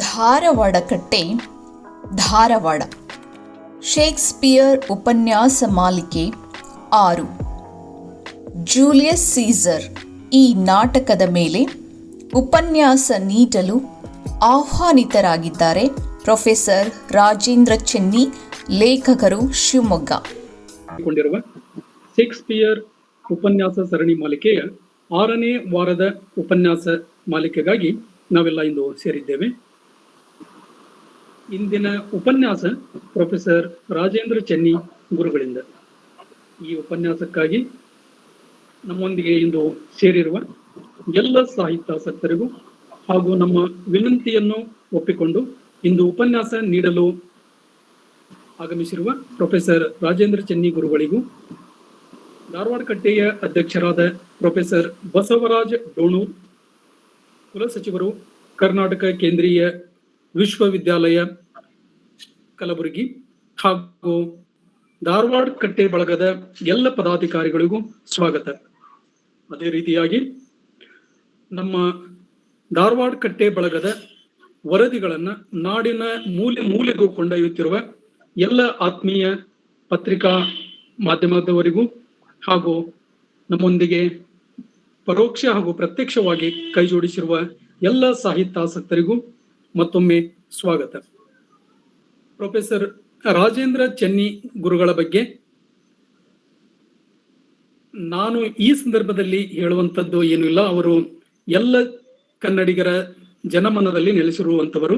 ಧಾರವಾಡ ಕಟ್ಟೆ ಧಾರವಾಡ ಶೇಕ್ಸ್ಪಿಯರ್ ಉಪನ್ಯಾಸ ಮಾಲಿಕೆ 6 Julius Caesar ಈ ನಾಟಕದ ಮೇಲೆ ಉಪನ್ಯಾಸ ನೀಡಲು ಆಹ್ವಾನಿತರಾಗಿದ್ದಾರೆ ಪ್ರೊಫೆಸರ್ ರಾಜೇಂದ್ರ ಚೆನ್ನಿ, ಲೇಖಕರು, ಶಿವಮೊಗ್ಗ. ಶೇಕ್ಸ್ಪಿಯರ್ ಉಪನ್ಯಾಸ ಸರಣಿ ಮಾಲಿಕೆಯ 6ನೇ ವಾರದ ಉಪನ್ಯಾಸ ಮಾಲಿಕೆಗಾಗಿ ನಾವೆಲ್ಲ ಇಂದು ಸೇರಿದ್ದೇವೆ. ಇಂದಿನ ಉಪನ್ಯಾಸ ಪ್ರೊಫೆಸರ್ ರಾಜೇಂದ್ರ ಚೆನ್ನಿ ಗುರುಗಳಿಂದ. ಈ ಉಪನ್ಯಾಸಕ್ಕಾಗಿ ನಮ್ಮೊಂದಿಗೆ ಇಂದು ಸೇರಿರುವ ಎಲ್ಲ ಸಾಹಿತ್ಯಾಸಕ್ತರಿಗೂ ಹಾಗೂ ನಮ್ಮ ವಿನಂತಿಯನ್ನು ಒಪ್ಪಿಕೊಂಡು ಇಂದು ಉಪನ್ಯಾಸ ನೀಡಲು ಆಗಮಿಸಿರುವ ಪ್ರೊಫೆಸರ್ ರಾಜೇಂದ್ರ ಚೆನ್ನಿ ಗುರುಗಳಿಗೂ, ಧಾರವಾಡ ಕಟ್ಟೆಯ ಅಧ್ಯಕ್ಷರಾದ ಪ್ರೊಫೆಸರ್ ಬಸವರಾಜ ಡೋಣೂರ್, ಕುಲಸಚಿವರು, ಕರ್ನಾಟಕ ಕೇಂದ್ರೀಯ ವಿಶ್ವವಿದ್ಯಾಲಯ ಕಲಬುರಗಿ, ಹಾಗೂ ಧಾರವಾಡ ಕಟ್ಟೆ ಬಳಗದ ಎಲ್ಲ ಪದಾಧಿಕಾರಿಗಳಿಗೂ ಸ್ವಾಗತ. ಅದೇ ರೀತಿಯಾಗಿ ನಮ್ಮ ಧಾರವಾಡ ಕಟ್ಟೆ ಬಳಗದ ವರದಿಗಳನ್ನು ನಾಡಿನ ಮೂಲೆ ಮೂಲೆಗೂ ಕೊಂಡೊಯ್ಯುತ್ತಿರುವ ಎಲ್ಲ ಆತ್ಮೀಯ ಪತ್ರಿಕಾ ಮಾಧ್ಯಮದವರಿಗೂ ಹಾಗೂ ನಮ್ಮೊಂದಿಗೆ ಪರೋಕ್ಷ ಹಾಗೂ ಪ್ರತ್ಯಕ್ಷವಾಗಿ ಕೈಜೋಡಿಸಿರುವ ಎಲ್ಲ ಸಾಹಿತ್ಯಾಸಕ್ತರಿಗೂ ಮತ್ತೊಮ್ಮೆ ಸ್ವಾಗತ. ಪ್ರೊಫೆಸರ್ ರಾಜೇಂದ್ರ ಚೆನ್ನಿ ಗುರುಗಳ ಬಗ್ಗೆ ನಾನು ಈ ಸಂದರ್ಭದಲ್ಲಿ ಹೇಳುವಂಥದ್ದು ಏನೂ ಇಲ್ಲ. ಅವರು ಎಲ್ಲ ಕನ್ನಡಿಗರ ಜನಮನದಲ್ಲಿ ನೆಲೆಸಿರುವಂಥವರು.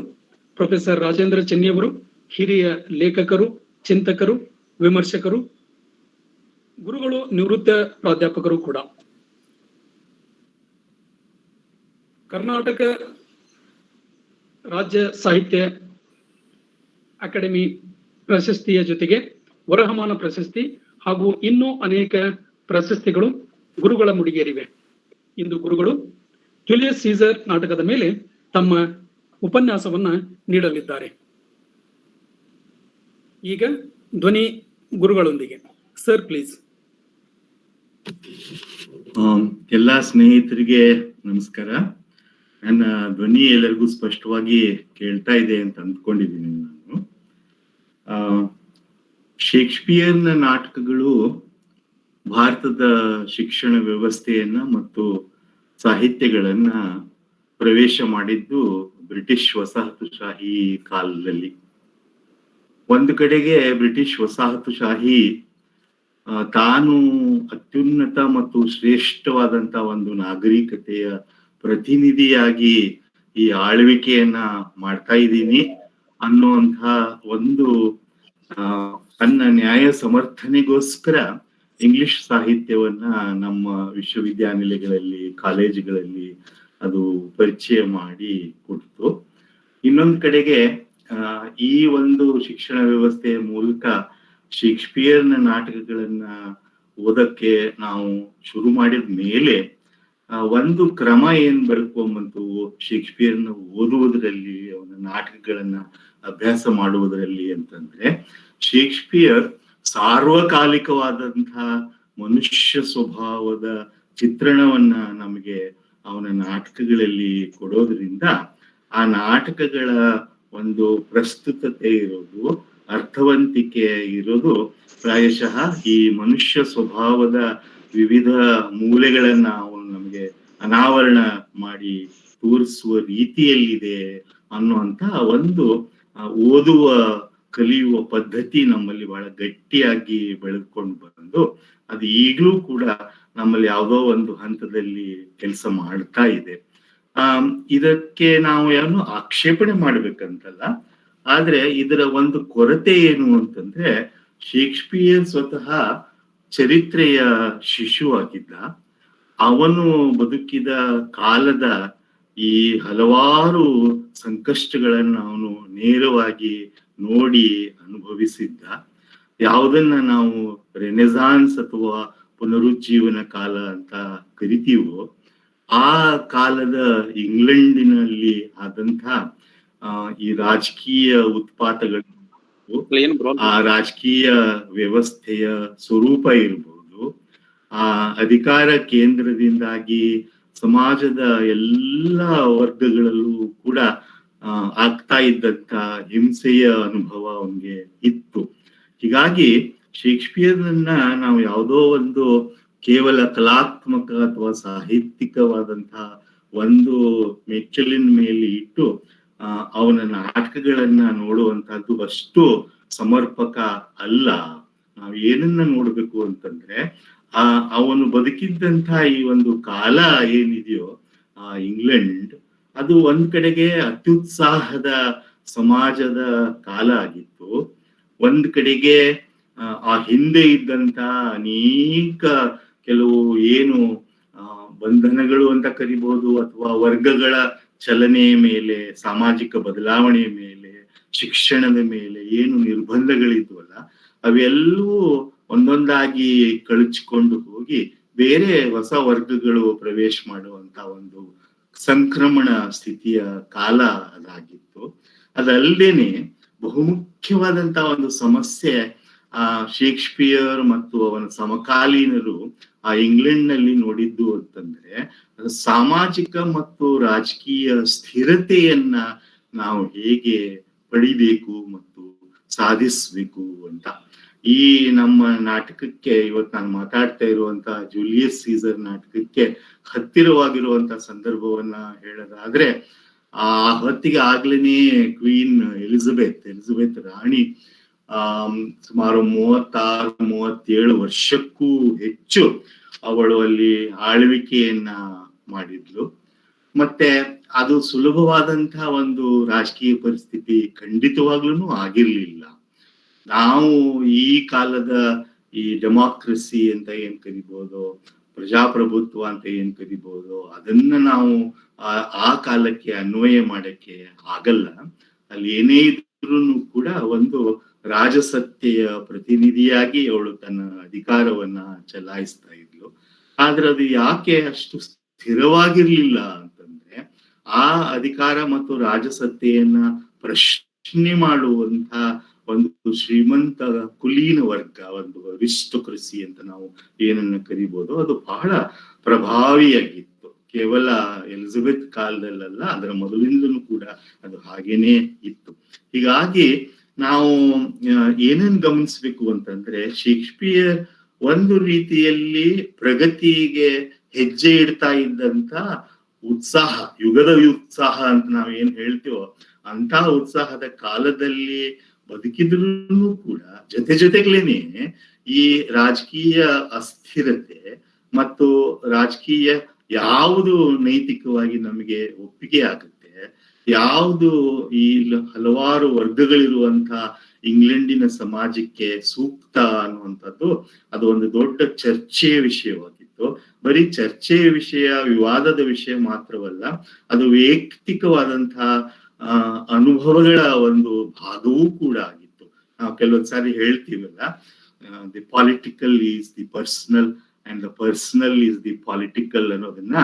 ಪ್ರೊಫೆಸರ್ ರಾಜೇಂದ್ರ ಚೆನ್ನಿಯವರು ಹಿರಿಯ ಲೇಖಕರು, ಚಿಂತಕರು, ವಿಮರ್ಶಕರು, ಗುರುಗಳು, ನಿವೃತ್ತ ಪ್ರಾಧ್ಯಾಪಕರು ಕೂಡ. ಕರ್ನಾಟಕ ರಾಜ್ಯ ಸಾಹಿತ್ಯ ಅಕಾಡೆಮಿ ಪ್ರಶಸ್ತಿಯ ಜೊತೆಗೆ ವರಹಮಾನ ಪ್ರಶಸ್ತಿ ಹಾಗೂ ಇನ್ನೂ ಅನೇಕ ಪ್ರಶಸ್ತಿಗಳು ಗುರುಗಳ ಮುಡಿಗೇರಿವೆ. ಇಂದು ಗುರುಗಳು ಜೂಲಿಯಸ್ ಸೀಸರ್ ನಾಟಕದ ಮೇಲೆ ತಮ್ಮ ಉಪನ್ಯಾಸವನ್ನ ನೀಡಲಿದ್ದಾರೆ. ಈಗ ಧ್ವನಿ ಗುರುಗಳೊಂದಿಗೆ. Sir, please. ಎಲ್ಲ ಸ್ನೇಹಿತರಿಗೆ ನಮಸ್ಕಾರ. ನನ್ನ ಧ್ವನಿ ಎಲ್ಲರಿಗೂ ಸ್ಪಷ್ಟವಾಗಿ ಕೇಳ್ತಾ ಇದೆ ಅಂತ ಅಂದ್ಕೊಂಡಿದ್ದೀನಿ ನಾನು. ಶೇಕ್ಸ್ಪಿಯರ್ನ ನಾಟಕಗಳು ಭಾರತದ ಶಿಕ್ಷಣ ವ್ಯವಸ್ಥೆಯನ್ನ ಮತ್ತು ಸಾಹಿತ್ಯಗಳನ್ನ ಪ್ರವೇಶ ಮಾಡಿದ್ದು ಬ್ರಿಟಿಷ್ ವಸಾಹತುಶಾಹಿ ಕಾಲದಲ್ಲಿ. ಒಂದು ಕಡೆಗೆ ಬ್ರಿಟಿಷ್ ವಸಾಹತುಶಾಹಿ ತಾನು ಅತ್ಯುನ್ನತ ಮತ್ತು ಶ್ರೇಷ್ಠವಾದಂತ ಒಂದು ನಾಗರಿಕತೆಯ ಪ್ರತಿನಿಧಿಯಾಗಿ ಈ ಆಳ್ವಿಕೆಯನ್ನ ಮಾಡ್ತಾ ಇದ್ದೀನಿ ಅನ್ನುವಂಥ ಒಂದು ತನ್ನ ನ್ಯಾಯ ಸಮರ್ಥನೆಗೋಸ್ಕರ ಇಂಗ್ಲಿಷ್ ಸಾಹಿತ್ಯವನ್ನ ನಮ್ಮ ವಿಶ್ವವಿದ್ಯಾನಿಲಯಗಳಲ್ಲಿ, ಕಾಲೇಜುಗಳಲ್ಲಿ ಅದು ಪರಿಚಯ ಮಾಡಿ ಕೊಡ್ತು. ಇನ್ನೊಂದು ಕಡೆಗೆ ಈ ಒಂದು ಶಿಕ್ಷಣ ವ್ಯವಸ್ಥೆಯ ಮೂಲಕ ಶೇಕ್ಸ್ಪಿಯರ್ನ ನಾಟಕಗಳನ್ನ ಓದಕ್ಕೆ ನಾವು ಶುರು ಮಾಡಿದ ಮೇಲೆ ಒಂದು ಕ್ರಮ ಏನ್ ಬೆಳ್ಕೊಂಬಂತು ಶೇಕ್ಸ್ಪಿಯರ್ನ ಓದುವುದರಲ್ಲಿ, ಅವನ ನಾಟಕಗಳನ್ನ ಅಭ್ಯಾಸ ಮಾಡುವುದರಲ್ಲಿ ಅಂತಂದ್ರೆ, ಶೇಕ್ಸ್ಪಿಯರ್ ಸಾರ್ವಕಾಲಿಕವಾದಂತಹ ಮನುಷ್ಯ ಸ್ವಭಾವದ ಚಿತ್ರಣವನ್ನ ನಮಗೆ ಅವನ ನಾಟಕಗಳಲ್ಲಿ ಕೊಡೋದ್ರಿಂದ ಆ ನಾಟಕಗಳ ಒಂದು ಪ್ರಸ್ತುತತೆ ಇರೋದು, ಅರ್ಥವಂತಿಕೆ ಇರೋದು ಪ್ರಾಯಶಃ ಈ ಮನುಷ್ಯ ಸ್ವಭಾವದ ವಿವಿಧ ಮೂಲೆಗಳನ್ನ ಅವನು ನಮಗೆ ಅನಾವರಣ ಮಾಡಿ ತೋರಿಸುವ ರೀತಿಯಲ್ಲಿದೆ ಅನ್ನುವಂತ ಒಂದು ಓದುವ ಕಲಿಯುವ ಪದ್ಧತಿ ನಮ್ಮಲ್ಲಿ ಬಹಳ ಗಟ್ಟಿಯಾಗಿ ಬೆಳೆದುಕೊಂಡು ಬಂದು ಅದು ಈಗಲೂ ಕೂಡ ನಮ್ಮಲ್ಲಿ ಯಾವುದೋ ಒಂದು ಹಂತದಲ್ಲಿ ಕೆಲಸ ಮಾಡ್ತಾ ಇದೆ. ಇದಕ್ಕೆ ನಾವು ಏನು ಆಕ್ಷೇಪಣೆ ಮಾಡ್ಬೇಕಂತಲ್ಲ, ಆದ್ರೆ ಇದರ ಒಂದು ಕೊರತೆ ಏನು ಅಂತಂದ್ರೆ, ಶೇಕ್ಸ್ಪಿಯರ್ ಸ್ವತಃ ಚರಿತ್ರೆಯ ಶಿಶುವಾಗಿದ್ದ. ಅವನು ಬದುಕಿದ ಕಾಲದ ಈ ಹಲವಾರು ಸಂಕಷ್ಟಗಳನ್ನ ಅವನು ನೇರವಾಗಿ ನೋಡಿ ಅನುಭವಿಸಿದ್ದ. ಯಾವುದನ್ನ ನಾವು ರೆನೆಸಾನ್ಸ್ ಅಥವಾ ಪುನರುಜ್ಜೀವನ ಕಾಲ ಅಂತ ಕರಿತೀವೋ, ಆ ಕಾಲದ ಇಂಗ್ಲೆಂಡಿನಲ್ಲಿ ಆದಂತ ಈ ರಾಜಕೀಯ ಉತ್ಪಾತಗಳು, ಆ ರಾಜಕೀಯ ವ್ಯವಸ್ಥೆಯ ಸ್ವರೂಪ ಇರ್ಬೋದು, ಆ ಅಧಿಕಾರ ಕೇಂದ್ರದಿಂದಾಗಿ ಸಮಾಜದ ಎಲ್ಲ ವರ್ಗಗಳಲ್ಲೂ ಕೂಡ ಆಗ್ತಾ ಇದ್ದಂತ ಹಿಂಸೆಯ ಅನುಭವ ಅವನಿಗೆ ಇತ್ತು. ಹೀಗಾಗಿ ಶೇಕ್ಸ್ಪಿಯರ್ನನ್ನ ನಾವು ಯಾವುದೋ ಒಂದು ಕೇವಲ ಕಲಾತ್ಮಕ ಅಥವಾ ಸಾಹಿತ್ಯಿಕವಾದಂತಹ ಒಂದು ಮೆಚ್ಚಲಿನ ಮೇಲೆ ಇಟ್ಟು ಅವನ ನಾಟಕಗಳನ್ನ ನೋಡುವಂತಹದ್ದು ಅಷ್ಟು ಸಮರ್ಪಕ ಅಲ್ಲ. ನಾವು ಏನನ್ನ ನೋಡ್ಬೇಕು ಅಂತಂದ್ರೆ ಅವನು ಬದುಕಿದ್ದಂತ ಈ ಒಂದು ಕಾಲ ಏನಿದೆಯೋ ಇಂಗ್ಲೆಂಡ್, ಅದು ಒಂದ್ ಕಡೆಗೆ ಅತ್ಯುತ್ಸಾಹದ ಸಮಾಜದ ಕಾಲ ಆಗಿತ್ತು. ಒಂದ್ ಕಡೆಗೆ ಆ ಹಿಂದೆ ಇದ್ದಂತ ಅನೇಕ ಕೆಲವು ಏನು ಬಂಧನಗಳು ಅಂತ ಕರಿಬಹುದು, ಅಥವಾ ವರ್ಗಗಳ ಚಲನೆಯ ಮೇಲೆ, ಸಾಮಾಜಿಕ ಬದಲಾವಣೆಯ ಮೇಲೆ, ಶಿಕ್ಷಣದ ಮೇಲೆ ಏನು ನಿರ್ಬಂಧಗಳಿದ್ವಲ್ಲ ಅವೆಲ್ಲವೂ ಒಂದೊಂದಾಗಿ ಕಳಚಿಕೊಂಡು ಹೋಗಿ ಬೇರೆ ಹೊಸ ವರ್ಗಗಳು ಪ್ರವೇಶ ಮಾಡುವಂತ ಒಂದು ಸಂಕ್ರಮಣ ಸ್ಥಿತಿಯ ಕಾಲ ಅದಾಗಿತ್ತು. ಅದಲ್ಲದೇನೆ ಬಹುಮುಖ್ಯವಾದಂತ ಒಂದು ಸಮಸ್ಯೆ ಶೇಕ್ಸ್ಪಿಯರ್ ಮತ್ತು ಅವನ ಸಮಕಾಲೀನರು ಇಂಗ್ಲೆಂಡ್ ನಲ್ಲಿ ನೋಡಿದ್ದು ಅಂತಂದ್ರೆ ಸಾಮಾಜಿಕ ಮತ್ತು ರಾಜಕೀಯ ಸ್ಥಿರತೆಯನ್ನ ನಾವು ಹೇಗೆ ಪಡಿಬೇಕು ಮತ್ತು ಸಾಧಿಸ್ಬೇಕು ಅಂತ. ಈ ನಮ್ಮ ನಾಟಕಕ್ಕೆ ಇವತ್ತು ನಾನು ಮಾತಾಡ್ತಾ ಇರುವಂತ ಜೂಲಿಯಸ್ ಸೀಸರ್ ನಾಟಕಕ್ಕೆ ಹತ್ತಿರವಾಗಿರುವಂತ ಸಂದರ್ಭವನ್ನ ಹೇಳೋದಾದ್ರೆ, ಆ ಹೊತ್ತಿಗೆ ಆಗ್ಲೇನೆ ಕ್ವೀನ್ ಎಲಿಜಬೆತ್ ರಾಣಿ ಸುಮಾರು 36-37 ವರ್ಷಕ್ಕೂ ಹೆಚ್ಚು ಅವಳು ಅಲ್ಲಿ ಆಳ್ವಿಕೆಯನ್ನ ಮಾಡಿದ್ಲು. ಮತ್ತೆ ಅದು ಸುಲಭವಾದಂತಹ ಒಂದು ರಾಜಕೀಯ ಪರಿಸ್ಥಿತಿ ಖಂಡಿತವಾಗ್ಲೂ ಆಗಿರ್ಲಿಲ್ಲ. ನಾವು ಈ ಕಾಲದ ಈ ಡೆಮಾಕ್ರಸಿ ಅಂತ ಏನ್ ಕರಿಬಹುದು, ಪ್ರಜಾಪ್ರಭುತ್ವ ಅಂತ ಏನ್ ಕರಿಬಹುದು, ಅದನ್ನ ನಾವು ಆ ಕಾಲಕ್ಕೆ ಅನ್ವಯ ಮಾಡಕ್ಕೆ ಆಗಲ್ಲ. ಅಲ್ಲಿ ಏನೇ ಇದ್ರೂ ಕೂಡ ಒಂದು ರಾಜಸತ್ತೆಯ ಪ್ರತಿನಿಧಿಯಾಗಿ ಅವಳು ತನ್ನ ಅಧಿಕಾರವನ್ನ ಚಲಾಯಿಸ್ತಾ ಇದ್ಲು. ಆದ್ರೆ ಅದು ಯಾಕೆ ಅಷ್ಟು ಸ್ಥಿರವಾಗಿರ್ಲಿಲ್ಲ ಅಂತಂದ್ರೆ, ಆ ಅಧಿಕಾರ ಮತ್ತು ರಾಜಸತ್ತೆಯನ್ನ ಪ್ರಶ್ನೆ ಮಾಡುವಂತ ಒಂದು ಶ್ರೀಮಂತ ಕುಲೀನ ವರ್ಗ, ಒಂದು ಅರಿಸ್ಟೋಕ್ರಸಿ ಅಂತ ನಾವು ಏನನ್ನ ಕರಿಬಹುದು, ಅದು ಬಹಳ ಪ್ರಭಾವಿಯಾಗಿತ್ತು. ಕೇವಲ ಎಲಿಜಬೆತ್ ಕಾಲದಲ್ಲ, ಅದರ ಮೊದಲಿಂದಲೂ ಕೂಡ ಅದು ಹಾಗೇನೆ ಇತ್ತು. ಹೀಗಾಗಿ ನಾವು ಏನೇನ್ ಗಮನಿಸ್ಬೇಕು ಅಂತಂದ್ರೆ, ಶೇಕ್ಸ್ಪಿಯರ್ ಒಂದು ರೀತಿಯಲ್ಲಿ ಪ್ರಗತಿಗೆ ಹೆಜ್ಜೆ ಇಡ್ತಾ ಇದ್ದಂತ ಉತ್ಸಾಹ, ಯುಗದ ಉತ್ಸಾಹ ಅಂತ ನಾವ್ ಏನ್ ಹೇಳ್ತೀವೋ ಅಂತ ಉತ್ಸಾಹದ ಕಾಲದಲ್ಲಿ ಬದುಕಿದ್ರು ಕೂಡ ಜೊತೆಗ್ಲೇನೆ ಈ ರಾಜಕೀಯ ಅಸ್ಥಿರತೆ ಮತ್ತು ರಾಜಕೀಯ ಯಾವುದು ನೈತಿಕವಾಗಿ ನಮಗೆ ಒಪ್ಪಿಗೆ ಆಗುತ್ತೆ, ಯಾವುದು ಈ ಹಲವಾರು ವರ್ಗಗಳಿರುವಂತ ಇಂಗ್ಲೆಂಡಿನ ಸಮಾಜಕ್ಕೆ ಸೂಕ್ತ ಅನ್ನುವಂಥದ್ದು ಅದು ಒಂದು ದೊಡ್ಡ ಚರ್ಚೆಯ ವಿಷಯವಾಗಿತ್ತು. ಬರೀ ಚರ್ಚೆಯ ವಿಷಯ, ವಿವಾದದ ವಿಷಯ ಮಾತ್ರವಲ್ಲ, ಅದು ವೈಯಕ್ತಿಕವಾದಂತಹ ಅನುಭವಗಳ ಒಂದು ಭಾಗವೂ ಕೂಡ ಆಗಿತ್ತು. ನಾವು ಕೆಲವೊಂದ್ಸಾರಿ ಹೇಳ್ತೀವಲ್ಲ, the political is the personal and the personal is the political ಅನ್ನೋದನ್ನ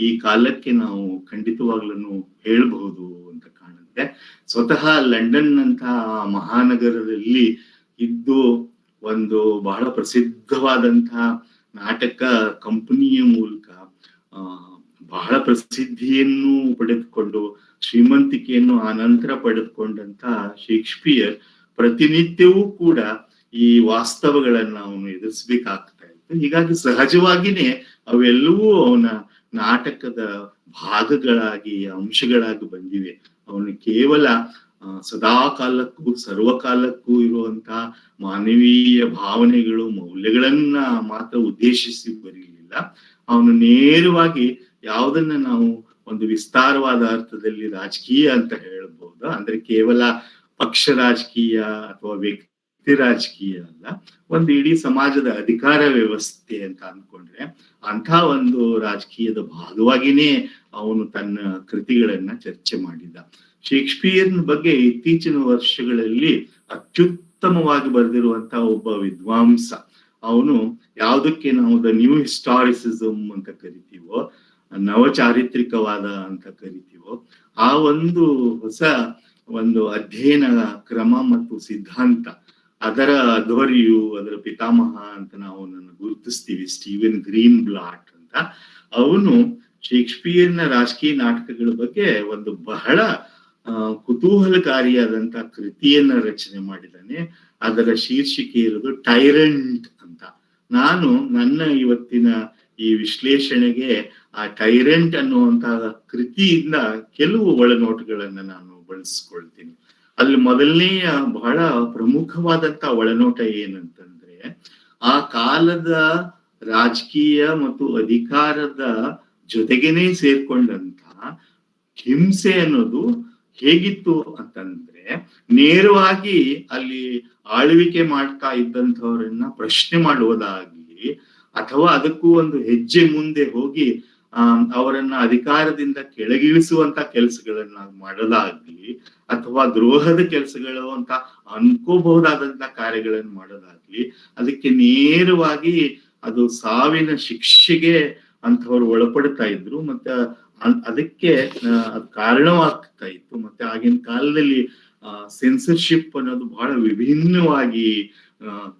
ಈ ಕಾಲಕ್ಕೆ ನಾವು ಖಂಡಿತವಾಗ್ಲೂ ಹೇಳ್ಬಹುದು ಅಂತ ಕಾಣುತ್ತೆ. ಸ್ವತಃ ಲಂಡನ್ ಅಂತಹ ಮಹಾನಗರದಲ್ಲಿ ಇದ್ದು ಒಂದು ಬಹಳ ಪ್ರಸಿದ್ಧವಾದಂತಹ ನಾಟಕ ಕಂಪನಿಯ ಮೂಲಕ ಬಹಳ ಪ್ರಸಿದ್ಧಿಯನ್ನು ಪಡೆದುಕೊಂಡು ಶ್ರೀಮಂತಿಕೆಯನ್ನು ಆನಂತರ ಪಡೆದುಕೊಂಡಂತ ಶೇಕ್ಸ್ಪಿಯರ್ ಪ್ರತಿನಿತ್ಯವೂ ಕೂಡ ಈ ವಾಸ್ತವಗಳನ್ನ ಅವನು ಎದುರಿಸ್ಬೇಕಾಗ್ತಾ ಇತ್ತು. ಹೀಗಾಗಿ ಸಹಜವಾಗಿನೇ ಅವೆಲ್ಲವೂ ಅವನ ನಾಟಕದ ಭಾಗಗಳಾಗಿ, ಅಂಶಗಳಾಗಿ ಬಂದಿವೆ. ಅವನು ಕೇವಲ ಸದಾ ಕಾಲಕ್ಕೂ ಸರ್ವಕಾಲಕ್ಕೂ ಇರುವಂತಹ ಮಾನವೀಯ ಭಾವನೆಗಳು, ಮೌಲ್ಯಗಳನ್ನ ಮಾತ್ರ ಉದ್ದೇಶಿಸಿ ಬರೀಲಿಲ್ಲ. ಅವನು ನೇರವಾಗಿ ಯಾವುದನ್ನ ನಾವು ಒಂದು ವಿಸ್ತಾರವಾದ ಅರ್ಥದಲ್ಲಿ ರಾಜಕೀಯ ಅಂತ ಹೇಳ್ಬಹುದು, ಅಂದ್ರೆ ಕೇವಲ ಪಕ್ಷ ರಾಜಕೀಯ ಅಥವಾ ವ್ಯಕ್ತಿ ರಾಜಕೀಯ ಅಲ್ಲ, ಒಂದು ಇಡೀ ಸಮಾಜದ ಅಧಿಕಾರ ವ್ಯವಸ್ಥೆ ಅಂತ ಅನ್ಕೊಂಡ್ರೆ ಅಂಥ ಒಂದು ರಾಜಕೀಯದ ಭಾಗವಾಗಿನೇ ಅವನು ತನ್ನ ಕೃತಿಗಳನ್ನ ಚರ್ಚೆ ಮಾಡಿದ್ದ. ಶೇಕ್ಸ್ಪಿಯರ್ನ ಬಗ್ಗೆ ಇತ್ತೀಚಿನ ವರ್ಷಗಳಲ್ಲಿ ಅತ್ಯುತ್ತಮವಾಗಿ ಬರೆದಿರುವಂತಹ ಒಬ್ಬ ವಿದ್ವಾಂಸ. ಅವನು ಯಾವುದಕ್ಕೆ ನಾವು ದ ನ್ಯೂ ಹಿಸ್ಟಾರಿಸಿಸಮ್ ಅಂತ ಕರಿತೀವೋ, ನವಚಾರಿತ್ರಿಕವಾದ ಅಂತ ಕರಿತೀವೋ, ಆ ಒಂದು ಹೊಸ ಒಂದು ಅಧ್ಯಯನ ಕ್ರಮ ಮತ್ತು ಸಿದ್ಧಾಂತ, ಅದರ ಅಧ್ವರ್ಯು, ಅದರ ಪಿತಾಮಹ ಅಂತ ನಾವು ಗುರುತಿಸ್ತೀವಿ ಸ್ಟೀವೆನ್ ಗ್ರೀನ್ ಬ್ಲಾಟ್ ಅಂತ. ಅವನು ಶೇಕ್ಸ್ಪಿಯರ್ನ ರಾಜಕೀಯ ನಾಟಕಗಳ ಬಗ್ಗೆ ಒಂದು ಬಹಳ ಕುತೂಹಲಕಾರಿಯಾದಂತ ಕೃತಿಯನ್ನ ರಚನೆ ಮಾಡಿದ್ದಾನೆ. ಅದರ ಶೀರ್ಷಿಕೆ ಇರೋದು ಟೈರೆಂಟ್ ಅಂತ. ನಾನು ನನ್ನ ಇವತ್ತಿನ ಈ ವಿಶ್ಲೇಷಣೆಗೆ ಆ ಟೈರೆಂಟ್ ಅನ್ನುವಂತಹ ಕೃತಿಯಿಂದ ಕೆಲವು ಒಳನೋಟಗಳನ್ನ ನಾನು ಬಳಸ್ಕೊಳ್ತೀನಿ. ಅಲ್ಲಿ ಮೊದಲನೆಯ ಬಹಳ ಪ್ರಮುಖವಾದಂತ ಒಳನೋಟ ಏನಂತಂದ್ರೆ, ಆ ಕಾಲದ ರಾಜಕೀಯ ಮತ್ತು ಅಧಿಕಾರದ ಜೊತೆಗೇನೆ ಸೇರ್ಕೊಂಡಂತ ಹಿಂಸೆ ಅನ್ನೋದು ಹೇಗಿತ್ತು ಅಂತಂದ್ರೆ, ನೇರವಾಗಿ ಅಲ್ಲಿ ಆಳ್ವಿಕೆ ಮಾಡ್ತಾ ಇದ್ದಂಥವ್ರನ್ನ ಪ್ರಶ್ನೆ ಮಾಡುವುದಾಗ್ಲಿ, ಅಥವಾ ಅದಕ್ಕೂ ಒಂದು ಹೆಜ್ಜೆ ಮುಂದೆ ಹೋಗಿ ಅವರನ್ನ ಅಧಿಕಾರದಿಂದ ಕೆಳಗಿಳಿಸುವಂತ ಕೆಲಸಗಳನ್ನ ಮಾಡೋದಾಗ್ಲಿ, ಅಥವಾ ದ್ರೋಹದ ಕೆಲಸಗಳು ಅಂತ ಅನ್ಕೋಬಹುದಾದಂತ ಕಾರ್ಯಗಳನ್ನು ಮಾಡೋದಾಗ್ಲಿ, ಅದಕ್ಕೆ ನೇರವಾಗಿ ಅದು ಸಾವಿನ ಶಿಕ್ಷೆಗೆ ಅಂಥವ್ರು ಒಳಪಡ್ತಾ ಇದ್ರು. ಮತ್ತೆ ಅದಕ್ಕೆ ಅದು ಕಾರಣವಾಗ್ತಾ ಇತ್ತು. ಮತ್ತೆ ಆಗಿನ ಕಾಲದಲ್ಲಿ ಸೆನ್ಸರ್ಶಿಪ್ ಅನ್ನೋದು ಬಹಳ ವಿಭಿನ್ನವಾಗಿ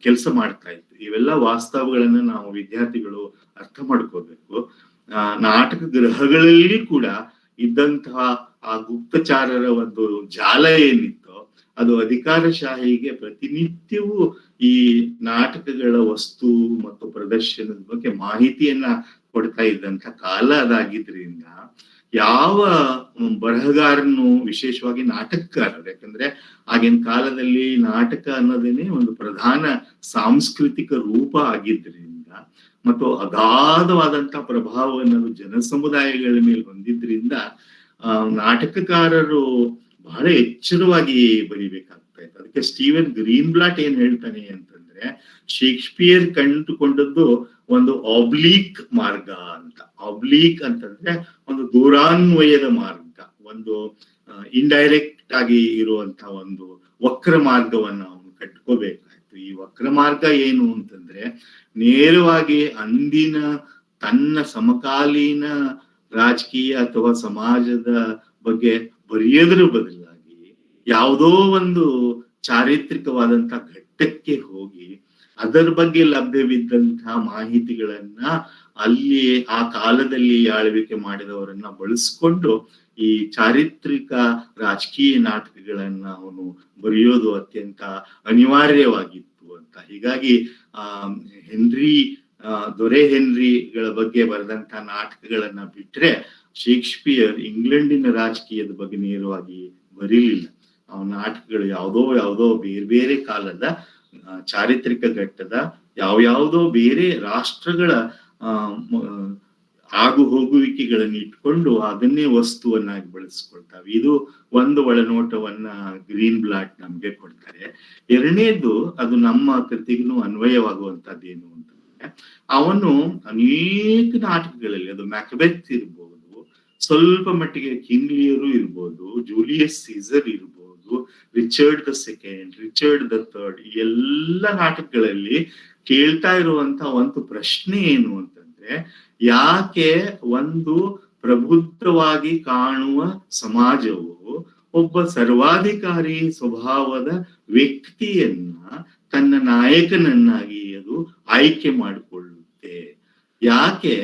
ಕೆಲಸ ಮಾಡ್ತಾ ಇತ್ತು. ಇವೆಲ್ಲ ವಾಸ್ತವಗಳನ್ನ ನಾವು ವಿದ್ಯಾರ್ಥಿಗಳು ಅರ್ಥ ಮಾಡ್ಕೋಬೇಕು. ನಾಟಕ ಗೃಹಗಳಲ್ಲಿ ಕೂಡ ಇದ್ದಂತಹ ಆ ಗುಪ್ತಚಾರರ ಒಂದು ಜಾಲ ಏನಿತ್ತೋ ಅದು ಅಧಿಕಾರಶಾಹಿಗೆ ಪ್ರತಿನಿತ್ಯವೂ ಈ ನಾಟಕಗಳ ವಸ್ತು ಮತ್ತು ಪ್ರದರ್ಶನದ ಬಗ್ಗೆ ಮಾಹಿತಿಯನ್ನ ಕೊಡ್ತಾ ಇದ್ದಂತ ಕಾಲ ಅದಾಗಿದ್ರಿಂದ, ಯಾವ ಬರಹಗಾರನು, ವಿಶೇಷವಾಗಿ ನಾಟಕಕಾರರು, ಯಾಕಂದ್ರೆ ಆಗಿನ ಕಾಲದಲ್ಲಿ ನಾಟಕ ಅನ್ನೋದೇನೆ ಒಂದು ಪ್ರಧಾನ ಸಾಂಸ್ಕೃತಿಕ ರೂಪ ಆಗಿದ್ರಿಂದ ಮತ್ತು ಅಗಾಧವಾದಂತ ಪ್ರಭಾವವನ್ನು ಜನಸಮುದಾಯಗಳ ಮೇಲೆ ಹೊಂದಿದ್ರಿಂದ ನಾಟಕಕಾರರು ಬಹಳ ಎಚ್ಚರವಾಗಿ ಬರಿಬೇಕಾಗ್ತಾ ಇತ್ತು. ಅದಕ್ಕೆ ಸ್ಟೀವನ್ ಗ್ರೀನ್ ಬ್ಲಾಟ್ ಏನ್ ಹೇಳ್ತಾನೆ ಅಂತಂದ್ರೆ, ಶೇಕ್ಸ್ಪಿಯರ್ ಕಂಡುಕೊಂಡದ್ದು ಒಂದು ಆಬ್ಲೀಕ್ ಮಾರ್ಗ ಅಂತ. ಆಬ್ಲೀಕ್ ಅಂತಂದ್ರೆ ಒಂದು ದೂರಾನ್ವಯದ ಮಾರ್ಗ, ಒಂದು ಇಂಡೈರೆಕ್ಟ್ ಆಗಿ ಇರುವಂತ ಒಂದು ವಕ್ರ ಮಾರ್ಗವನ್ನ ಅವನು ಕಟ್ಕೋಬೇಕಾಯ್ತು. ಈ ವಕ್ರ ಮಾರ್ಗ ಏನು ಅಂತಂದ್ರೆ, ನೇರವಾಗಿ ಅಂದಿನ ತನ್ನ ಸಮಕಾಲೀನ ರಾಜಕೀಯ ಅಥವಾ ಸಮಾಜದ ಬಗ್ಗೆ ಬರೆಯೋದ್ರ ಬದಲಾಗಿ ಯಾವುದೋ ಒಂದು ಚಾರಿತ್ರಿಕವಾದಂತ ಘಟ್ಟಕ್ಕೆ ಹೋಗಿ ಅದರ ಬಗ್ಗೆ ಲಭ್ಯವಿದ್ದಂತಹ ಮಾಹಿತಿಗಳನ್ನ ಅಲ್ಲಿ ಆ ಕಾಲದಲ್ಲಿ ಆಳ್ವಿಕೆ ಮಾಡಿದವರನ್ನ ಬಳಸ್ಕೊಂಡು ಈ ಚಾರಿತ್ರಿಕ ರಾಜಕೀಯ ನಾಟಕಗಳನ್ನ ಅವನು ಬರೆಯೋದು ಅತ್ಯಂತ ಅನಿವಾರ್ಯವಾಗಿತ್ತು ಅಂತ. ಹೀಗಾಗಿ ದೊರೆ ಹೆನ್ರಿಗಳ ಬಗ್ಗೆ ಬರೆದಂತ ನಾಟಕಗಳನ್ನ ಬಿಟ್ರೆ ಶೇಕ್ಸ್ಪಿಯರ್ ಇಂಗ್ಲೆಂಡಿನ ರಾಜಕೀಯದ ಬಗ್ಗೆ ನೇರವಾಗಿ ಬರೀಲಿಲ್ಲ. ಅವನ ನಾಟಕಗಳು ಯಾವುದೋ ಬೇರೆ ಬೇರೆ ಕಾಲದ ಚಾರಿತ್ರಿಕ ಘಟ್ಟದ ಯಾವ್ಯಾವುದೋ ಬೇರೆ ರಾಷ್ಟ್ರಗಳ ಆಗು ಹೋಗುವಿಕೆಗಳನ್ನು ಇಟ್ಕೊಂಡು ಅದನ್ನೇ ವಸ್ತುವನ್ನಾಗಿ ಬಳಸ್ಕೊಳ್ತಾವೆ. ಇದು ಒಂದು ಒಳನೋಟವನ್ನ ಗ್ರೀನ್ ಬ್ಲಾಟ್ ನಮ್ಗೆ ಕೊಡ್ತಾರೆ. ಎರಡನೇದು, ಅದು ನಮ್ಮ ಕೃತಿಗೂ ಅನ್ವಯವಾಗುವಂತದ್ದೇನು ಅಂತಂದ್ರೆ, ಅವನು ಅನೇಕ ನಾಟಕಗಳಲ್ಲಿ, ಅದು ಮ್ಯಾಕ್ಬೆತ್ ಇರ್ಬೋದು, ಸ್ವಲ್ಪ ಮಟ್ಟಿಗೆ ಕಿಂಗ್ ಲಿಯರ್ ಇರ್ಬೋದು, ಜೂಲಿಯಸ್ ಸೀಸರ್ ಇರ್ಬೋದು, Richard the second, Richard the third, ಈ ಎಲ್ಲ ನಾಟಕಗಳಲ್ಲಿ ಕೇಳ್ತಾ ಇರುವಂತ ಒಂದು ಪ್ರಶ್ನೆ ಏನು ಅಂತಂದ್ರೆ, ಯಾಕೆ ಒಂದು ಪ್ರಬುದ್ಧವಾಗಿ ಕಾಣುವ ಸಮಾಜವು ಒಬ್ಬ ಸರ್ವಾಧಿಕಾರಿ ಸ್ವಭಾವದ ವ್ಯಕ್ತಿಯನ್ನ ತನ್ನ ನಾಯಕನನ್ನಾಗಿ ಅದು ಆಯ್ಕೆ ಮಾಡಿಕೊಳ್ಳುತ್ತೆ? ಯಾಕೆ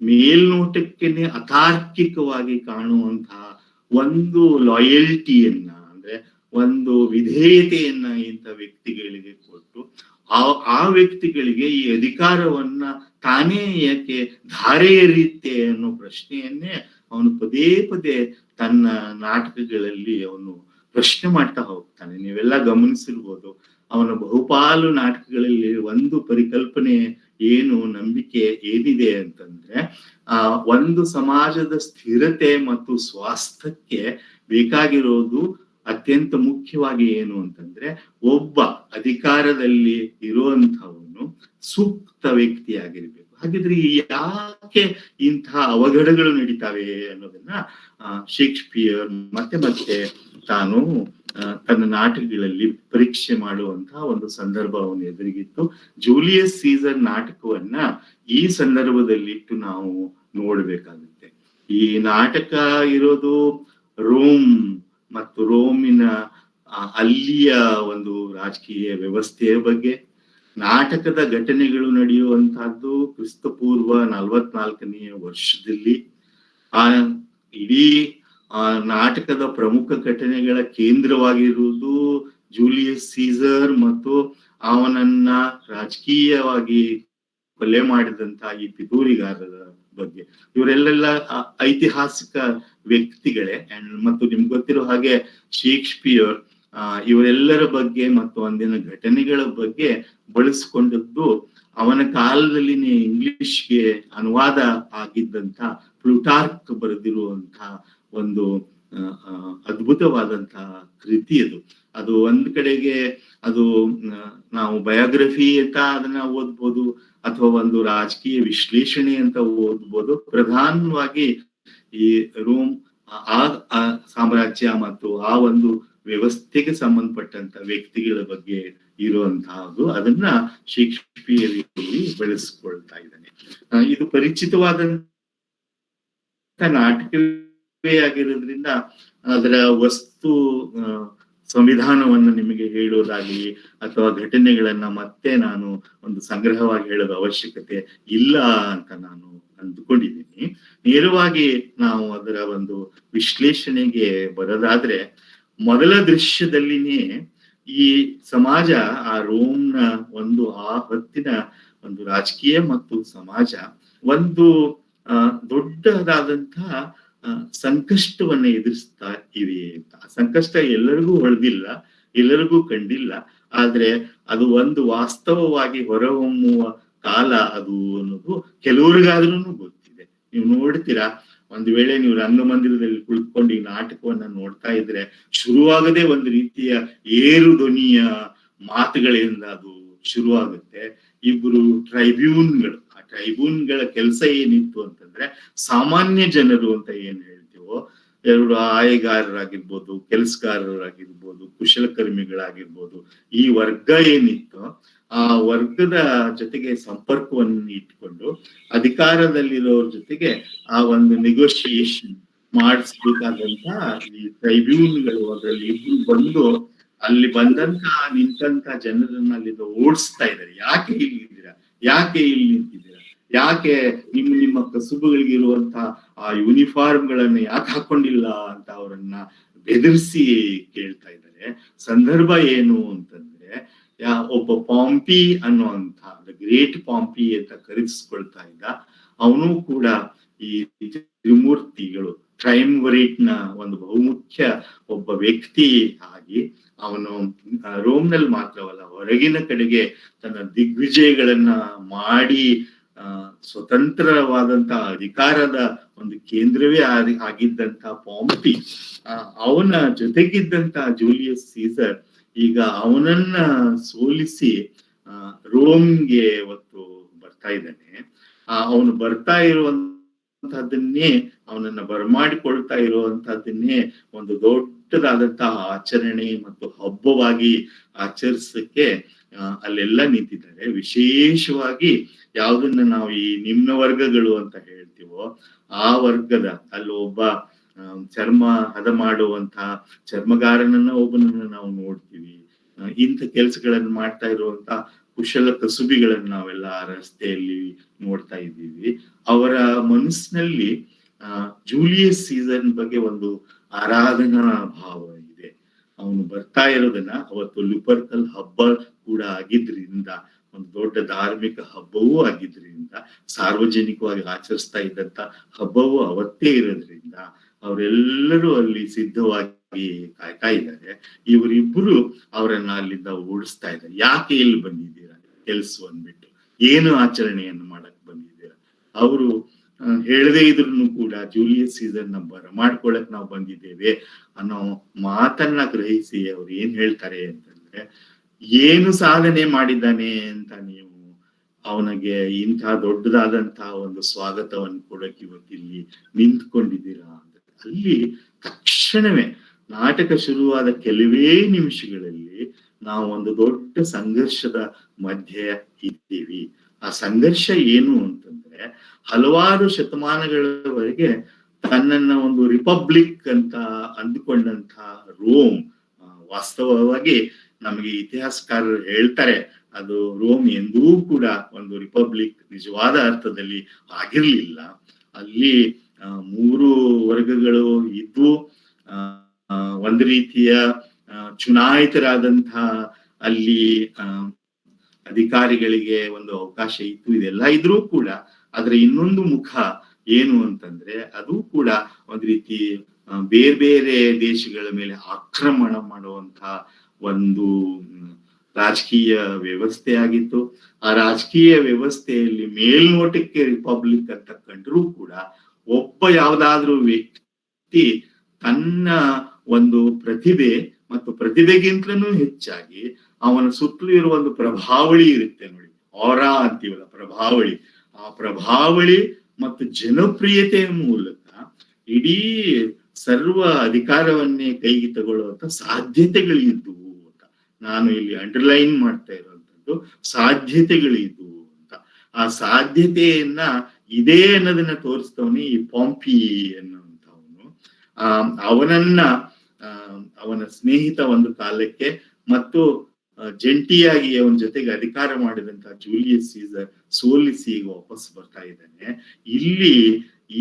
ಮೇಲ್ನೋಟಕ್ಕೇನೆ ಅತಾರ್ಕಿಕವಾಗಿ ಕಾಣುವಂತಹ ಒಂದು ಲಾಯಲ್ಟಿಯನ್ನ, ಅಂದ್ರೆ ಒಂದು ವಿಧೇಯತೆಯನ್ನ ಇಂಥ ವ್ಯಕ್ತಿಗಳಿಗೆ ಕೊಟ್ಟು ಆ ವ್ಯಕ್ತಿಗಳಿಗೆ ಈ ಅಧಿಕಾರವನ್ನ ತಾನೇ ಯಾಕೆ ಧಾರೆ ಎರೆಯುತ್ತೆ ಅನ್ನೋ ಪ್ರಶ್ನೆಯನ್ನೇ ಅವನು ಪದೇ ಪದೇ ತನ್ನ ನಾಟಕಗಳಲ್ಲಿ ಅವನು ಪ್ರಶ್ನೆ ಮಾಡ್ತಾ ಹೋಗ್ತಾನೆ. ನೀವೆಲ್ಲ ಗಮನಿಸಿರ್ಬೋದು, ಅವನ ಬಹುಪಾಲು ನಾಟಕಗಳಲ್ಲಿ ಒಂದು ಪರಿಕಲ್ಪನೆ ಏನು, ನಂಬಿಕೆ ಏನಿದೆ ಅಂತಂದ್ರೆ, ಒಂದು ಸಮಾಜದ ಸ್ಥಿರತೆ ಮತ್ತು ಸ್ವಾಸ್ಥ್ಯಕ್ಕೆ ಬೇಕಾಗಿರೋದು ಅತ್ಯಂತ ಮುಖ್ಯವಾಗಿ ಏನು ಅಂತಂದ್ರೆ, ಒಬ್ಬ ಅಧಿಕಾರದಲ್ಲಿ ಇರುವಂತವನು ಸೂಕ್ತ ವ್ಯಕ್ತಿಯಾಗಿರ್ಬೇಕು. ಹಾಗಿದ್ರೆ ಯಾಕೆ ಇಂತಹ ಅವಘಡಗಳು ನಡೀತಾವೆ ಅನ್ನೋದನ್ನ ಶೇಕ್ಸ್ಪಿಯರ್ ಮತ್ತೆ ಮತ್ತೆ ತಾನು ತನ್ನ ನಾಟಕಗಳಲ್ಲಿ ಪರೀಕ್ಷೆ ಮಾಡುವಂತಹ ಒಂದು ಸಂದರ್ಭ ಅವನು ಎದುರಿಗಿತ್ತು. ಜೂಲಿಯಸ್ ಸೀಸರ್ ನಾಟಕವನ್ನ ಈ ಸಂದರ್ಭದಲ್ಲಿಟ್ಟು ನಾವು ನೋಡ್ಬೇಕಾಗುತ್ತೆ. ಈ ನಾಟಕ ಇರೋದು ರೋಮ್ ಮತ್ತು ರೋಮಿನ ಅಲ್ಲಿಯ ಒಂದು ರಾಜಕೀಯ ವ್ಯವಸ್ಥೆಯ ಬಗ್ಗೆ. ನಾಟಕದ ಘಟನೆಗಳು ನಡೆಯುವಂತಹದ್ದು ಕ್ರಿಸ್ತಪೂರ್ವ 44ನೇ ವರ್ಷದಲ್ಲಿ. ಆ ಇಡೀ ನಾಟಕದ ಪ್ರಮುಖ ಘಟನೆಗಳ ಕೇಂದ್ರವಾಗಿರುವುದು ಜೂಲಿಯಸ್ ಸೀಸರ್ ಮತ್ತು ಅವನನ್ನ ರಾಜಕೀಯವಾಗಿ ಕೊಲೆ ಮಾಡಿದಂತ ಈ ಪಿತೂರಿಗಾರರ ಬಗ್ಗೆ. ಇವರೆಲ್ಲ ಐತಿಹಾಸಿಕ ವ್ಯಕ್ತಿಗಳೇ. ಮತ್ತು ನಿಮ್ಗೆ ಗೊತ್ತಿರೋ ಹಾಗೆ ಶೇಕ್ಸ್ಪಿಯರ್ ಇವರೆಲ್ಲರ ಬಗ್ಗೆ ಮತ್ತು ಅಂದಿನ ಘಟನೆಗಳ ಬಗ್ಗೆ ಬಳಸ್ಕೊಂಡದ್ದು ಅವನ ಕಾಲದಲ್ಲಿನೇ ಇಂಗ್ಲಿಷ್ಗೆ ಅನುವಾದ ಆಗಿದ್ದಂತ ಪ್ಲೂಟಾರ್ಕ್ ಬರೆದಿರುವಂತ ಒಂದು ಅದ್ಭುತವಾದಂತಹ ಕೃತಿ ಅದು. ಅದು ಒಂದ್ ಕಡೆಗೆ ಅದು ನಾವು ಬಯೋಗ್ರಫಿ ಅಂತ ಅದನ್ನ ಓದ್ಬೋದು, ಅಥವಾ ಒಂದು ರಾಜಕೀಯ ವಿಶ್ಲೇಷಣೆ ಅಂತ ಓದ್ಬೋದು. ಪ್ರಧಾನವಾಗಿ ಈ ರೋಮ್ ಆ ಸಾಮ್ರಾಜ್ಯ ಮತ್ತು ಆ ಒಂದು ವ್ಯವಸ್ಥೆಗೆ ಸಂಬಂಧಪಟ್ಟಂತ ವ್ಯಕ್ತಿಗಳ ಬಗ್ಗೆ ಇರುವಂತಹದ್ದು. ಅದನ್ನ ಶೇಕ್ಸ್ಪಿಯರ್ ಬೆಳೆಸ್ಕೊಳ್ತಾ ಇದ್ದಾನೆ. ಇದು ಪರಿಚಿತವಾದಂತ ನಾಟಕವೇ ಆಗಿರೋದ್ರಿಂದ ಅದರ ವಸ್ತು ಸಂವಿಧಾನವನ್ನು ನಿಮಗೆ ಹೇಳೋದಾಗ್ಲಿ ಅಥವಾ ಘಟನೆಗಳನ್ನ ಮತ್ತೆ ನಾನು ಒಂದು ಸಂಗ್ರಹವಾಗಿ ಹೇಳೋದ ಅವಶ್ಯಕತೆ ಇಲ್ಲ ಅಂತ ನಾನು ಅಂದುಕೊಂಡಿದ್ದೀನಿ. ನೇರವಾಗಿ ನಾವು ಅದರ ಒಂದು ವಿಶ್ಲೇಷಣೆಗೆ ಬರೋದಾದ್ರೆ, ಮೊದಲ ದೃಶ್ಯದಲ್ಲಿನೇ ಈ ಸಮಾಜ, ಆ ರೋಮ್ನ ಒಂದು ಆ ಹೊತ್ತಿನ ಒಂದು ರಾಜಕೀಯ ಮತ್ತು ಸಮಾಜ ಒಂದು ದೊಡ್ಡದಾದಂತಹ ಸಂಕಷ್ಟವನ್ನ ಎದುರಿಸ್ತಾ ಇವೆ ಅಂತ. ಸಂಕಷ್ಟ ಎಲ್ಲರಿಗೂ ಹೊಳೆದಿಲ್ಲ, ಎಲ್ಲರಿಗೂ ಕಂಡಿಲ್ಲ, ಆದ್ರೆ ಅದು ಒಂದು ವಾಸ್ತವವಾಗಿ ಹೊರಹೊಮ್ಮುವ ಕಾಲ ಅದು ಅನ್ನೋದು ಕೆಲವ್ರಿಗಾದ್ರೂ ಗೊತ್ತಿದೆ. ನೀವು ನೋಡ್ತೀರಾ, ಒಂದು ವೇಳೆ ನೀವು ರಂಗಮಂದಿರದಲ್ಲಿ ಕುಳಿತುಕೊಂಡು ಈ ನಾಟಕವನ್ನ ನೋಡ್ತಾ ಇದ್ರೆ ಶುರುವಾಗದೆ ಒಂದು ರೀತಿಯ ಏರು ಧ್ವನಿಯ ಮಾತುಗಳಿಂದ ಅದು ಶುರುವಾಗುತ್ತೆ. ಇಬ್ರು ಟ್ರೈಬ್ಯೂನ್ಗಳು, ಆ ಟ್ರೈಬ್ಯೂನ್ಗಳ ಕೆಲಸ ಏನಿತ್ತು ಅಂತಂದ್ರೆ, ಸಾಮಾನ್ಯ ಜನರು ಅಂತ ಏನ್ ಹೇಳ್ತೀವೋ, ಎರಡು ಆಯಗಾರರಾಗಿರ್ಬೋದು, ಕೆಲಸಗಾರರಾಗಿರ್ಬೋದು, ಕುಶಲಕರ್ಮಿಗಳಾಗಿರ್ಬೋದು, ಈ ವರ್ಗ ಏನಿತ್ತು ಆ ವರ್ಗದ ಜೊತೆಗೆ ಸಂಪರ್ಕವನ್ನು ಇಟ್ಕೊಂಡು ಅಧಿಕಾರದಲ್ಲಿರೋರ ಜೊತೆಗೆ ಆ ಒಂದು ನೆಗೋಷಿಯೇಷನ್ ಮಾಡಿಸ್ಬೇಕಾದಂತ ಈ ಟ್ರೈಬ್ಯೂನ್ಗಳು ಅದರಲ್ಲಿ ಇಬ್ರು ಬಂದು ಅಲ್ಲಿ ನಿಂತಂತ ಜನರನ್ನ ಅಲ್ಲಿಂದ ಓಡಿಸ್ತಾ ಇದ್ದಾರೆ. ಯಾಕೆ ಇಲ್ಲಿ ಇದ್ದೀರಾ, ಯಾಕೆ ಇಲ್ಲಿ ನಿಂತಿದ್ದೀರಾ, ಯಾಕೆ ನಿಮ್ಮ ಕಸುಬುಗಳಿಗೆ ಇರುವಂತ ಆ ಯೂನಿಫಾರ್ಮ್ಗಳನ್ನ ಯಾಕೆ ಹಾಕೊಂಡಿಲ್ಲ ಅಂತ ಅವರನ್ನ ಬೆದರಿಸಿ ಕೇಳ್ತಾ ಇದ್ದಾರೆ. ಸಂದರ್ಭ ಏನು ಅಂತಂದ್ರೆ, ಒಬ್ಬ ಪಾಂಪಿ ಅನ್ನುವಂತ ಗ್ರೇಟ್ ಪಾಂಪಿ ಅಂತ ಕರೆಸಿಕೊಳ್ತಾ ಇದ್ದ ಅವನು ಕೂಡ ಈ ತ್ರಿಮೂರ್ತಿಗಳು ಟ್ರೈಮ್ವರೇಟ್ ನ ಒಂದು ಬಹುಮುಖ್ಯ ಒಬ್ಬ ವ್ಯಕ್ತಿ ಆಗಿ ಅವನು ರೋಮ್ನಲ್ಲಿ ಮಾತ್ರವಲ್ಲ ಹೊರಗಿನ ಕಡೆಗೆ ತನ್ನ ದಿಗ್ವಿಜಯಗಳನ್ನ ಮಾಡಿ ಸ್ವತಂತ್ರವಾದಂತ ಅಧಿಕಾರದ ಒಂದು ಕೇಂದ್ರವೇ ಆಗಿದ್ದಂತ ಪಾಂಪಿ, ಅವನ ಜೊತೆಗಿದ್ದಂತ ಜೂಲಿಯಸ್ ಸೀಸರ್ ಈಗ ಅವನನ್ನ ಸೋಲಿಸಿ ರೋಮ್ಗೆ ಇವತ್ತು ಬರ್ತಾ ಇದ್ದಾನೆ. ಅವನು ಬರ್ತಾ ಇರುವಂತಹದ್ದನ್ನೇ, ಅವನನ್ನ ಬರಮಾಡಿಕೊಳ್ತಾ ಇರುವಂತಹದ್ದನ್ನೇ ಒಂದು ದೊಡ್ಡದಾದಂತಹ ಆಚರಣೆ ಮತ್ತು ಹಬ್ಬವಾಗಿ ಆಚರಿಸಕ್ಕೆ ಅಲ್ಲೆಲ್ಲ ನಿಂತಿದ್ದಾರೆ. ವಿಶೇಷವಾಗಿ ಯಾವುದನ್ನ ನಾವು ಈ ನಿಮ್ನ ವರ್ಗಗಳು ಅಂತ ಹೇಳ್ತೀವೋ ಆ ವರ್ಗದ ಅಲ್ಲಿ ಒಬ್ಬ ಚರ್ಮ ಹದ ಮಾಡುವಂತಹ ಚರ್ಮಗಾರನನ್ನ ಒಬ್ಬನನ್ನ ನಾವು ನೋಡ್ತೀವಿ. ಇಂಥ ಕೆಲಸಗಳನ್ನ ಮಾಡ್ತಾ ಇರುವಂತ ಕುಶಲ ಕಸುಬಿಗಳನ್ನ ನಾವೆಲ್ಲ ರಸ್ತೆಯಲ್ಲಿ ನೋಡ್ತಾ ಇದ್ದೀವಿ. ಅವರ ಮನಸ್ಸಿನಲ್ಲಿ ಜೂಲಿಯಸ್ ಸೀಸರ್ ಬಗ್ಗೆ ಒಂದು ಆರಾಧನಾ ಭಾವ ಇದೆ. ಅವನು ಬರ್ತಾ ಇರೋದನ್ನ ಅವತ್ತು ಲುಪರ್ಕಲ್ ಹಬ್ಬ ಕೂಡ ಆಗಿದ್ರಿಂದ, ಒಂದು ದೊಡ್ಡ ಧಾರ್ಮಿಕ ಹಬ್ಬವೂ ಆಗಿದ್ರಿಂದ, ಸಾರ್ವಜನಿಕವಾಗಿ ಆಚರಿಸ್ತಾ ಇದ್ದಂತ ಹಬ್ಬವೂ ಅವತ್ತೇ ಇರೋದ್ರಿಂದ ಅವರೆಲ್ಲರೂ ಅಲ್ಲಿ ಸಿದ್ಧವಾಗಿ ಕಾಯ್ತಾ ಇದ್ದಾರೆ. ಇವರಿಬ್ಬರು ಅವರನ್ನ ಅಲ್ಲಿಂದ ಓಡಿಸ್ತಾ ಇದ್ದಾರೆ. ಯಾಕೆ ಇಲ್ಲಿ ಬಂದಿದ್ದೀರಾ ಕೆಲ್ಸವನ್ನ ಬಿಟ್ಟು, ಏನು ಆಚರಣೆಯನ್ನು ಮಾಡಕ್ ಬಂದಿದ್ದೀರಾ? ಅವರು ಹೇಳದೇ ಇದ್ರು ಕೂಡ ಜೂಲಿಯಸ್ ಸೀಸರ್ನ ಬರಮಾಡ್ಕೊಳಕ್ ನಾವು ಬಂದಿದ್ದೇವೆ ಅನ್ನೋ ಮಾತನ್ನ ಗ್ರಹಿಸಿ ಅವ್ರು ಏನ್ ಹೇಳ್ತಾರೆ ಅಂತಂದ್ರೆ, ಏನು ಸಾಧನೆ ಮಾಡಿದ್ದಾನೆ ಅಂತ ನೀವು ಅವನಿಗೆ ಇಂಥ ದೊಡ್ಡದಾದಂತಹ ಒಂದು ಸ್ವಾಗತವನ್ನು ಕೊಡಕ್ಕೆ ಇವತ್ತಿಲ್ಲಿ ನಿಂತ್ಕೊಂಡಿದ್ದೀರಾ ಅಂತ. ಅಲ್ಲಿ ತಕ್ಷಣವೇ ನಾಟಕ ಶುರುವಾದ ಕೆಲವೇ ನಿಮಿಷಗಳಲ್ಲಿ ನಾವು ಒಂದು ದೊಡ್ಡ ಸಂಘರ್ಷದ ಮಧ್ಯೆ ಇದ್ದೀವಿ. ಆ ಸಂಘರ್ಷ ಏನು ಅಂತಂದ್ರೆ, ಹಲವಾರು ಶತಮಾನಗಳವರೆಗೆ ತನ್ನನ್ನ ಒಂದು ರಿಪಬ್ಲಿಕ್ ಅಂತ ಅಂದುಕೊಂಡಂತ ರೋಮ್, ವಾಸ್ತವವಾಗಿ ನಮಗೆ ಇತಿಹಾಸಕಾರರು ಹೇಳ್ತಾರೆ ಅದು ರೋಮ್ ಎಂದೂ ಕೂಡ ಒಂದು ರಿಪಬ್ಲಿಕ್ ನಿಜವಾದ ಅರ್ಥದಲ್ಲಿ ಆಗಿರ್ಲಿಲ್ಲ. ಅಲ್ಲಿ ಮೂರು ವರ್ಗಗಳು ಇದ್ವು. ಒಂದು ರೀತಿಯ ಚುನಾಯಿತರಾದಂತಹ ಅಲ್ಲಿ ಅಧಿಕಾರಿಗಳಿಗೆ ಒಂದು ಅವಕಾಶ ಇತ್ತು. ಇದೆಲ್ಲ ಇದ್ರೂ ಕೂಡ ಅದರ ಇನ್ನೊಂದು ಮುಖ ಏನು ಅಂತಂದ್ರೆ ಅದು ಕೂಡ ಒಂದು ರೀತಿ ಬೇರೆ ಬೇರೆ ದೇಶಗಳ ಮೇಲೆ ಆಕ್ರಮಣ ಮಾಡುವಂತಹ ಒಂದು ರಾಜಕೀಯ ವ್ಯವಸ್ಥೆ ಆಗಿತ್ತು. ಆ ರಾಜಕೀಯ ವ್ಯವಸ್ಥೆಯಲ್ಲಿ ಮೇಲ್ನೋಟಕ್ಕೆ ರಿಪಬ್ಲಿಕ್ ಅಂತ ಕಂಡ್ರೂ ಕೂಡ ಒಬ್ಬ ಯಾವ್ದಾದ್ರೂ ವ್ಯಕ್ತಿ ತನ್ನ ಒಂದು ಪ್ರತಿಭೆ ಮತ್ತು ಪ್ರತಿಭೆಗಿಂತಲೂ ಹೆಚ್ಚಾಗಿ ಅವನ ಸುತ್ತಲೂ ಇರುವ ಒಂದು ಪ್ರಭಾವಳಿ ಇರುತ್ತೆ ನೋಡಿ, ಆರಾ ಅಂತೀವಲ್ಲ, ಪ್ರಭಾವಳಿ. ಆ ಪ್ರಭಾವಳಿ ಮತ್ತು ಜನಪ್ರಿಯತೆಯ ಮೂಲಕ ಇಡೀ ಸರ್ವ ಅಧಿಕಾರವನ್ನೇ ಕೈಗೆ ತಗೊಳ್ಳುವಂತ ಸಾಧ್ಯತೆಗಳಿದ್ದುವು ಅಂತ ನಾನು ಇಲ್ಲಿ ಅಂಡರ್ಲೈನ್ ಮಾಡ್ತಾ ಇರುವಂತದ್ದು. ಸಾಧ್ಯತೆಗಳಿದ್ದುವು ಅಂತ. ಆ ಸಾಧ್ಯತೆಯನ್ನ ಇದೆ ಅನ್ನೋದನ್ನ ತೋರಿಸ್ತವನೇ ಈ ಪಾಂಪಿ ಅನ್ನುವಂಥವನು. ಅವನ ಸ್ನೇಹಿತ ಒಂದು ಕಾಲಕ್ಕೆ ಮತ್ತು ಜಂಟಿಯಾಗಿ ಅವನ ಜೊತೆಗೆ ಅಧಿಕಾರ ಮಾಡಿದಂತಹ ಜೂಲಿಯಸ್ ಸೀಸರ್ ಸೋಲಿಸಿ ಈಗ ವಾಪಸ್ ಬರ್ತಾ ಇದ್ದಾನೆ. ಇಲ್ಲಿ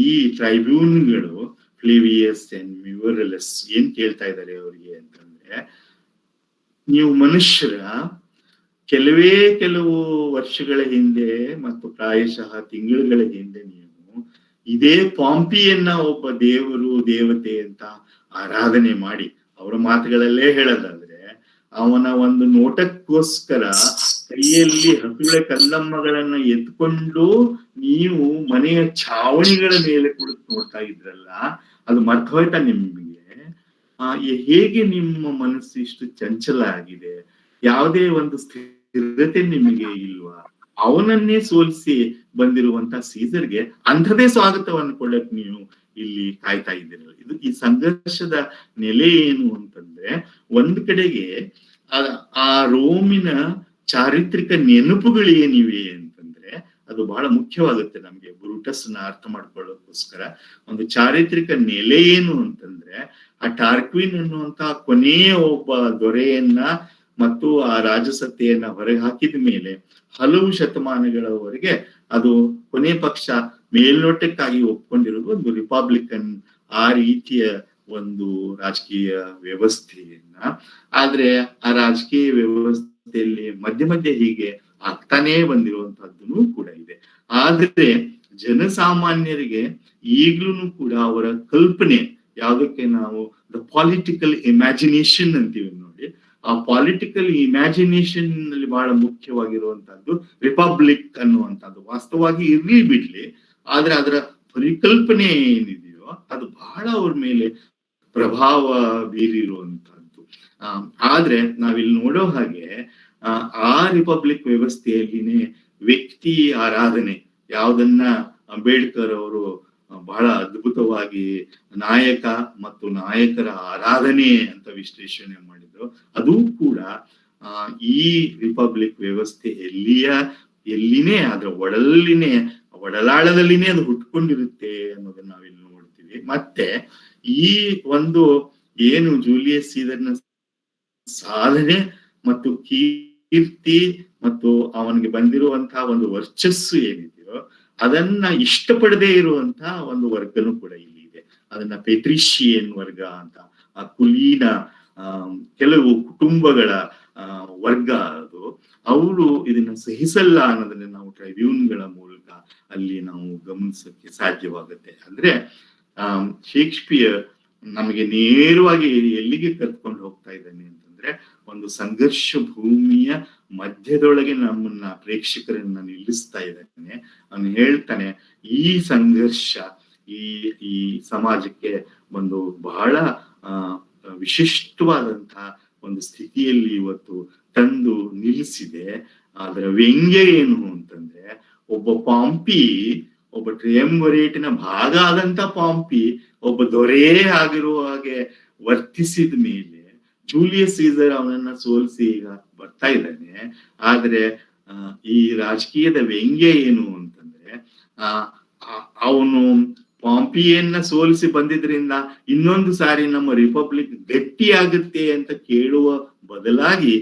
ಈ ಟ್ರೈಬ್ಯೂನ್ಗಳು ಫ್ಲೇವಿಯಸ್ ಅಂಡ್ ಮ್ಯೂರಲಸ್ ಏನ್ ಕೇಳ್ತಾ ಇದ್ದಾರೆ ಅವರಿಗೆ ಅಂತಂದ್ರೆ, ನೀವು ಮನುಷ್ಯರ ಕೆಲವು ವರ್ಷಗಳ ಹಿಂದೆ ಮತ್ತು ಪ್ರಾಯಶಃ ತಿಂಗಳುಗಳ ಹಿಂದೆ ನೀವು ಇದೇ ಪಾಂಪಿಯನ್ನ ಒಬ್ಬ ದೇವರು ದೇವತೆ ಅಂತ ಆರಾಧನೆ ಮಾಡಿ, ಅವರ ಮಾತುಗಳಲ್ಲೇ ಹೇಳೋದಾದ್ರೆ ಅವನ ಒಂದು ನೋಟಕ್ಕೋಸ್ಕರ ಕೈಯಲ್ಲಿ ಹಸುಳೆ ಕಲ್ಲಮ್ಮಗಳನ್ನ ಎತ್ಕೊಂಡು ನೀವು ಮನೆಯ ಛಾವಣಿಗಳ ಮೇಲೆ ಕುಳಿತು ನೋಡ್ತಾ ಇದ್ರಲ್ಲ, ಅದು ಮರ್ತ ಹೋಯ್ತಾ ನಿಮ್ಗೆ? ಹೇಗೆ ನಿಮ್ಮ ಮನಸ್ಸು ಇಷ್ಟು ಚಂಚಲ ಆಗಿದೆ? ಯಾವುದೇ ಒಂದು ಸ್ಥಿರತೆ ನಿಮಗೆ ಇಲ್ವಾ? ಅವನನ್ನೇ ಸೋಲಿಸಿ ಬಂದಿರುವಂತ ಸೀಸರ್ಗೆ ಅಂಥದೇ ಸ್ವಾಗತವನ್ನು ಕೊಡಕ್ ನೀವು ಇಲ್ಲಿ ಕಾಯ್ತಾ ಇದ್ದೀರಲ್ಲ. ಇದು ಈ ಸಂಘರ್ಷದ ನೆಲೆ ಏನು ಅಂತಂದ್ರೆ, ಒಂದ್ ಕಡೆಗೆ ಆ ರೋಮಿನ ಚಾರಿತ್ರಿಕ ನೆನಪುಗಳು ಏನಿವೆ ಅಂತಂದ್ರೆ ಅದು ಬಹಳ ಮುಖ್ಯವಾಗುತ್ತೆ ನಮ್ಗೆ ಬ್ರೂಟಸ್ ನ ಅರ್ಥ ಮಾಡ್ಕೊಳ್ಳೋಕೋಸ್ಕರ. ಒಂದು ಚಾರಿತ್ರಿಕ ನೆಲೆ ಏನು ಅಂತಂದ್ರೆ, ಆ ಟಾರ್ಕ್ವಿನ್ ಅನ್ನುವಂತ ಕೊನೆಯ ಒಬ್ಬ ದೊರೆಯನ್ನ ಮತ್ತು ಆ ರಾಜಸತ್ತೆಯನ್ನ ಹೊರಗೆ ಹಾಕಿದ ಮೇಲೆ ಹಲವು ಶತಮಾನಗಳವರೆಗೆ ಅದು ಕೊನೆ ಪಕ್ಷ ಮೇಲ್ನೋಟಕ್ಕಾಗಿ ಒಪ್ಕೊಂಡಿರೋದು ಒಂದು ರಿಪಬ್ಲಿಕನ್ ಆ ರೀತಿಯ ಒಂದು ರಾಜಕೀಯ ವ್ಯವಸ್ಥೆಯನ್ನ. ಆದ್ರೆ ಆ ರಾಜಕೀಯ ವ್ಯವಸ್ಥೆಯಲ್ಲಿ ಮಧ್ಯೆ ಮಧ್ಯೆ ಹೀಗೆ ಆಗ್ತಾನೇ ಬಂದಿರುವಂತಹದ್ದು ಕೂಡ ಇದೆ. ಆದ್ರೆ ಜನಸಾಮಾನ್ಯರಿಗೆ ಈಗ್ಲೂ ಕೂಡ ಅವರ ಕಲ್ಪನೆ ಯಾವುದಕ್ಕೆ ನಾವು ದ ಪಾಲಿಟಿಕಲ್ ಇಮ್ಯಾಜಿನೇಷನ್ ಅಂತೀವಿ ನೋಡಿ, ಆ ಪಾಲಿಟಿಕಲ್ ಇಮ್ಯಾಜಿನೇಷನ್ ನಲ್ಲಿ ಬಹಳ ಮುಖ್ಯವಾಗಿರುವಂತಹದ್ದು ರಿಪಬ್ಲಿಕ್ ಅನ್ನುವಂಥದ್ದು. ವಾಸ್ತವವಾಗಿ ಇರ್ಲಿ ಬಿಡ್ಲಿ, ಆದ್ರೆ ಅದರ ಪರಿಕಲ್ಪನೆ ಏನಿದೆಯೋ ಅದು ಬಹಳ ಅವ್ರ ಮೇಲೆ ಪ್ರಭಾವ ಬೀರಿರುವಂತಹದ್ದು. ಆದ್ರೆ ನಾವಿಲ್ಲಿ ನೋಡೋ ಹಾಗೆ ಆ ರಿಪಬ್ಲಿಕ್ ವ್ಯವಸ್ಥೆಯಲ್ಲಿನೇ ವ್ಯಕ್ತಿ ಆರಾಧನೆ ಯಾವುದನ್ನ ಅಂಬೇಡ್ಕರ್ ಅವರು ಬಹಳ ಅದ್ಭುತವಾಗಿ ನಾಯಕ ಮತ್ತು ನಾಯಕರ ಆರಾಧನೆ ಅಂತ ವಿಶ್ಲೇಷಣೆ ಮಾಡಿದ್ರು, ಅದು ಕೂಡ ಈ ರಿಪಬ್ಲಿಕ್ ವ್ಯವಸ್ಥೆ ಎಲ್ಲಿನೇ ಅದರ ಒಡಲಾಳದಲ್ಲಿನೇ ಅದು ಹುಟ್ಕೊಂಡಿರುತ್ತೆ ಅನ್ನೋದನ್ನ ನಾವಿಲ್ಲಿ ನೋಡ್ತೀವಿ. ಮತ್ತೆ ಈ ಒಂದು ಏನು ಜೂಲಿಯಸ್ ಸೀಸರ್ನ ಸಾಧನೆ ಮತ್ತು ಕೀರ್ತಿ ಮತ್ತು ಅವನಿಗೆ ಬಂದಿರುವಂತಹ ಒಂದು ವರ್ಚಸ್ಸು ಏನಿದೆಯೋ ಅದನ್ನ ಇಷ್ಟಪಡದೇ ಇರುವಂತಹ ಒಂದು ವರ್ಗನೂ ಕೂಡ ಇಲ್ಲಿ ಇದೆ. ಅದನ್ನ ಪೆಟ್ರಿಷಿಯನ್ ವರ್ಗ ಅಂತ, ಆ ಕುಲೀನ ಕೆಲವು ಕುಟುಂಬಗಳ ವರ್ಗ ಅದು. ಅವರು ಇದನ್ನ ಸಹಿಸಲ್ಲ ಅನ್ನೋದನ್ನ ನಾವು ಟ್ರೈಬ್ಯೂನ್ಗಳ ಮೂಲಕ ಅಲ್ಲಿ ನಾವು ಗಮನಿಸಕ್ಕೆ ಸಾಧ್ಯವಾಗುತ್ತೆ. ಅಂದ್ರೆ ಶೇಕ್ಸ್ಪಿಯರ್ ನಮಗೆ ನೇರವಾಗಿ ಎಲ್ಲಿಗೆ ಕರ್ಕೊಂಡು ಹೋಗ್ತಾ ಇದ್ದಾನೆ ಅಂತಂದ್ರೆ, ಒಂದು ಸಂಘರ್ಷ ಭೂಮಿಯ ಮಧ್ಯದೊಳಗೆ ನಮ್ಮನ್ನ ಪ್ರೇಕ್ಷಕರನ್ನ ನಿಲ್ಲಿಸ್ತಾ ಇದ್ದಾನೆ. ಅವನು ಹೇಳ್ತಾನೆ, ಈ ಸಂಘರ್ಷ ಈ ಸಮಾಜಕ್ಕೆ ಒಂದು ಬಹಳ ವಿಶಿಷ್ಟವಾದಂತಹ ಒಂದು ಸ್ಥಿತಿಯಲ್ಲಿ ಇವತ್ತು ತಂದು ನಿಲ್ಲಿಸಿದೆ. ಅದರ ವ್ಯಂಗ್ಯ ಏನು ಅಂತಂದ್ರೆ, ಒಬ್ಬ ಪಾಂಪಿ, ಒಬ್ಬ ಟ್ರಯಂವಿರೇಟಿನ ಭಾಗ ಆದಂತ ಪಾಂಪಿ ಒಬ್ಬ ದೊರೆ ಆಗಿರುವ ಹಾಗೆ ವರ್ತಿಸಿದ ಮೇಲೆ ಜೂಲಿಯಸ್ ಸೀಸರ್ ಅವನನ್ನ ಸೋಲಿಸಿ ಈಗ ಬರ್ತಾ ಇದ್ದಾನೆ. ಆದ್ರೆ ಈ ರಾಜಕೀಯದ ವ್ಯಂಗ್ಯ ಏನು ಅಂತಂದ್ರೆ, ಅವನು ಪಾಂಪಿಯನ್ನ ಸೋಲಿಸಿ ಬಂದಿದ್ರಿಂದ ಇನ್ನೊಂದು ಸಾರಿ ನಮ್ಮ ರಿಪಬ್ಲಿಕ್ ಗಟ್ಟಿ ಆಗುತ್ತೆ ಅಂತ ಕೇಳುವ ಬದಲಾಗಿ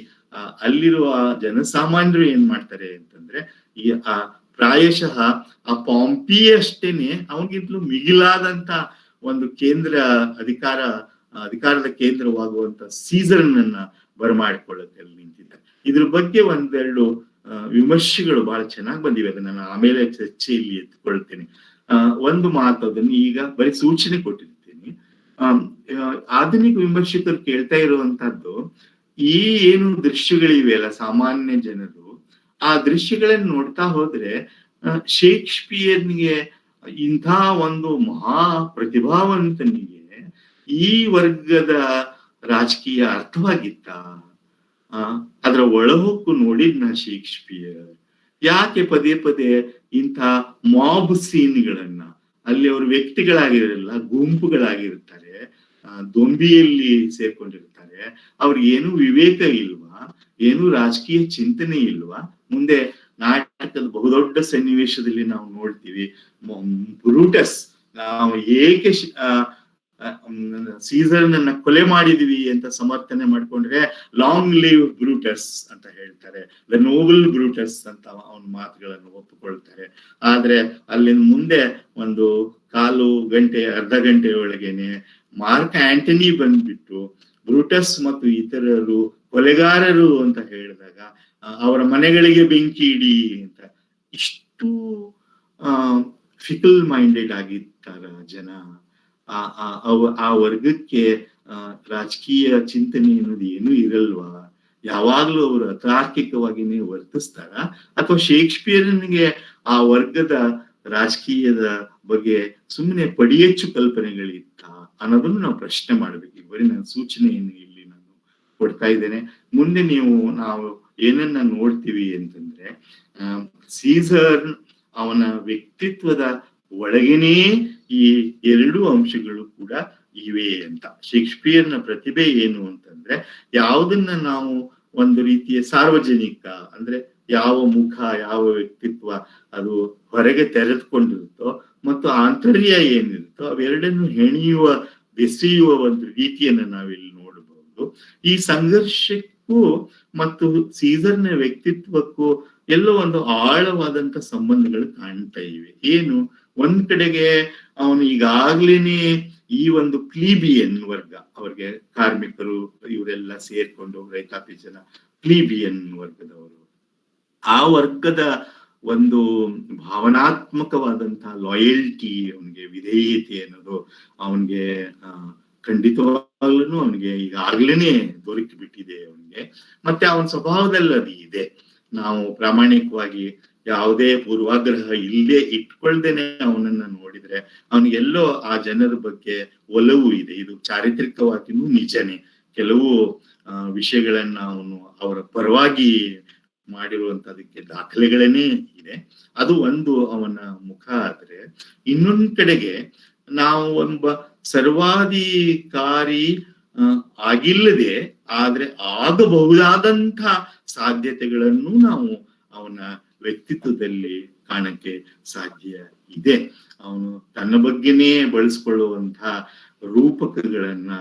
ಅಲ್ಲಿರುವ ಜನಸಾಮಾನ್ಯರು ಏನ್ ಮಾಡ್ತಾರೆ ಅಂತಂದ್ರೆ, ಈ ಪ್ರಾಯಶಃ ಆ ಪಾಂಪಿಯಷ್ಟೇನೆ ಅವನಿಗಿಂತಲೂ ಮಿಗಿಲಾದಂತ ಒಂದು ಅಧಿಕಾರದ ಕೇಂದ್ರವಾಗುವಂತ ಸೀಸರ್ನನ್ನ ಬರಮಾಡಿಕೊಳ್ಳಕ್ಕೆ ಅಲ್ಲಿ ನಿಂತಿದ್ದಾರೆ. ಇದ್ರ ಬಗ್ಗೆ ಒಂದೆರಡು ವಿಮರ್ಶೆಗಳು ಬಹಳ ಚೆನ್ನಾಗಿ ಬಂದಿವೆ. ಅದನ್ನ ನಾನು ಆಮೇಲೆ ಚರ್ಚೆಯಲ್ಲಿ ಎತ್ಕೊಳ್ತೇನೆ. ಒಂದು ಮಾತು, ಅದನ್ನು ಈಗ ಬರೀ ಸೂಚನೆ ಕೊಟ್ಟಿರ್ತೀನಿ. ಆಧುನಿಕ ವಿಮರ್ಶಕರು ಕೇಳ್ತಾ ಇರುವಂತಹದ್ದು, ಈ ಏನು ದೃಶ್ಯಗಳಿವೆ ಅಲ್ಲ ಸಾಮಾನ್ಯ ಜನರು, ಆ ದೃಶ್ಯಗಳನ್ನ ನೋಡ್ತಾ ಹೋದ್ರೆ ಶೇಕ್ಸ್ಪಿಯರ್ನಿಗೆ ಇಂಥ ಒಂದು ಮಹಾ ಪ್ರತಿಭಾವಂತನಿಗೆ ಈ ವರ್ಗದ ರಾಜಕೀಯ ಅರ್ಥವಾಗಿತ್ತ? ಅದರ ಒಳಹೊಕ್ಕು ನೋಡಿದ್ನ ಶೇಕ್ಸ್ಪಿಯರ್? ಯಾಕೆ ಪದೇ ಪದೇ ಇಂಥ ಮಾಬ್ ಸೀನ್ಗಳನ್ನ, ಅಲ್ಲಿ ಅವರು ವ್ಯಕ್ತಿಗಳಾಗಿರಲ್ಲ, ಗುಂಪುಗಳಾಗಿರ್ತಾರೆ, ದೊಂಬಿಯಲ್ಲಿ ಸೇರ್ಕೊಂಡಿರ್ತಾರೆ, ಅವ್ರಿಗೆ ಏನು ವಿವೇಕ ಇಲ್ವಾ, ಏನು ರಾಜಕೀಯ ಚಿಂತನೆ ಇಲ್ವಾ? ಮುಂದೆ ನಾಟಕದ ಬಹುದೊಡ್ಡ ಸನ್ನಿವೇಶದಲ್ಲಿ ನಾವು ನೋಡ್ತೀವಿ, ಬ್ರೂಟಸ್ ನಾವು ಏಕೆ ಸೀಸರ್ನನ್ನ ಕೊಲೆ ಮಾಡಿದೀವಿ ಅಂತ ಸಮರ್ಥನೆ ಮಾಡ್ಕೊಂಡ್ರೆ ಲಾಂಗ್ ಲಿವ್ ಬ್ರೂಟಸ್ ಅಂತ ಹೇಳ್ತಾರೆ, ದ ನೋಬಲ್ ಬ್ರೂಟಸ್ ಅಂತ ಅವನ ಮಾತುಗಳನ್ನು ಒಪ್ಪಿಕೊಳ್ತಾರೆ. ಆದ್ರೆ ಅಲ್ಲಿನ ಮುಂದೆ ಒಂದು ಅರ್ಧ ಗಂಟೆ ಒಳಗೇನೆ ಮಾರ್ಕ್ ಆಂಟನಿ ಬಂದ್ಬಿಟ್ಟು ಬ್ರೂಟಸ್ ಮತ್ತು ಇತರರು ಕೊಲೆಗಾರರು ಅಂತ ಹೇಳಿದಾಗ ಅವರ ಮನೆಗಳಿಗೆ ಬೆಂಕಿ ಇಡಿ ಅಂತ, ಇಷ್ಟು ಫಿಕಲ್ ಮೈಂಡೆಡ್ ಆಗಿರ್ತಾರ ಜನ. ಆ ವರ್ಗಕ್ಕೆ ರಾಜಕೀಯ ಚಿಂತನೆ ಅನ್ನೋದು ಏನೂ ಇರಲ್ವಾ? ಯಾವಾಗ್ಲೂ ಅವರು ಅತಾರ್ಕಿಕವಾಗಿನೇ ವರ್ತಿಸ್ತಾರ, ಅಥವಾ ಶೇಕ್ಸ್ಪಿಯರ್ನಿಗೆ ಆ ವರ್ಗದ ರಾಜಕೀಯದ ಬಗ್ಗೆ ಸುಮ್ಮನೆ ಪಡಿಯಚ್ಚು ಕಲ್ಪನೆಗಳಿತ್ತ ಅನ್ನೋದನ್ನು ನಾವು ಪ್ರಶ್ನೆ ಮಾಡ್ಬೇಕು. ಈಗ ಬರೀ ನನ್ನ ಸೂಚನೆಯನ್ನು ಇಲ್ಲಿ ನಾನು ಕೊಡ್ತಾ ಇದ್ದೇನೆ. ಮುಂದೆ ನಾವು ಏನನ್ನ ನೋಡ್ತೀವಿ ಅಂತಂದ್ರೆ, ಸೀಸರ್ ಅವನ ವ್ಯಕ್ತಿತ್ವದ ಒಳಗೇನೇ ಈ ಎರಡೂ ಅಂಶಗಳು ಕೂಡ ಇವೆ ಅಂತ. ಶೇಕ್ಸ್ಪಿಯರ್ನ ಪ್ರತಿಭೆ ಏನು ಅಂತಂದ್ರೆ, ಯಾವುದನ್ನ ನಾವು ಒಂದು ರೀತಿಯ ಸಾರ್ವಜನಿಕ ಅಂದ್ರೆ ಯಾವ ಮುಖ, ಯಾವ ವ್ಯಕ್ತಿತ್ವ ಅದು ಹೊರಗೆ ತೆರೆದುಕೊಂಡಿರುತ್ತೋ ಮತ್ತು ಆಂತರ್ಯ ಏನಿರುತ್ತೋ ಅವೆರಡನ್ನು ಬೆಸೆಯುವ ಒಂದು ರೀತಿಯನ್ನ ನಾವಿಲ್ಲಿ ನೋಡಬಹುದು. ಈ ಸಂಘರ್ಷಕ್ಕೂ ಮತ್ತು ಸೀಸರ್ನ ವ್ಯಕ್ತಿತ್ವಕ್ಕೂ ಎಲ್ಲೋ ಒಂದು ಆಳವಾದಂತ ಸಂಬಂಧಗಳು ಕಾಣ್ತಾ ಇವೆ. ಏನು, ಒಂದ್ ಕಡೆಗೆ ಅವನು ಈಗಾಗ್ಲೇನೆ ಈ ಒಂದು ಪ್ಲೀಬಿಯನ್ ವರ್ಗ, ಅವ್ರಿಗೆ ಕಾರ್ಮಿಕರು ಇವರೆಲ್ಲ ಸೇರ್ಕೊಂಡು ರೈತಾಪಿ ಜನ ಪ್ಲೀಬಿಯನ್ ವರ್ಗದವರು, ಆ ವರ್ಗದ ಒಂದು ಭಾವನಾತ್ಮಕವಾದಂತಹ ಲಾಯಲ್ಟಿ, ಅವನಿಗೆ ವಿಧೇಯತೆ ಅನ್ನೋದು ಅವನಿಗೆ ಖಂಡಿತವಾಗ್ಲೂ ಅವನಿಗೆ ಈಗಾಗ್ಲೇನೆ ದೊರಕಿ ಬಿಟ್ಟಿದೆ ಅವನಿಗೆ. ಮತ್ತೆ ಅವನ ಸ್ವಭಾವದಲ್ಲಿ ಅದು ಇದೆ. ನಾವು ಪ್ರಾಮಾಣಿಕವಾಗಿ ಯಾವುದೇ ಪೂರ್ವಾಗ್ರಹ ಇಲ್ಲದೆ ಇಟ್ಕೊಳ್ದೇನೆ ಅವನನ್ನ ನೋಡಿದ್ರೆ ಅವನಿಗೆಲ್ಲೋ ಆ ಜನರ ಬಗ್ಗೆ ಒಲವು ಇದೆ. ಇದು ಚಾರಿತ್ರಿಕವಾಗಿಯೂ ನಿಜನೇ. ಕೆಲವು ವಿಷಯಗಳನ್ನ ಅವನು ಅವರ ಪರವಾಗಿ ಮಾಡಿರುವಂತದಕ್ಕೆ ದಾಖಲೆಗಳನ್ನೇ ಇದೆ. ಅದು ಒಂದು ಅವನ ಮುಖ. ಆದ್ರೆ ಇನ್ನೊಂದ್ ಕಡೆಗೆ ನಾವು ಸರ್ವಾಧಿಕಾರಿ ಆಗಿಲ್ಲದೆ ಆದ್ರೆ ಆಗಬಹುದಾದಂಥ ಸಾಧ್ಯತೆಗಳನ್ನು ನಾವು ಅವನ ವ್ಯಕ್ತಿತ್ವದಲ್ಲಿ ಕಾಣಕ್ಕೆ ಸಾಧ್ಯ ಇದೆ. ಅವನು ತನ್ನ ಬಗ್ಗೆನೇ ಬಳಸ್ಕೊಳ್ಳುವಂತಹ ರೂಪಕಗಳನ್ನ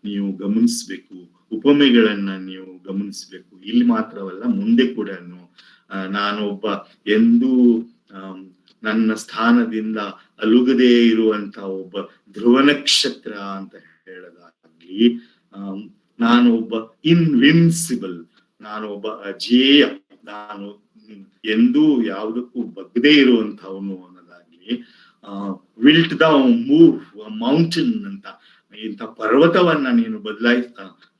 ನೀವು ಗಮನಿಸ್ಬೇಕು, ಉಪಮೆಗಳನ್ನ ನೀವು ಗಮನಿಸ್ಬೇಕು. ಇಲ್ಲಿ ಮಾತ್ರವಲ್ಲ, ಮುಂದೆ ಕೂಡ ನಾನೊಬ್ಬ ಎಂದೂ ನನ್ನ ಸ್ಥಾನದಿಂದ ಅಲುಗದೇ ಇರುವಂತ ಒಬ್ಬ ಧ್ರುವ ನಕ್ಷತ್ರ ಅಂತ ಹೇಳೋದಾಗ್ಲಿ, ನಾನು ಒಬ್ಬ ಇನ್ವಿನ್ಸಿಬಲ್, ನಾನು ಒಬ್ಬ ಅಜೇಯ, ನಾನು ಎಂದೂ ಯಾವುದಕ್ಕೂ ಬಗ್ಗದೇ ಇರುವಂತವನು ಅನ್ನೋದಾಗ್ಲಿ, ವಿಲ್ಟ್ ದ ಮೂವ್ ಮೌಂಟೇನ್ ಅಂತ, ಇಂಥ ಪರ್ವತವನ್ನ ನೀನು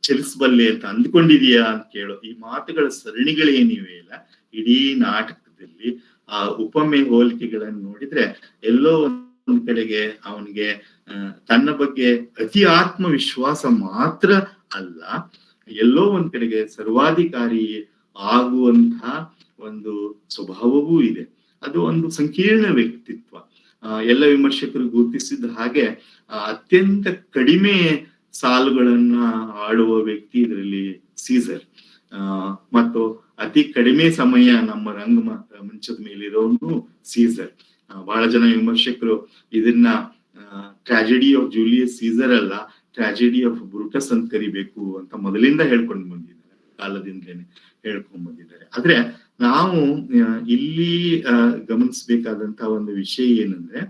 ಚಲಿಸಬಲ್ಲೆ ಅಂತ ಅಂದ್ಕೊಂಡಿದೀಯಾ ಅಂತ ಕೇಳೋ ಈ ಮಾತುಗಳ ಸರಣಿಗಳೇನಿವೆ ಅಲ್ಲ, ಇಡೀ ನಾಟಕದಲ್ಲಿ ಆ ಉಪಮೆ ಹೋಲಿಕೆಗಳನ್ನು ನೋಡಿದ್ರೆ ಎಲ್ಲೋ ಒಂದ್ ಕಡೆಗೆ ಅವನಿಗೆ ತನ್ನ ಬಗ್ಗೆ ಅತಿ ಆತ್ಮವಿಶ್ವಾಸ ಮಾತ್ರ ಅಲ್ಲ, ಎಲ್ಲೋ ಒಂದ್ ಕಡೆಗೆ ಸರ್ವಾಧಿಕಾರಿ ಆಗುವಂತಹ ಒಂದು ಸ್ವಭಾವವೂ ಇದೆ. ಅದು ಒಂದು ಸಂಕೀರ್ಣ ವ್ಯಕ್ತಿತ್ವ. ಎಲ್ಲ ವಿಮರ್ಶಕರು ಗುರುತಿಸಿದ ಹಾಗೆ ಅತ್ಯಂತ ಕಡಿಮೆ ಸಾಲುಗಳನ್ನ ಆಡುವ ವ್ಯಕ್ತಿ ಇದರಲ್ಲಿ ಸೀಸರ್, ಮತ್ತು ಅತಿ ಕಡಿಮೆ ಸಮಯ ನಮ್ಮ ಮಂಚದ ಮೇಲಿರೋನು ಸೀಸರ್. ಬಹಳ ಜನ ವಿಮರ್ಶಕರು ಇದನ್ನ ಟ್ರಾಜಿಡಿ ಆಫ್ ಜೂಲಿಯಸ್ ಸೀಸರ್ ಅಲ್ಲ, ಟ್ರಾಜಿಡಿ ಆಫ್ ಬ್ರೂಟಸ್ ಅಂತ ಕರಿಬೇಕು ಅಂತ ಮೊದಲಿಂದ ಹೇಳ್ಕೊಂಡು ಬಂದಿದ್ದಾರೆ. ಕಾಲದಿಂದಲೇ ಹೇಳ್ಕೊಂಡ್ ಬಂದಿದ್ದಾರೆ. ಆದ್ರೆ ನಾವು ಇಲ್ಲಿ ಗಮನಿಸಬೇಕಾದಂತ ಒಂದು ವಿಷಯ ಏನಂದ್ರೆ,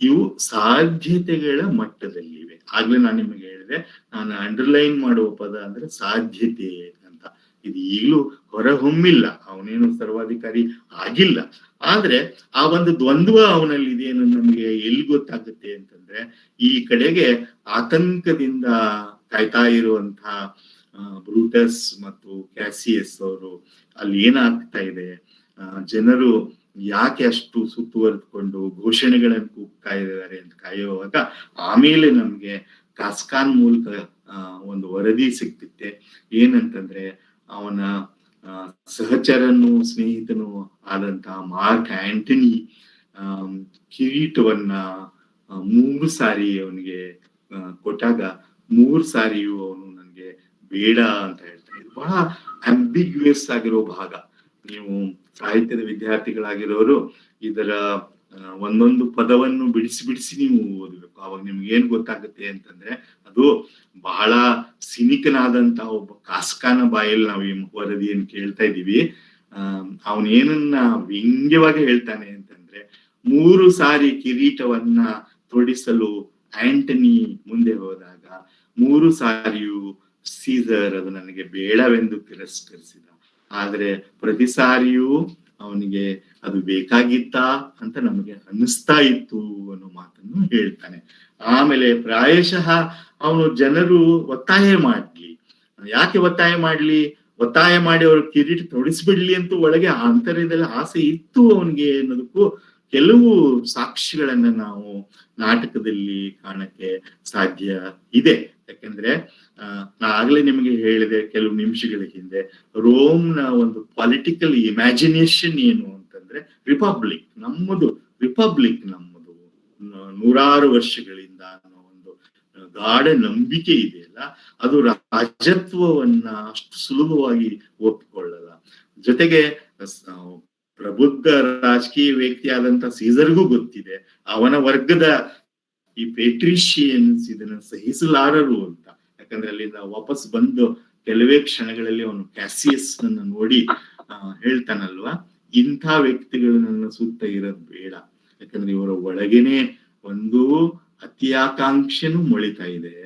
ಇವು ಸಾಧ್ಯತೆಗಳ ಮಟ್ಟದಲ್ಲಿವೆ. ಆಗ್ಲೇ ನಾನು ನಿಮಗೆ ಹೇಳಿದೆ, ನಾನು ಅಂಡರ್ಲೈನ್ ಮಾಡುವ ಪದ ಅಂದ್ರೆ ಸಾಧ್ಯತೆ ಅಂತ. ಇದು ಈಗಲೂ ಹೊರಹೊಮ್ಮಿಲ್ಲ, ಅವನೇನು ಸರ್ವಾಧಿಕಾರಿ ಆಗಿಲ್ಲ. ಆದ್ರೆ ಆ ಒಂದು ದ್ವಂದ್ವ ಅವನಲ್ಲಿ ಇದೆಯನ್ನು ನಮ್ಗೆ ಎಲ್ಲಿ ಗೊತ್ತಾಗುತ್ತೆ ಅಂತಂದ್ರೆ, ಈ ಕಡೆಗೆ ಆತಂಕದಿಂದ ಕಾಯ್ತಾ ಇರುವಂತಹ ಬ್ರೂಟಸ್ ಮತ್ತು ಕ್ಯಾಸಿಯಸ್ ಅವರು ಅಲ್ಲಿ ಏನಾಗ್ತಾ ಇದೆ, ಜನರು ಯಾಕೆ ಅಷ್ಟು ಸುತ್ತುವರೆದುಕೊಂಡು ಘೋಷಣೆಗಳನ್ನು ಕೂಗ್ತಾ ಇದ್ದಾರೆ ಅಂತ ಕಾಯುವಾಗ ಆಮೇಲೆ ನಮ್ಗೆ ಕಾಸ್ಕಾನ್ ಮೂಲಕ ಒಂದು ವರದಿ ಸಿಗ್ತಿತ್ತೆ. ಏನಂತಂದ್ರೆ, ಅವನ ಸಹಚರನು ಸ್ನೇಹಿತನು ಆದಂತ ಮಾರ್ಕ್ ಆಂಟನಿ ಕಿರೀಟವನ್ನ 3 ಸಾರಿ ಅವನಿಗೆ ಕೊಟ್ಟಾಗ 3 ಸಾರಿಯೂ ಅವನು ನನ್ಗೆ ಬೇಡ ಅಂತ ಹೇಳ್ತಾನೆ. ಇದು ಬಹಳ ಅಂಬಿಗ್ಯುಯಸ್ ಆಗಿರೋ ಭಾಗ. ನೀವು ಸಾಹಿತ್ಯದ ವಿದ್ಯಾರ್ಥಿಗಳಾಗಿರೋರು ಇದರ ಒಂದೊಂದು ಪದವನ್ನು ಬಿಡಿಸಿ ಬಿಡಿಸಿ ನೀವು ಓದಬೇಕು. ಅವಾಗ ನಿಮ್ಗೆ ಏನ್ ಗೊತ್ತಾಗುತ್ತೆ ಅಂತಂದ್ರೆ, ಅದು ಬಹಳ ಸಿನಿಕನಾದಂತ ಒಬ್ಬ ಕಾಸ್ಕಾನ ಬಾಯಲ್ಲಿ ನಾವು ಈ ವರದಿಯನ್ನು ಕೇಳ್ತಾ ಇದೀವಿ. ಅವನೇನನ್ನ ವ್ಯಂಗ್ಯವಾಗಿ ಹೇಳ್ತಾನೆ ಅಂತಂದ್ರೆ, 3 ಸಾರಿ ಕಿರೀಟವನ್ನ ತೊಡಿಸಲು ಆಂಟನಿ ಮುಂದೆ ಹೋದಾಗ 3 ಸಾರಿಯೂ ಸೀಸರ್ ಅದು ನನಗೆ ಬೇಡವೆಂದು ತಿರಸ್ಕರಿಸಿದ. ಆದ್ರೆ ಪ್ರತಿ ಸಾರಿಯೂ ಅವನಿಗೆ ಅದು ಬೇಕಾಗಿತ್ತಾ ಅಂತ ನಮಗೆ ಅನ್ನಿಸ್ತಾ ಇತ್ತು ಅನ್ನೋ ಮಾತನ್ನು ಹೇಳ್ತಾನೆ. ಆಮೇಲೆ ಪ್ರಾಯಶಃ ಅವನು ಜನರು ಒತ್ತಾಯ ಮಾಡ್ಲಿ, ಯಾಕೆ ಒತ್ತಾಯ ಮಾಡಿ ಅವ್ರ ಕಿರೀಟ ತೊಡಿಸ್ಬಿಡ್ಲಿ ಅಂತೂ ಒಳಗೆ ಆಂತರ್ಯದಲ್ಲಿ ಆಸೆ ಇತ್ತು ಅವನಿಗೆ ಅನ್ನೋದಕ್ಕೂ ಕೆಲವು ಸಾಕ್ಷಿಗಳನ್ನ ನಾವು ನಾಟಕದಲ್ಲಿ ಕಾಣಕ್ಕೆ ಸಾಧ್ಯ ಇದೆ. ಯಾಕಂದ್ರೆ ನಾ ಆಗ್ಲೇ ನಿಮಗೆ ಹೇಳಿದೆ ಕೆಲವು ನಿಮಿಷಗಳ ಹಿಂದೆ, ರೋಮ್ನ ಒಂದು ಪೊಲಿಟಿಕಲ್ ಇಮ್ಯಾಜಿನೇಷನ್ ಏನು ಅಂತಂದ್ರೆ, ರಿಪಬ್ಲಿಕ್ ನಮ್ಮದು ನೂರಾರು ವರ್ಷಗಳಿಂದ ಅನ್ನೋ ಒಂದು ಗಾಢ ನಂಬಿಕೆ ಇದೆಯಲ್ಲ, ಅದು ರಾಜತ್ವವನ್ನ ಅಷ್ಟು ಸುಲಭವಾಗಿ ಒಪ್ಪಿಕೊಳ್ಳಲ್ಲ. ಜೊತೆಗೆ ಪ್ರಬುದ್ಧ ರಾಜಕೀಯ ವ್ಯಕ್ತಿಯಾದಂತ ಸೀಸರ್ಗೂ ಗೊತ್ತಿದೆ ಅವನ ವರ್ಗದ ಈ ಪೇಟ್ರಿಷಿಯನ್ಸ್ ಇದನ್ನ ಸಹಿಸಲಾರರು ಅಂತ. ಯಾಕಂದ್ರೆ ಅಲ್ಲಿಂದ ವಾಪಸ್ ಬಂದು ಕೆಲವೇ ಕ್ಷಣಗಳಲ್ಲಿ ಅವನು ಕ್ಯಾಸಿಯಸ್ ನನ್ನ ನೋಡಿ ಹೇಳ್ತಾನಲ್ವಾ, ಇಂಥ ವ್ಯಕ್ತಿಗಳು ನನ್ನ ಸುತ್ತ ಇರೋದ್ ಬೇಡ. ಯಾಕಂದ್ರೆ ಇವರ ಒಳಗೇನೆ ಒಂದು ಅತಿಯಾಕಾಂಕ್ಷೆನೂ ಮೊಳಿತಾ ಇದೆ,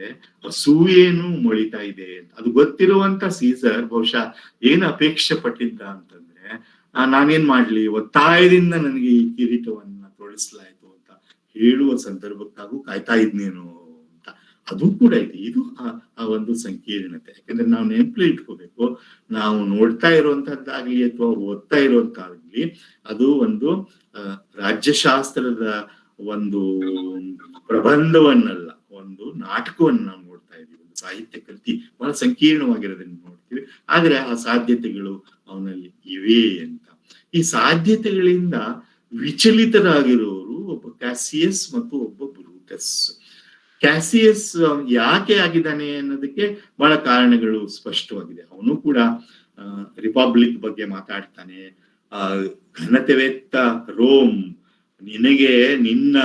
ಅಸೂಯೇನು ಮೊಳಿತಾ ಇದೆ. ಅದು ಗೊತ್ತಿರುವಂತ ಸೀಸರ್ ಬಹುಶಃ ಏನ್ ಅಪೇಕ್ಷೆ ಪಟ್ಟಿದ್ದ ಅಂತಂದ್ರೆ, ನಾನೇನ್ ಮಾಡ್ಲಿ, ಒತ್ತಾಯದಿಂದ ನನಗೆ ಈ ಕಿರೀಟವನ್ನ ತೊಡಿಸಲಾಯ್ತು ಅಂತ ಹೇಳುವ ಸಂದರ್ಭಕ್ಕಾಗೂ ಕಾಯ್ತಾ ಇದ್ನೇನು ಅಂತ. ಅದು ಕೂಡ ಇದೆ. ಇದು ಆ ಒಂದು ಸಂಕೀರ್ಣತೆ. ಯಾಕಂದ್ರೆ ನಾವು ನೆನಪಲ್ಲಿ ಇಟ್ಕೋಬೇಕು, ನಾವು ನೋಡ್ತಾ ಇರುವಂತಹದ್ದಾಗ್ಲಿ ಅಥವಾ ಓದ್ತಾ ಇರುವಂತಹದ್ದಾಗ್ಲಿ, ಅದು ಒಂದು ರಾಜ್ಯಶಾಸ್ತ್ರದ ಒಂದು ಪ್ರಬಂಧವನ್ನಲ್ಲ, ಒಂದು ನಾಟಕವನ್ನ ನಾವು ನೋಡ್ತಾ ಇದೀವಿ. ಒಂದು ಸಾಹಿತ್ಯ ಕೃತಿ ಬಹಳ ಸಂಕೀರ್ಣವಾಗಿರೋದನ್ನ ನೋಡ್ತೀವಿ. ಆದ್ರೆ ಆ ಸಾಧ್ಯತೆಗಳು ಅವನಲ್ಲಿ ಇವೆ ಅಂತ. ಈ ಸಾಧ್ಯತೆಗಳಿಂದ ವಿಚಲಿತರಾಗಿರೋರು ಒಬ್ಬ ಕ್ಯಾಸಿಯಸ್ ಮತ್ತು ಒಬ್ಬ ಬ್ರೂಟಸ್. ಕ್ಯಾಸಿಯಸ್ ಯಾಕೆ ಆಗಿದ್ದಾನೆ ಅನ್ನೋದಕ್ಕೆ ಬಹಳ ಕಾರಣಗಳು ಸ್ಪಷ್ಟವಾಗಿದೆ. ಅವನು ಕೂಡ ರಿಪಬ್ಲಿಕ್ ಬಗ್ಗೆ ಮಾತಾಡ್ತಾನೆ. ಘನತೆವೆತ್ತ ರೋಮ್, ನಿನಗೆ ನಿನ್ನ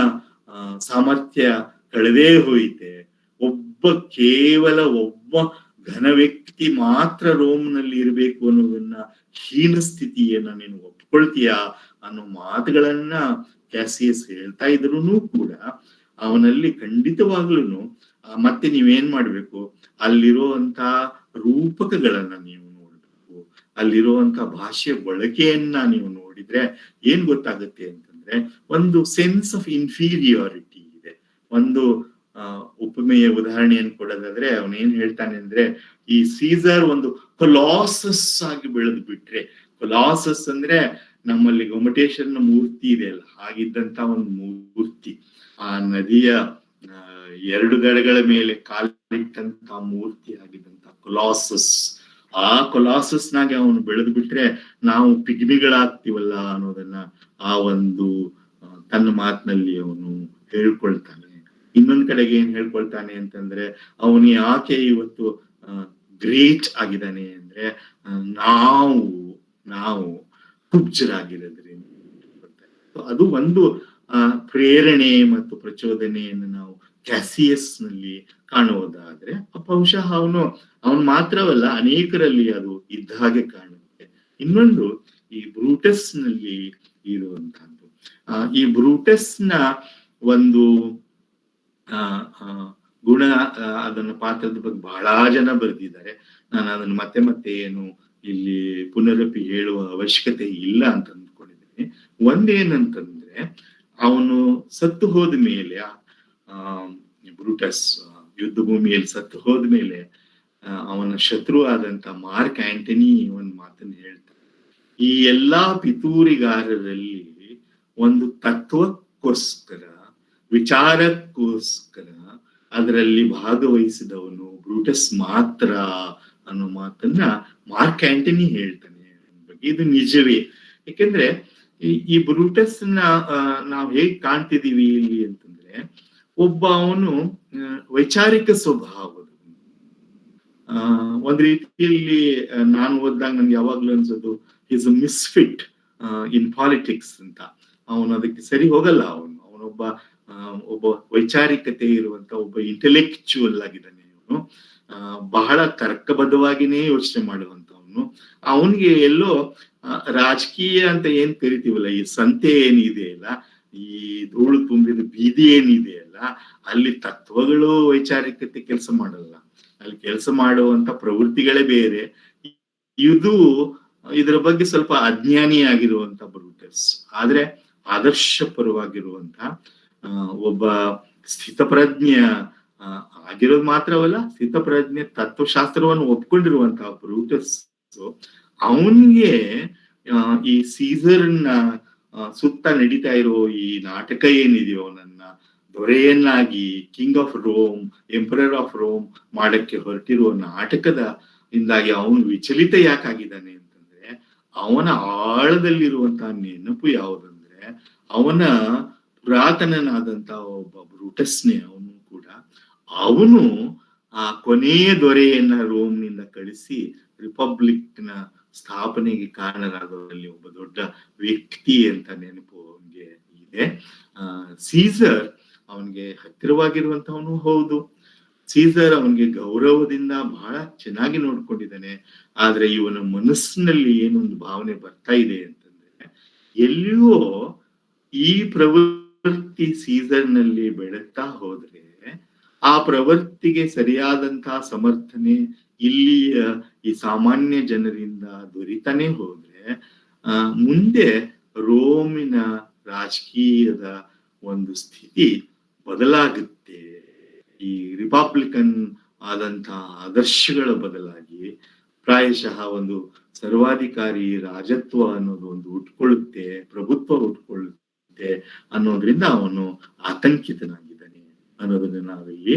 ಸಾಮರ್ಥ್ಯ ಕಳೆದೇ ಹೋಯಿತೆ. ಕೇವಲ ಒಬ್ಬ ಘನ ವ್ಯಕ್ತಿ ಮಾತ್ರ ರೋಮ್ನಲ್ಲಿ ಇರಬೇಕು ಅನ್ನೋದನ್ನ ಹೀನ ಸ್ಥಿತಿಯನ್ನ ನೀನು ಒಪ್ಕೊಳ್ತೀಯಾ ಅನ್ನೋ ಮಾತುಗಳನ್ನ ಕ್ಯಾಸಿಯಸ್ ಹೇಳ್ತಾ ಇದ್ರೂ ಕೂಡ ಅವನಲ್ಲಿ ಖಂಡಿತವಾಗ್ಲೂ ಮತ್ತೆ ನೀವೇನ್ ಮಾಡ್ಬೇಕು, ಅಲ್ಲಿರುವಂತ ರೂಪಕಗಳನ್ನ ನೀವು ನೋಡ್ಬೇಕು, ಅಲ್ಲಿರುವಂತ ಭಾಷೆಯ ಬಳಕೆಯನ್ನ ನೀವು ನೋಡಿದ್ರೆ ಏನ್ ಗೊತ್ತಾಗುತ್ತೆ ಅಂತಂದ್ರೆ, ಒಂದು ಸೆನ್ಸ್ ಆಫ್ ಇನ್ಫೀರಿಯಾರಿಟಿ ಇದೆ. ಒಂದು ಉಪಮೆಯ ಉದಾಹರಣೆಯನ್ನು ಕೊಡೋದಾದ್ರೆ ಅವನೇನ್ ಹೇಳ್ತಾನೆ ಅಂದ್ರೆ, ಈ ಸೀಸರ್ ಒಂದು ಕೊಲಾಸಸ್ ಆಗಿ ಬೆಳೆದು ಬಿಟ್ರೆ, ಕೊಲಾಸಸ್ ಅಂದ್ರೆ ನಮ್ಮಲ್ಲಿ ಗೊಮಟೇಶ್ವರನ ಮೂರ್ತಿ ಇದೆ ಅಲ್ಲ, ಹಾಗಿದ್ದಂತ ಒಂದು ಮೂರ್ತಿ, ಆ ನದಿಯ 2 ದಡಗಳ ಮೇಲೆ ಕಾಲಿಟ್ಟಂತ ಮೂರ್ತಿ ಆಗಿದ್ದಂತ ಕೊಲಾಸಸ್. ಆ ಕೊಲಾಸಸ್ನಾಗೆ ಅವನು ಬೆಳೆದು ಬಿಟ್ರೆ ನಾವು ಪಿಗ್ಮಿಗಳಾಗ್ತೀವಲ್ಲ ಅನ್ನೋದನ್ನ ಆ ಒಂದು ತನ್ನ ಮಾತಿನಲ್ಲಿ ಅವನು ಹೇಳ್ಕೊಳ್ತಾನೆ. ಇನ್ನೊಂದ್ ಕಡೆಗೆ ಏನ್ ಹೇಳ್ಕೊಳ್ತಾನೆ ಅಂತಂದ್ರೆ, ಅವನು ಯಾಕೆ ಇವತ್ತು ಗ್ರೇಟ್ ಆಗಿದ್ದಾನೆ ಅಂದ್ರೆ, ನಾವು ಕುಬ್ಜರಾಗಿರೋದ್ರಿಂದ. ಅದು ಒಂದು ಪ್ರೇರಣೆ ಮತ್ತು ಪ್ರಚೋದನೆಯನ್ನು ನಾವು ಕ್ಯಾಸಿಯಸ್ ನಲ್ಲಿ ಕಾಣುವುದಾದ್ರೆ ಬಹುಶಃ ಅವನು ಮಾತ್ರವಲ್ಲ, ಅನೇಕರಲ್ಲಿ ಅದು ಇದ್ದ ಹಾಗೆ ಕಾಣುತ್ತೆ. ಇನ್ನೊಂದು ಈ ಬ್ರೂಟಸ್ ನಲ್ಲಿ ಇರುವಂತಹದ್ದು, ಈ ಬ್ರೂಟಸ್ ನ ಒಂದು ಗುಣ, ಅದನ್ನ ಪಾತ್ರದ ಬಗ್ಗೆ ಬಹಳ ಜನ ಬರೆದಿದ್ದಾರೆ. ನಾನು ಅದನ್ನ ಮತ್ತೆ ಮತ್ತೆ ಏನು ಇಲ್ಲಿ ಪುನರಪಿ ಹೇಳುವ ಅವಶ್ಯಕತೆ ಇಲ್ಲ ಅಂತ ಅಂದ್ಕೊಂಡಿದ್ದೀನಿ. ಒಂದೇನಂತಂದ್ರೆ, ಅವನು ಸತ್ತು ಹೋದ ಮೇಲೆ, ಬ್ರೂಟಸ್ ಯುದ್ಧ ಭೂಮಿಯಲ್ಲಿ ಸತ್ತು ಹೋದ್ಮೇಲೆ ಅವನ ಶತ್ರು ಆದಂತ ಮಾರ್ಕ್ ಆಂಟನಿ ಒಂದು ಮಾತನ್ನು ಹೇಳ್ತಾನೆ. ಈ ಎಲ್ಲಾ ಪಿತೂರಿಗಾರರಲ್ಲಿ ಒಂದು ತತ್ವಕ್ಕೋಸ್ಕರ, ವಿಚಾರಕ್ಕೋಸ್ಕರ ಅದರಲ್ಲಿ ಭಾಗವಹಿಸಿದವನು ಬ್ರೂಟಸ್ ಮಾತ್ರ ಅನ್ನೋ ಮಾತನ್ನ ಮಾರ್ಕ್ ಆಂಟನಿ ಹೇಳ್ತಾನೆ. ಇದು ನಿಜವೇ. ಯಾಕೆಂದ್ರೆ ಈ ಬ್ರೂಟಸ್ ನಾವು ಹೇಗ್ ಕಾಣ್ತಿದೀವಿ ಇಲ್ಲಿ ಅಂತಂದ್ರೆ, ಒಬ್ಬ ಅವನು ವೈಚಾರಿಕ ಸ್ವಭಾವದ, ಒಂದ್ ರೀತಿಯಲ್ಲಿ ನಾನು ಓದಿದಾಗ ನನ್ಗೆ ಯಾವಾಗ್ಲೂ ಅನ್ಸೋದು is a misfit in politics ಅಂತ. ಅವನು ಅದಕ್ಕೆ ಸರಿ ಹೋಗಲ್ಲ. ಅವನೊಬ್ಬ ವೈಚಾರಿಕತೆ ಇರುವಂತ ಒಬ್ಬ ಇಂಟೆಲೆಕ್ಚುವಲ್ ಆಗಿದ್ದಾನೆ. ಅವನು ಬಹಳ ತರ್ಕಬದ್ಧವಾಗಿನೇ ಯೋಚನೆ ಮಾಡುವಂತವನು. ಅವನಿಗೆ ಎಲ್ಲೋ ರಾಜಕೀಯ ಅಂತ ಏನ್ ಕರಿತೀವಲ್ಲ, ಈ ಸಂತೆ ಏನಿದೆ ಅಲ್ಲ, ಈ ಧೂಳು ತುಂಬಿದ ಬೀದಿ ಏನಿದೆ ಅಲ್ಲ, ಅಲ್ಲಿ ತತ್ವಗಳು ವೈಚಾರಿಕತೆ ಕೆಲಸ ಮಾಡಲ್ಲ. ಅಲ್ಲಿ ಕೆಲಸ ಮಾಡುವಂತ ಪ್ರವೃತ್ತಿಗಳೇ ಬೇರೆ. ಇದರ ಬಗ್ಗೆ ಸ್ವಲ್ಪ ಅಜ್ಞಾನಿಯಾಗಿರುವಂತ ಬ್ರೂಟಸ್, ಆದ್ರೆ ಆದರ್ಶಪರವಾಗಿರುವಂತ ಒಬ್ಬ ಸ್ಥಿತಪ್ರಜ್ಞ ಆಗಿರೋದು ಮಾತ್ರವಲ್ಲ, ಸ್ಥಿತಪ್ರಜ್ಞೆ ತತ್ವಶಾಸ್ತ್ರವನ್ನು ಒಪ್ಕೊಂಡಿರುವಂತಹ ಬ್ರೂಟಸ್, ಅವನ್ಗೆ ಈ ಸೀಸರ್ನ ಸುತ್ತ ನಡೀತಾ ಇರೋ ಈ ನಾಟಕ ಏನಿದೆಯೋ, ನನ್ನ ದೊರೆಯನ್ನಾಗಿ king of Rome, emperor of Rome ಮಾಡಕ್ಕೆ ಹೊರಟಿರುವ ನಾಟಕದ ಇಂದಾಗಿ ಅವನು ವಿಚಲಿತ ಯಾಕಾಗಿದ್ದಾನೆ ಅಂತಂದ್ರೆ, ಅವನ ಆಳದಲ್ಲಿರುವಂತಹ ನೆನಪು ಯಾವುದಂದ್ರೆ, ಅವನ ಪುರಾತನನಾದಂತ ಒಬ್ಬ ಬ್ರೂಟಸ್ನೇ ಅವನು ಕೂಡ. ಅವನು ಆ ಕೊನೆಯ ದೊರೆಯನ್ನ ರೋಮ್ನಿಂದ ಕಳಿಸಿ ರಿಪಬ್ಲಿಕ್ ನ ಸ್ಥಾಪನೆಗೆ ಕಾರಣರಾದವರಲ್ಲಿ ಒಬ್ಬ ದೊಡ್ಡ ವ್ಯಕ್ತಿ ಅಂತ ನೆನಪು ಅವನಿಗೆ ಇದೆ. ಸೀಸರ್ ಅವನಿಗೆ ಹತ್ತಿರವಾಗಿರುವಂತವನು ಹೌದು. ಸೀಸರ್ ಅವನಿಗೆ ಗೌರವದಿಂದ ಬಹಳ ಚೆನ್ನಾಗಿ ನೋಡ್ಕೊಂಡಿದ್ದಾನೆ. ಆದ್ರೆ ಇವನ ಮನಸ್ಸಿನಲ್ಲಿ ಏನೊಂದು ಭಾವನೆ ಬರ್ತಾ ಇದೆ ಅಂತಂದ್ರೆ, ಎಲ್ಲಿಯೋ ಈ ಪ್ರವೃತ್ತಿ ಸೀಸರ್ನಲ್ಲಿ ಬೆಳಗ್ತಾ ಹೋದ್ರೆ, ಆ ಪ್ರವೃತ್ತಿಗೆ ಸರಿಯಾದಂತಹ ಸಮರ್ಥನೆ ಇಲ್ಲಿಯ ಈ ಸಾಮಾನ್ಯ ಜನರಿಂದ ದೊರೀತಾನೆ ಹೋದ್ರೆ, ಮುಂದೆ ರೋಮಿನ ರಾಜಕೀಯದ ಒಂದು ಸ್ಥಿತಿ ಬದಲಾಗುತ್ತೆ. ಈ ರಿಪಬ್ಲಿಕನ್ ಆದಂತಹ ಆದರ್ಶಗಳ ಬದಲಾಗಿ ಪ್ರಾಯಶಃ ಒಂದು ಸರ್ವಾಧಿಕಾರಿ ರಾಜತ್ವ ಅನ್ನೋದು ಒಂದು ಉಟ್ಕೊಳ್ಳುತ್ತೆ, ಪ್ರಭುತ್ವ ಉಟ್ಕೊಳ್ಳುತ್ತೆ ಅನ್ನೋದ್ರಿಂದ ಅವನು ಆತಂಕಿತನಾಗಿದ್ದಾನೆ ಅನ್ನೋದನ್ನ ನಾವಿಲ್ಲಿ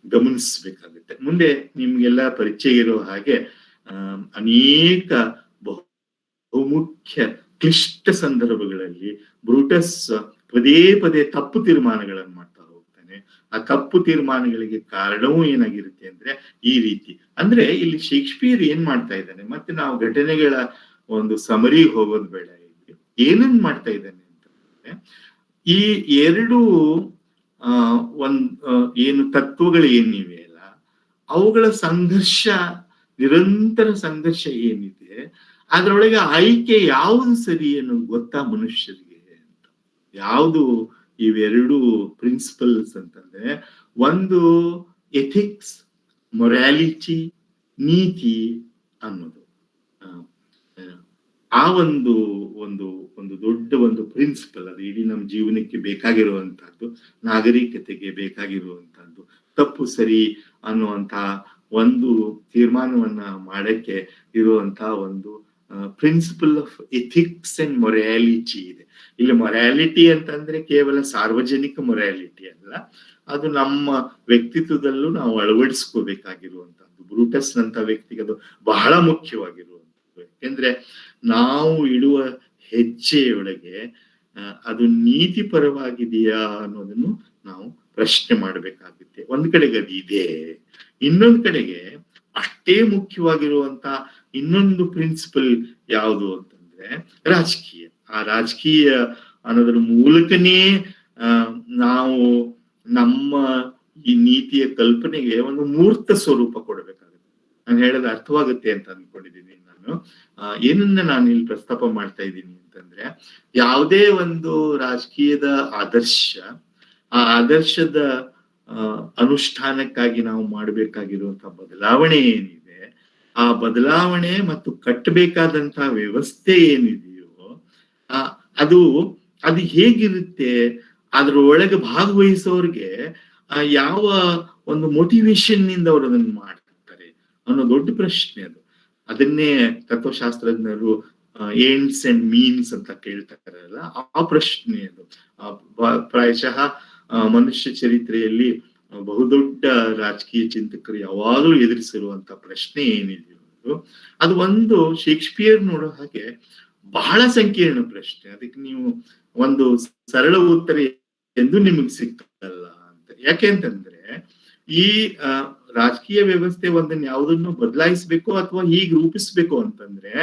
ಗಮನಿಸ್ಬೇಕಾಗುತ್ತೆ. ಮುಂದೆ ನಿಮ್ಗೆಲ್ಲ ಪರಿಚಯ ಇರೋ ಹಾಗೆ ಅನೇಕ ಬಹುಮುಖ್ಯ ಕ್ಲಿಷ್ಟ ಸಂದರ್ಭಗಳಲ್ಲಿ ಬ್ರೂಟಸ್ ಪದೇ ಪದೇ ತಪ್ಪು ತೀರ್ಮಾನಗಳನ್ನು ಮಾಡ್ತಾ ಹೋಗ್ತಾನೆ. ಆ ತಪ್ಪು ತೀರ್ಮಾನಗಳಿಗೆ ಕಾರಣವೂ ಏನಾಗಿರುತ್ತೆ ಅಂದ್ರೆ ಈ ರೀತಿ. ಅಂದ್ರೆ ಇಲ್ಲಿ ಶೇಕ್ಸ್ಪಿಯರ್ ಏನ್ ಮಾಡ್ತಾ ಇದ್ದಾನೆ, ಮತ್ತೆ ನಾವು ಘಟನೆಗಳ ಒಂದು ಸಮರಿಗೆ ಹೋಗೋದು ಬೇಡ. ಇಲ್ಲಿ ಏನನ್ ಮಾಡ್ತಾ ಇದ್ದಾನೆ ಅಂತಂದ್ರೆ, ಈ ಎರಡು ಏನು ತತ್ವಗಳು ಏನಿವೆ ಅಲ್ಲ, ಅವುಗಳ ಸಂಘರ್ಷ, ನಿರಂತರ ಸಂಘರ್ಷ ಏನಿದೆ, ಅದ್ರೊಳಗೆ ಆಯ್ಕೆ ಯಾವುದು ಸರಿ ಅನ್ನೋದು ಗೊತ್ತಾ ಮನುಷ್ಯರಿಗೆ ಅಂತ. ಯಾವುದು ಇವೆರಡು ಪ್ರಿನ್ಸಿಪಲ್ಸ್ ಅಂತಂದ್ರೆ, ಒಂದು ಎಥಿಕ್ಸ್, ಮೊರಾಲಿಟಿ, ನೀತಿ ಅನ್ನೋದು. ಆ ಒಂದು ಒಂದು ಒಂದು ದೊಡ್ಡ ಒಂದು ಪ್ರಿನ್ಸಿಪಲ್, ಅದು ಇಡೀ ನಮ್ಮ ಜೀವನಕ್ಕೆ ಬೇಕಾಗಿರುವಂತಹದ್ದು, ನಾಗರಿಕತೆಗೆ ಬೇಕಾಗಿರುವಂತಹದ್ದು. ತಪ್ಪು ಸರಿ ಅನ್ನುವಂತ ಒಂದು ತೀರ್ಮಾನವನ್ನ ಮಾಡಕ್ಕೆ ಇರುವಂತಹ ಒಂದು principle of ethics and morality ಇದೆ. ಇಲ್ಲಿ ಮೊರಾಲಿಟಿ ಅಂತಂದ್ರೆ ಕೇವಲ ಸಾರ್ವಜನಿಕ ಮೊರಾಲಿಟಿ ಅಲ್ಲ, ಅದು ನಮ್ಮ ವ್ಯಕ್ತಿತ್ವದಲ್ಲೂ ನಾವು ಅಳವಡಿಸ್ಕೋಬೇಕಾಗಿರುವಂತಹದ್ದು. ಬ್ರೂಟಸ್ ನಂತ ವ್ಯಕ್ತಿಗೆ ಅದು ಬಹಳ ಮುಖ್ಯವಾಗಿರುವಂಥದ್ದು. ಯಾಕೆಂದ್ರೆ ನಾವು ಇಡುವ ಹೆಜ್ಜೆಯೊಳಗೆ ಅದು ನೀತಿ ಪರವಾಗಿದೆಯಾ ಅನ್ನೋದನ್ನು ನಾವು ಪ್ರಶ್ನೆ ಮಾಡಬೇಕಾಗುತ್ತೆ. ಒಂದ್ ಕಡೆಗೆ ಅದು ಇದೆ, ಇನ್ನೊಂದ್ ಕಡೆಗೆ ಅಷ್ಟೇ ಮುಖ್ಯವಾಗಿರುವಂತ ಇನ್ನೊಂದು ಪ್ರಿನ್ಸಿಪಲ್ ಯಾವುದು ಅಂತಂದ್ರೆ ರಾಜಕೀಯ. ಆ ರಾಜಕೀಯ ಅನ್ನೋದ್ರ ಮೂಲಕನೇ ನಾವು ನಮ್ಮ ಈ ನೀತಿಯ ಕಲ್ಪನೆಗೆ ಒಂದು ಮೂರ್ತ ಸ್ವರೂಪ ಕೊಡಬೇಕಾಗುತ್ತೆ. ನಾನು ಹೇಳೋದು ಅರ್ಥವಾಗುತ್ತೆ ಅಂತ ಅಂದ್ಕೊಂಡಿದ್ದೀನಿ. ನಾನು. ಏನನ್ನ ನಾನು ಇಲ್ಲಿ ಪ್ರಸ್ತಾಪ ಮಾಡ್ತಾ ಇದ್ದೀನಿ ಅಂತಂದ್ರೆ, ಯಾವುದೇ ಒಂದು ರಾಜಕೀಯದ ಆದರ್ಶ, ಆ ಆದರ್ಶದ ಅನುಷ್ಠಾನಕ್ಕಾಗಿ ನಾವು ಮಾಡಬೇಕಾಗಿರುವಂತಹ ಬದಲಾವಣೆ ಏನಿದೆ, ಆ ಬದಲಾವಣೆ ಮತ್ತು ಕಟ್ಟಬೇಕಾದಂತಹ ವ್ಯವಸ್ಥೆ ಏನಿದೆಯೋ ಅದು ಹೇಗಿರುತ್ತೆ, ಅದ್ರೊಳಗೆ ಭಾಗವಹಿಸೋರ್ಗೆ ಯಾವ ಒಂದು ಮೋಟಿವೇಶನ್ ನಿಂದ ಅವರು ಅದನ್ನ ಮಾಡ್ತಾರೆ ಅನ್ನೋ ದೊಡ್ಡ ಪ್ರಶ್ನೆ ಅದು. ಅದನ್ನೇ ತತ್ವಶಾಸ್ತ್ರಜ್ಞರು ಎಂಡ್ಸ್ ಅಂಡ್ ಮೀನ್ಸ್ ಅಂತ ಕೇಳ್ತಾರಲ್ಲ, ಆ ಪ್ರಶ್ನೆ ಅದು. ಪ್ರಾಯಶಃ ಮನುಷ್ಯ ಚರಿತ್ರೆಯಲ್ಲಿ ಬಹುದೊಡ್ಡ ರಾಜಕೀಯ ಚಿಂತಕರು ಯಾವಾಗಲೂ ಎದುರಿಸಿರುವಂತ ಪ್ರಶ್ನೆ ಏನಿದೆಯೋ ಅದು ಒಂದು ಶೇಕ್ಸ್ಪಿಯರ್ ನೋಡೋ ಹಾಗೆ ಬಹಳ ಸಂಕೀರ್ಣ ಪ್ರಶ್ನೆ. ಅದಕ್ಕೆ ನೀವು ಒಂದು ಸರಳ ಉತ್ತರ ಎಂದು ನಿಮಗೆ ಸಿಗ್ತಲ್ಲ ಅಂತ. ಯಾಕೆ ಅಂತಂದ್ರೆ ಈ ರಾಜಕೀಯ ವ್ಯವಸ್ಥೆ ಒಂದನ್ನ ಯಾವುದನ್ನು ಬದಲಾಯಿಸ್ಬೇಕು ಅಥವಾ ಹೀಗೆ ರೂಪಿಸ್ಬೇಕು ಅಂತಂದ್ರೆ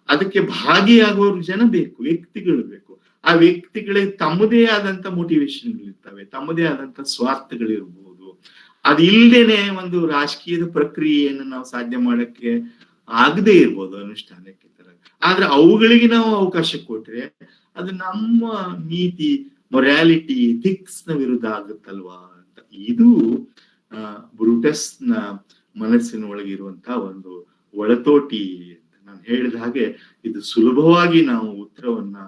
ಅದಕ್ಕೆ ಭಾಗಿಯಾಗುವ ಜನ ಬೇಕು, ವ್ಯಕ್ತಿಗಳು ಬೇಕು. ಆ ವ್ಯಕ್ತಿಗಳಿಗೆ ತಮ್ಮದೇ ಆದಂತ ಮೋಟಿವೇಶನ್ಗಳಿರ್ತವೆ, ತಮ್ಮದೇ ಆದಂತ ಸ್ವಾರ್ಥಗಳಿರ್ಬೋದು. ಅದು ಇಲ್ದೇನೆ ಒಂದು ರಾಜಕೀಯದ ಪ್ರಕ್ರಿಯೆಯನ್ನು ನಾವು ಸಾಧ್ಯ ಮಾಡಕ್ಕೆ ಆಗದೆ ಇರ್ಬೋದು ಅನುಷ್ಠಾನಕ್ಕೆ ತರ. ಆದ್ರೆ ಅವುಗಳಿಗೆ ನಾವು ಅವಕಾಶ ಕೊಟ್ರೆ ಅದು ನಮ್ಮ ನೀತಿ, ಮೊರಾಲಿಟಿ, ಎಥಿಕ್ಸ್ ನ ವಿರುದ್ಧ ಆಗುತ್ತಲ್ವಾ ಅಂತ. ಇದು ಬ್ರೂಟಸ್ ನ ಮನಸ್ಸಿನ ಒಳಗಿರುವಂತಹ ಒಂದು ಒಳತೋಟಿ ಅಂತ ನಾನು ಹೇಳಿದ ಹಾಗೆ. ಇದು ಸುಲಭವಾಗಿ ನಾವು ಉತ್ತರವನ್ನ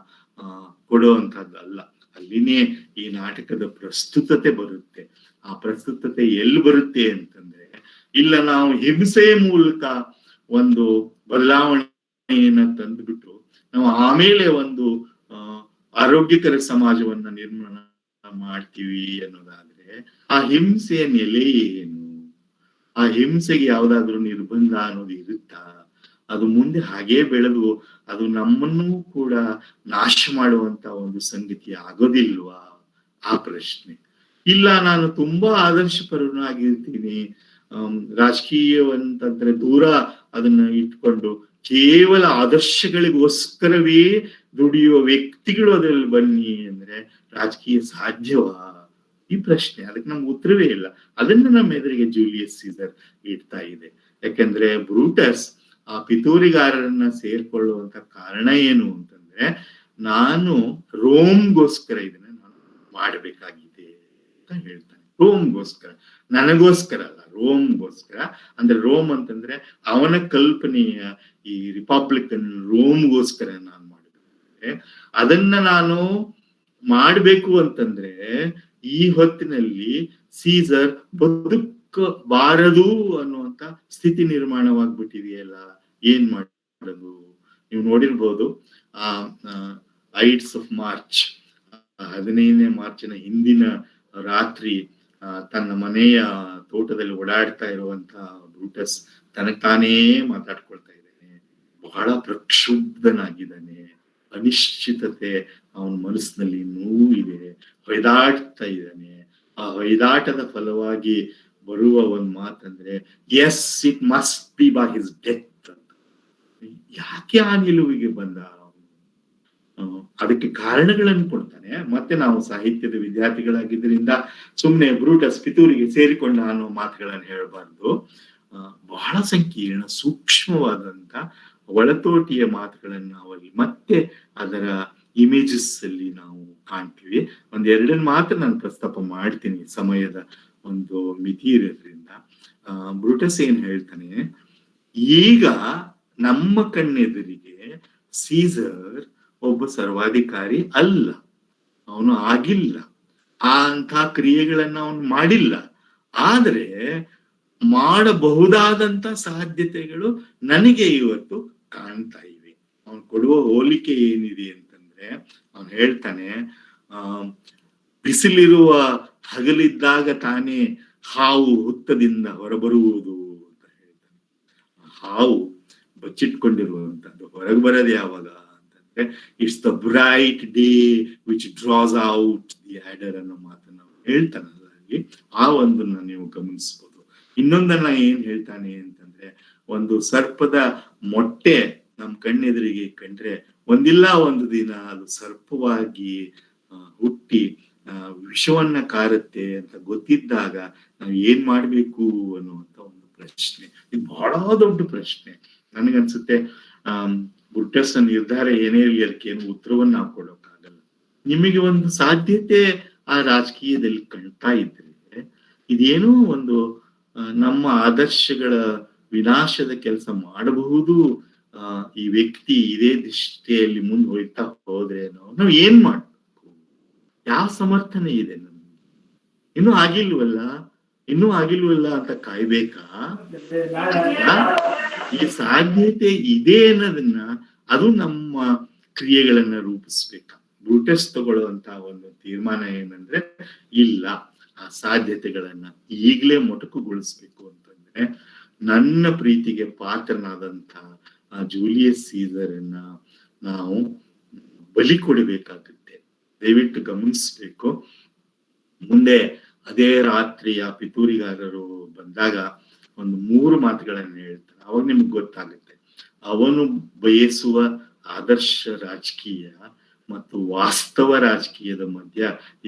ಕೊಡುವಂತಹದ್ದಲ್ಲ. ಅಲ್ಲಿನೇ ಈ ನಾಟಕದ ಪ್ರಸ್ತುತತೆ ಬರುತ್ತೆ. ಆ ಪ್ರಸ್ತುತತೆ ಎಲ್ಲಿ ಬರುತ್ತೆ ಅಂತಂದ್ರೆ, ಇಲ್ಲ ನಾವು ಹಿಂಸೆಯ ಮೂಲಕ ಒಂದು ಬದಲಾವಣೆಯನ್ನ ತಂದುಬಿಟ್ಟು ನಾವು ಆಮೇಲೆ ಒಂದು ಆರೋಗ್ಯಕರ ಸಮಾಜವನ್ನ ನಿರ್ಮಾಣ ಮಾಡ್ತೀವಿ ಅನ್ನೋದಾದ್ರೆ, ಆ ಹಿಂಸೆಯ ನೆಲೆ ಏನು? ಆ ಹಿಂಸೆಗೆ ಯಾವ್ದಾದ್ರು ನಿರ್ಬಂಧ ಅನ್ನೋದು ಇರುತ್ತಾ? ಅದು ಮುಂದೆ ಹಾಗೇ ಬೆಳೆದು ಅದು ನಮ್ಮನ್ನೂ ಕೂಡ ನಾಶ ಮಾಡುವಂತ ಒಂದು ಸಂಗತಿ ಆಗೋದಿಲ್ವಾ? ಆ ಪ್ರಶ್ನೆ. ಇಲ್ಲ ನಾನು ತುಂಬಾ ಆದರ್ಶಪರನಾಗಿರ್ತೀನಿ, ರಾಜಕೀಯವಂತಂದ್ರೆ ದೂರ ಅದನ್ನ ಇಟ್ಕೊಂಡು ಕೇವಲ ಆದರ್ಶಗಳಿಗೋಸ್ಕರವೇ ದುಡಿಯುವ ವ್ಯಕ್ತಿಗಳು ಅದ್ರಲ್ಲಿ ಬನ್ನಿ ಅಂದ್ರೆ ರಾಜಕೀಯ ಸಾಧ್ಯವಾ? ಈ ಪ್ರಶ್ನೆ. ಅದಕ್ಕೆ ನಮ್ಗೆ ಉತ್ತರವೇ ಇಲ್ಲ. ಅದನ್ನ ನಮ್ಮ ಎದುರಿಗೆ ಜೂಲಿಯಸ್ ಸೀಸರ್ ಇಡ್ತಾ ಇದೆ. ಯಾಕೆಂದ್ರೆ ಬ್ರೂಟಸ್ ಆ ಪಿತೂರಿಗಾರರನ್ನ ಸೇರ್ಕೊಳ್ಳುವಂತ ಕಾರಣ ಏನು ಅಂತಂದ್ರೆ, ನಾನು ರೋಮ್ಗೋಸ್ಕರ ಇದನ್ನ ನಾನು ಮಾಡಬೇಕಾಗಿದೆ ಅಂತ ಹೇಳ್ತಾನೆ. ರೋಮ್ಗೋಸ್ಕರ, ನನಗೋಸ್ಕರ ಅಲ್ಲ, ರೋಮ್ಗೋಸ್ಕರ. ಅಂದ್ರೆ ರೋಮ್ ಅಂತಂದ್ರೆ ಅವನ ಕಲ್ಪನೆಯ ಈ ರಿಪಬ್ಲಿಕನ್ ರೋಮ್ಗೋಸ್ಕರ ನಾನು ಮಾಡಬೇಕು. ಅದನ್ನ ನಾನು ಮಾಡ್ಬೇಕು ಅಂತಂದ್ರೆ ಈ ಹೊತ್ತಿನಲ್ಲಿ ಸೀಸರ್ ಬದುಕಬಾರದು ಅನ್ನುವಂತ ಸ್ಥಿತಿ ನಿರ್ಮಾಣವಾಗ್ಬಿಟ್ಟಿದೆಯಲ್ಲ, ಏನ್ ಮಾಡೋದು? ನೀವು ನೋಡಿರ್ಬೋದು ಐಡ್ಸ್ ಆಫ್ ಮಾರ್ಚ್, 15ನೇ ಮಾರ್ಚಿನ ಹಿಂದಿನ ರಾತ್ರಿ ತನ್ನ ಮನೆಯ ತೋಟದಲ್ಲಿ ಓಡಾಡ್ತಾ ಇರುವಂತ ಬ್ರೂಟಸ್ ತನಗ್ತಾನೇ ಮಾತಾಡ್ಕೊಳ್ತಾ ಇದ್ದಾನೆ. ಬಹಳ ಪ್ರಕ್ಷುಬ್ಧನಾಗಿದ್ದಾನೆ. ಅನಿಶ್ಚಿತತೆ ಅವನ ಮನಸ್ಸಿನಲ್ಲಿ ನೋವಿದೆ, ಹೊಯ್ದಾಡ್ತಾ ಇದ್ದಾನೆ. ಆ ಹೊಯ್ದಾಟದ ಫಲವಾಗಿ ಬರುವ ಒಂದ್ ಮಾತಂದ್ರೆ, as it must be by his death ಅಂತ. ಯಾಕೆ ಆ ನಿಲುವಿಗೆ ಬಂದ? ಅದಕ್ಕೆ ಕಾರಣಗಳನ್ನು ಕೊಡ್ತಾನೆ. ಮತ್ತೆ ನಾವು ಸಾಹಿತ್ಯದ ವಿದ್ಯಾರ್ಥಿಗಳಾಗಿದ್ದರಿಂದ ಸುಮ್ನೆ ಬ್ರೂಟಸ್ ಪಿತೂರಿಗೆ ಸೇರಿಕೊಂಡ ಅನ್ನೋ ಮಾತುಗಳನ್ನು ಹೇಳಬಾರ್ದು. ಬಹಳ ಸಂಕೀರ್ಣ, ಸೂಕ್ಷ್ಮವಾದಂತ ಒಳತೋಟಿಯ ಮಾತುಗಳನ್ನ ನಾವಲ್ಲಿ ಮತ್ತೆ ಅದರ ಇಮೇಜಸ್ ಅಲ್ಲಿ ನಾವು ಕಾಣ್ತೀವಿ. ಒಂದೆರಡನ್ನ ಮಾತ್ರ ನಾನು ಪ್ರಸ್ತಾಪ ಮಾಡ್ತೀನಿ, ಸಮಯದ ಒಂದು ಮಿತಿ ಇರೋದ್ರಿಂದ. ಬ್ರೂಟಸ್ ಏನ್ ಹೇಳ್ತಾನೆ, ಈಗ ನಮ್ಮ ಕಣ್ಣೆದುರಿಗೆ ಸೀಸರ್ ಒಬ್ಬ ಸರ್ವಾಧಿಕಾರಿ ಅಲ್ಲ, ಅವನು ಆಗಿಲ್ಲ, ಅಂತ ಕ್ರಿಯೆಗಳನ್ನ ಅವನು ಮಾಡಿಲ್ಲ. ಆದ್ರೆ ಮಾಡಬಹುದಾದಂತ ಸಾಧ್ಯತೆಗಳು ನನಗೆ ಇವತ್ತು ಕಾಣ್ತಾ ಇವೆ. ಅವನು ಕೊಡುವ ಹೋಲಿಕೆ ಏನಿದೆ ಅಂತಂದ್ರೆ, ಅವನು ಹೇಳ್ತಾನೆ, ಬಿಸಿಲಿರುವ ಹಗಲಿದ್ದಾಗ ತಾನೇ ಹಾವು ಹುತ್ತದಿಂದ ಹೊರಬರುವುದು ಅಂತ ಹೇಳ್ತಾನೆ. ಹಾವು ಬಚ್ಚಿಟ್ಕೊಂಡಿರುವಂತದ್ದು ಹೊರಗೆ ಬರೋದು ಯಾವಾಗ ಅಂತಂದ್ರೆ, it's the bright day which draws out the order ಅನ್ನೋ ಮಾತನ್ನ ಹೇಳ್ತಾನಲ್ಲ ಅಲ್ಲಿ. ಆ ಒಂದನ್ನ ನೀವು ಗಮನಿಸ್ಬೋದು. ಇನ್ನೊಂದನ್ನ ಏನ್ ಹೇಳ್ತಾನೆ ಅಂತಂದ್ರೆ, ಒಂದು ಸರ್ಪದ ಮೊಟ್ಟೆ ನಮ್ ಕಣ್ಣೆದುರಿಗೆ ಕಂಡ್ರೆ ಒಂದಿಲ್ಲ ಒಂದು ದಿನ ಅದು ಸರ್ಪವಾಗಿ ಹುಟ್ಟಿ ವಿಷವನ್ನ ಕಾರುತ್ತೆ ಅಂತ ಗೊತ್ತಿದ್ದಾಗ ನಾವ್ ಏನ್ ಮಾಡ್ಬೇಕು ಅನ್ನುವಂತ ಒಂದು ಪ್ರಶ್ನೆ. ಇದು ಬಹಳ ದೊಡ್ಡ ಪ್ರಶ್ನೆ. ನನಗನ್ಸುತ್ತೆ ಬ್ರುಟಸ್ ನಿರ್ಧಾರ ಏನೇ ಇರಲಿ ಅದಕ್ಕೆ ಏನು ಉತ್ತರವನ್ನ ನಾವು ಕೊಡೋಕ್ಕಾಗಲ್ಲ. ನಿಮಗೆ ಒಂದು ಸಾಧ್ಯತೆ ಆ ರಾಜಕೀಯದಲ್ಲಿ ಕಾಣ್ತಾ ಇದ್ರೆ ಇದೇನೋ ಒಂದು ನಮ್ಮ ಆದರ್ಶಗಳ ವಿನಾಶದ ಕೆಲಸ ಮಾಡಬಹುದು, ಈ ವ್ಯಕ್ತಿ ಇದೇ ದಿಶೆಯಲ್ಲಿ ಮುಂದೆ ಹೋಗ್ತಾ ಹೋದ್ರೆ ನಾವು ಏನ್ ಮಾಡ್ಬೇಕು? ಯಾವ ಸಮರ್ಥನೆ ಇದೆ ನಮ್ಗೆ? ಇನ್ನೂ ಆಗಿಲ್ವಲ್ಲ ಅಂತ ಕಾಯ್ಬೇಕಾ? ಈ ಸಾಧ್ಯತೆ ಇದೆ ಅನ್ನೋದನ್ನ ಅದು ನಮ್ಮ ಕ್ರಿಯೆಗಳನ್ನ ರೂಪಿಸ್ಬೇಕ. ಬ್ರೂಟಸ್ ತಗೊಳ್ಳುವಂತ ಒಂದು ತೀರ್ಮಾನ ಏನಂದ್ರೆ ಇಲ್ಲ, ಆ ಸಾಧ್ಯತೆಗಳನ್ನ ಈಗಲೇ ಮೊಟಕುಗೊಳಿಸ್ಬೇಕು ಅಂತಂದ್ರೆ ನನ್ನ ಪ್ರೀತಿಗೆ ಪಾತ್ರನಾದಂತ ಆ ಜೂಲಿಯಸ್ ಸೀಸರನ್ನ ನಾವು ಬಲಿ ಕೊಡಬೇಕಾಗುತ್ತೆ. ದಯವಿಟ್ಟು ಗಮನಿಸ್ಬೇಕು. ಮುಂದೆ ಅದೇ ರಾತ್ರಿ ಆ ಪಿತೂರಿಗಾರರು ಬಂದಾಗ ಒಂದು 3 ಮಾತುಗಳನ್ನ ಹೇಳ್ತಾನೆ. ಅವಾಗ ನಿಮ್ಗೆ ಗೊತ್ತಾಗುತ್ತೆ ಅವನು ಬಯಸುವ ಆದರ್ಶ ರಾಜಕೀಯ ಮತ್ತು ವಾಸ್ತವ ರಾಜಕೀಯದ ಮಧ್ಯ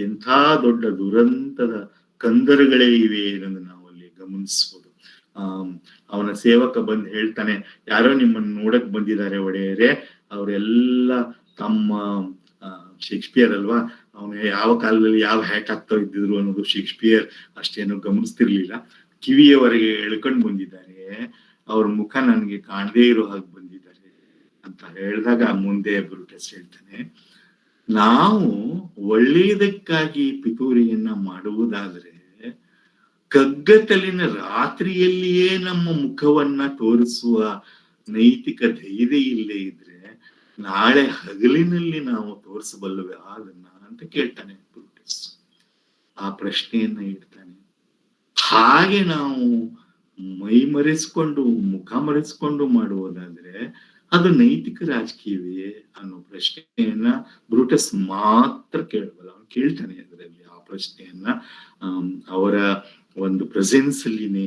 ಎಂಥ ದೊಡ್ಡ ದುರಂತದ ಕಂದರಗಳೇ ಇವೆ ಅನ್ನೋದನ್ನ ನಾವು ಅಲ್ಲಿ ಗಮನಿಸ್ಬೋದು. ಅವನ ಸೇವಕ ಬಂದು ಹೇಳ್ತಾನೆ, ಯಾರೋ ನಿಮ್ಮನ್ನ ನೋಡಕ್ ಬಂದಿದ್ದಾರೆ ಒಡೆಯರೇ, ಅವರೆಲ್ಲ ತಮ್ಮ ಶೇಕ್ಸ್ಪಿಯರ್ ಅಲ್ವಾ, ಅವನು ಯಾವ ಕಾಲದಲ್ಲಿ ಯಾವ ಹ್ಯಾಟ್ ಆಗ್ತಾ ಇದ್ದಿದ್ರು ಅನ್ನೋದು ಶೇಕ್ಸ್ಪಿಯರ್ ಅಷ್ಟೇನು ಗಮನಿಸ್ತಿರ್ಲಿಲ್ಲ. ಕಿವಿಯವರೆಗೆ ಎಳ್ಕೊಂಡ್ ಬಂದಿದ್ದಾರೆ, ಅವ್ರ ಮುಖ ನನ್ಗೆ ಕಾಣದೇ ಇರೋ ಹಾಗೆ ಬಂದಿದ್ದಾರೆ ಅಂತ ಹೇಳಿದಾಗ ಮುಂದೆ ಬ್ರೂಟಸ್ ಹೇಳ್ತಾನೆ, ನಾವು ಒಳ್ಳೆಯದಕ್ಕಾಗಿ ಪಿತೂರಿಯನ್ನ ಮಾಡುವುದಾದ್ರೆ ಕಗ್ಗತ್ತಲಿನ ರಾತ್ರಿಯಲ್ಲಿಯೇ ನಮ್ಮ ಮುಖವನ್ನ ತೋರಿಸುವ ನೈತಿಕ ಧೈರ್ಯ ಇಲ್ಲೇ ಇದ್ರೆ ನಾಳೆ ಹಗಲಿನಲ್ಲಿ ನಾವು ತೋರಿಸಬಲ್ಲವೇ ಅದನ್ನ ಅಂತ ಕೇಳ್ತಾನೆ ಬ್ರೂಟಸ್. ಆ ಪ್ರಶ್ನೆಯನ್ನ ಇಡ್ತಾನೆ. ಹಾಗೆ ನಾವು ಮೈ ಮರೆಸ್ಕೊಂಡು ಮುಖ ಮರೆಸ್ಕೊಂಡು ಮಾಡುವುದಾದ್ರೆ ಅದು ನೈತಿಕ ರಾಜಕೀಯವೇ ಅನ್ನೋ ಪ್ರಶ್ನೆಯನ್ನ ಬ್ರೂಟಸ್ ಮಾತ್ರ ಕೇಳಬಲ್ಲ. ಅವನು ಕೇಳ್ತಾನೆ ಅದರಲ್ಲಿ ಆ ಪ್ರಶ್ನೆಯನ್ನ. ಅವರ ಒಂದು ಪ್ರೆಸೆನ್ಸ್ ಅಲ್ಲಿನೇ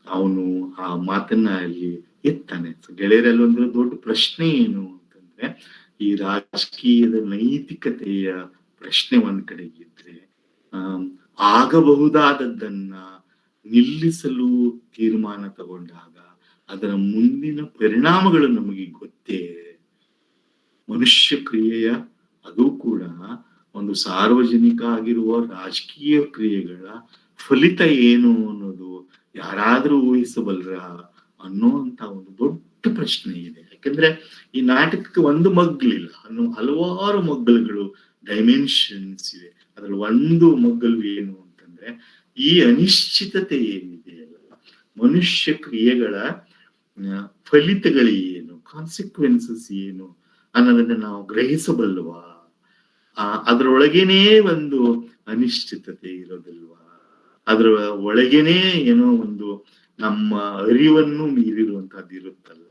ಅವನು ಆ ಮಾತನ್ನ ಅಲ್ಲಿ ಎತ್ತಾನೆ. ಗೆಳೆಯರಲ್ಲಿ ಒಂದು ದೊಡ್ಡ ಪ್ರಶ್ನೆ ಏನು ಅಂತಂದ್ರೆ, ಈ ರಾಜಕೀಯದ ನೈತಿಕತೆಯ ಪ್ರಶ್ನೆ ಒಂದ್ ಕಡೆಗಿದ್ರೆ ಆಗಬಹುದಾದದ್ದನ್ನ ನಿಲ್ಲಿಸಲು ತೀರ್ಮಾನ ತಗೊಂಡಾಗ ಅದರ ಮುಂದಿನ ಪರಿಣಾಮಗಳು ನಮಗೆ ಗೊತ್ತೇ. ಮನುಷ್ಯ ಕ್ರಿಯೆಯ ಅದು ಕೂಡ ಒಂದು ಸಾರ್ವಜನಿಕ ಆಗಿರುವ ರಾಜಕೀಯ ಕ್ರಿಯೆಗಳ ಫಲಿತ ಏನು ಅನ್ನೋದು ಯಾರಾದ್ರೂ ಊಹಿಸಬಲ್ರ ಅನ್ನೋಂತ ಒಂದು ದೊಡ್ಡ ಪ್ರಶ್ನೆ ಇದೆ. ಯಾಕಂದ್ರೆ ಈ ನಾಟಕಕ್ಕೆ ಒಂದು ಮಗ್ಲಿಲ್ಲ, ಅನ್ನೋ ಹಲವಾರು ಮಗ್ಗಲುಗಳು, ಡೈಮೆನ್ಷನ್ಸ್ ಇವೆ. ಅದ್ರಲ್ಲಿ ಒಂದು ಮಗ್ಗಲು ಏನು ಅಂತಂದ್ರೆ ಈ ಅನಿಶ್ಚಿತತೆ ಏನಿದೆ ಅಲ್ಲ, ಮನುಷ್ಯ ಕ್ರಿಯೆಗಳ ಫಲಿತಗಳು ಏನು, ಕಾನ್ಸಿಕ್ವೆನ್ಸಸ್ ಏನು ಅನ್ನೋದನ್ನ ನಾವು ಗ್ರಹಿಸಬಲ್ವಾ? ಅದ್ರೊಳಗೇನೆ ಒಂದು ಅನಿಶ್ಚಿತತೆ ಇರೋದಿಲ್ವಾ? ಅದ್ರ ಒಳಗೇನೆ ಏನೋ ಒಂದು ನಮ್ಮ ಅರಿವನ್ನು ಮೀರಿರುವಂತಹದ್ದು ಇರುತ್ತಲ್ಲ,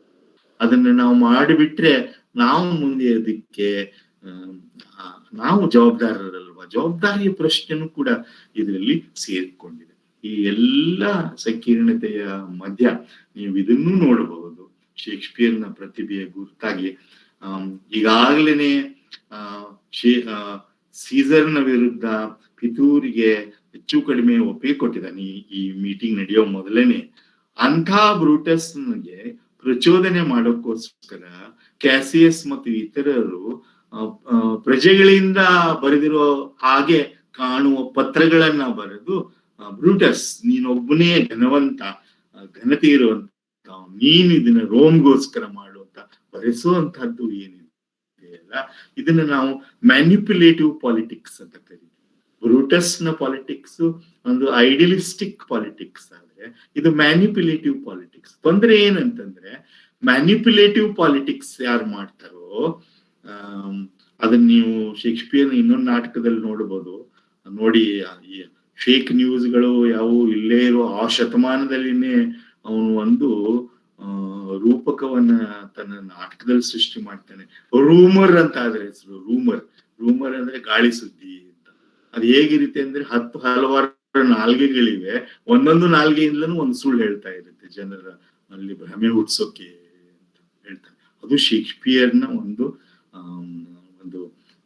ಅದನ್ನ ನಾವು ಮಾಡಿಬಿಟ್ರೆ ನಾವು ಮುಂದೆ ಅದಕ್ಕೆ ನಾವು ಜವಾಬ್ದಾರರಲ್ವಾ? ಜವಾಬ್ದಾರಿಯ ಪ್ರಶ್ನೆನೂ ಕೂಡ ಇದರಲ್ಲಿ ಸೇರಿಕೊಂಡಿದೆ. ಈ ಎಲ್ಲ ಸಂಕೀರ್ಣತೆಯ ಮಧ್ಯ ನೀವು ಇದನ್ನೂ ನೋಡಬಹುದು. ಶೇಕ್ಸ್ಪಿಯರ್ನ ಪ್ರತಿಭೆಯ ಗುರುತಾಗಿ ಈಗಾಗ್ಲೇನೆ ಸೀಸರ್ನ ವಿರುದ್ಧ ಪಿತೂರಿಗೆ ಹೆಚ್ಚು ಕಡಿಮೆ ಒಪ್ಪಿಗೆ ಕೊಟ್ಟಿದ್ದಾನೆ ಈ ಮೀಟಿಂಗ್ ನಡೆಯೋ ಮೊದಲೇನೆ. ಅಂಥ ಬ್ರೂಟಸ್ಗೆ ಪ್ರಚೋದನೆ ಮಾಡೋಕ್ಕೋಸ್ಕರ ಕ್ಯಾಸಿಯಸ್ ಮತ್ತು ಇತರರು ಪ್ರಜೆಗಳಿಂದ ಬರೆದಿರೋ ಹಾಗೆ ಕಾಣುವ ಪತ್ರಗಳನ್ನ ಬರೆದು, ಬ್ರೂಟಸ್ ನೀನೊಬ್ಬನೇ ಘನವಂತ, ಘನತೆ ಇರುವಂತ, ನೀನು ಇದನ್ನ ರೋಮ್ಗೋಸ್ಕರ ಮಾಡುವಂತ ಬರೆಸುವಂತಹದ್ದು ಏನಿದೆ ಅಲ್ಲ, ಇದನ್ನ ನಾವು ಮ್ಯಾನಿಪ್ಯುಲೇಟಿವ್ ಪಾಲಿಟಿಕ್ಸ್ ಅಂತ ಕರೀತೀವಿ. ಬ್ರೂಟಸ್ನ ಪಾಲಿಟಿಕ್ಸ್ ಒಂದು ಐಡಿಯಲಿಸ್ಟಿಕ್ ಪಾಲಿಟಿಕ್ಸ್ ಆದ್ರೆ ಇದು ಮ್ಯಾನಿಪ್ಯುಲೇಟಿವ್ ಪಾಲಿಟಿಕ್ಸ್. ತೊಂದ್ರೆ ಏನಂತಂದ್ರೆ ಮ್ಯಾನಿಪ್ಯುಲೇಟಿವ್ ಪಾಲಿಟಿಕ್ಸ್ ಯಾರು ಮಾಡ್ತಾರೋ ಅದನ್ನ ನೀವು ಶೇಕ್ಸ್ಪಿಯರ್ನ ಇನ್ನೊಂದು ನಾಟಕದಲ್ಲಿ ನೋಡ್ಬೋದು. ನೋಡಿ, ಫೇಕ್ ನ್ಯೂಸ್ಗಳು ಯಾವುವು ಇಲ್ಲೇ ಇರೋ ಆ ಶತಮಾನದಲ್ಲಿನೇ ಅವನು ಒಂದು ರೂಪಕವನ್ನ ತನ್ನ ನಾಟಕದಲ್ಲಿ ಸೃಷ್ಟಿ ಮಾಡ್ತಾನೆ. ರೂಮರ್ ಅಂತ ಆದ್ರೆ ಹೆಸರು. ರೂಮರ್ ಅಂದ್ರೆ ಗಾಳಿ ಸುದ್ದಿ ಅಂತ. ಅದು ಹೇಗಿರುತ್ತೆ ಅಂದ್ರೆ ಹಲವಾರು ನಾಲ್ಗೆಗಳಿವೆ, ಒಂದೊಂದು ನಾಲ್ಗೆಯಿಂದಲೂ ಒಂದು ಸುಳ್ಳು ಹೇಳ್ತಾ ಇರುತ್ತೆ ಜನರ ಅಲ್ಲಿ ಭ್ರಮೆ ಹುಟ್ಸೋಕೆ ಅಂತ ಹೇಳ್ತಾನೆ. ಅದು ಶೇಕ್ಸ್ಪಿಯರ್ನ ಒಂದು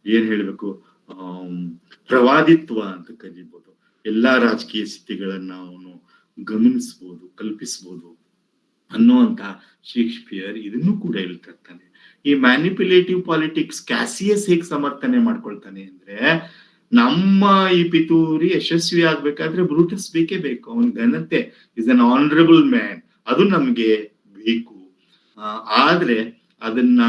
ಏನ್ ಹೇಳ್ಬೇಕು, ಪ್ರವಾದಿತ್ವ ಅಂತ ಕರೀಬಹುದು. ಎಲ್ಲಾ ರಾಜಕೀಯ ಸ್ಥಿತಿಗಳನ್ನ ಅವನು ಗಮನಿಸ್ಬೋದು, ಕಲ್ಪಿಸ್ಬೋದು ಅನ್ನುವಂತ ಶೇಕ್ಸ್ಪಿಯರ್ ಇದನ್ನು ಕೂಡ ಹೇಳ್ತಿರ್ತಾನೆ. ಈ ಮ್ಯಾನಿಪ್ಯುಲೇಟಿವ್ ಪಾಲಿಟಿಕ್ಸ್ ಕ್ಯಾಸಿಯಸ್ ಹೇಗೆ ಸಮರ್ಥನೆ ಮಾಡ್ಕೊಳ್ತಾನೆ ಅಂದ್ರೆ, ನಮ್ಮ ಈ ಪಿತೂರಿ ಯಶಸ್ವಿ ಆಗ್ಬೇಕಾದ್ರೆ ಬ್ರೂಟಸ್ ಬೇಕೇ ಬೇಕು. ಅವನ ಘನತೆ ಇಸ್ ಅನ್ ಆನರಬಲ್ ಮ್ಯಾನ್, ಅದು ನಮ್ಗೆ ಬೇಕು. ಆದ್ರೆ ಅದನ್ನ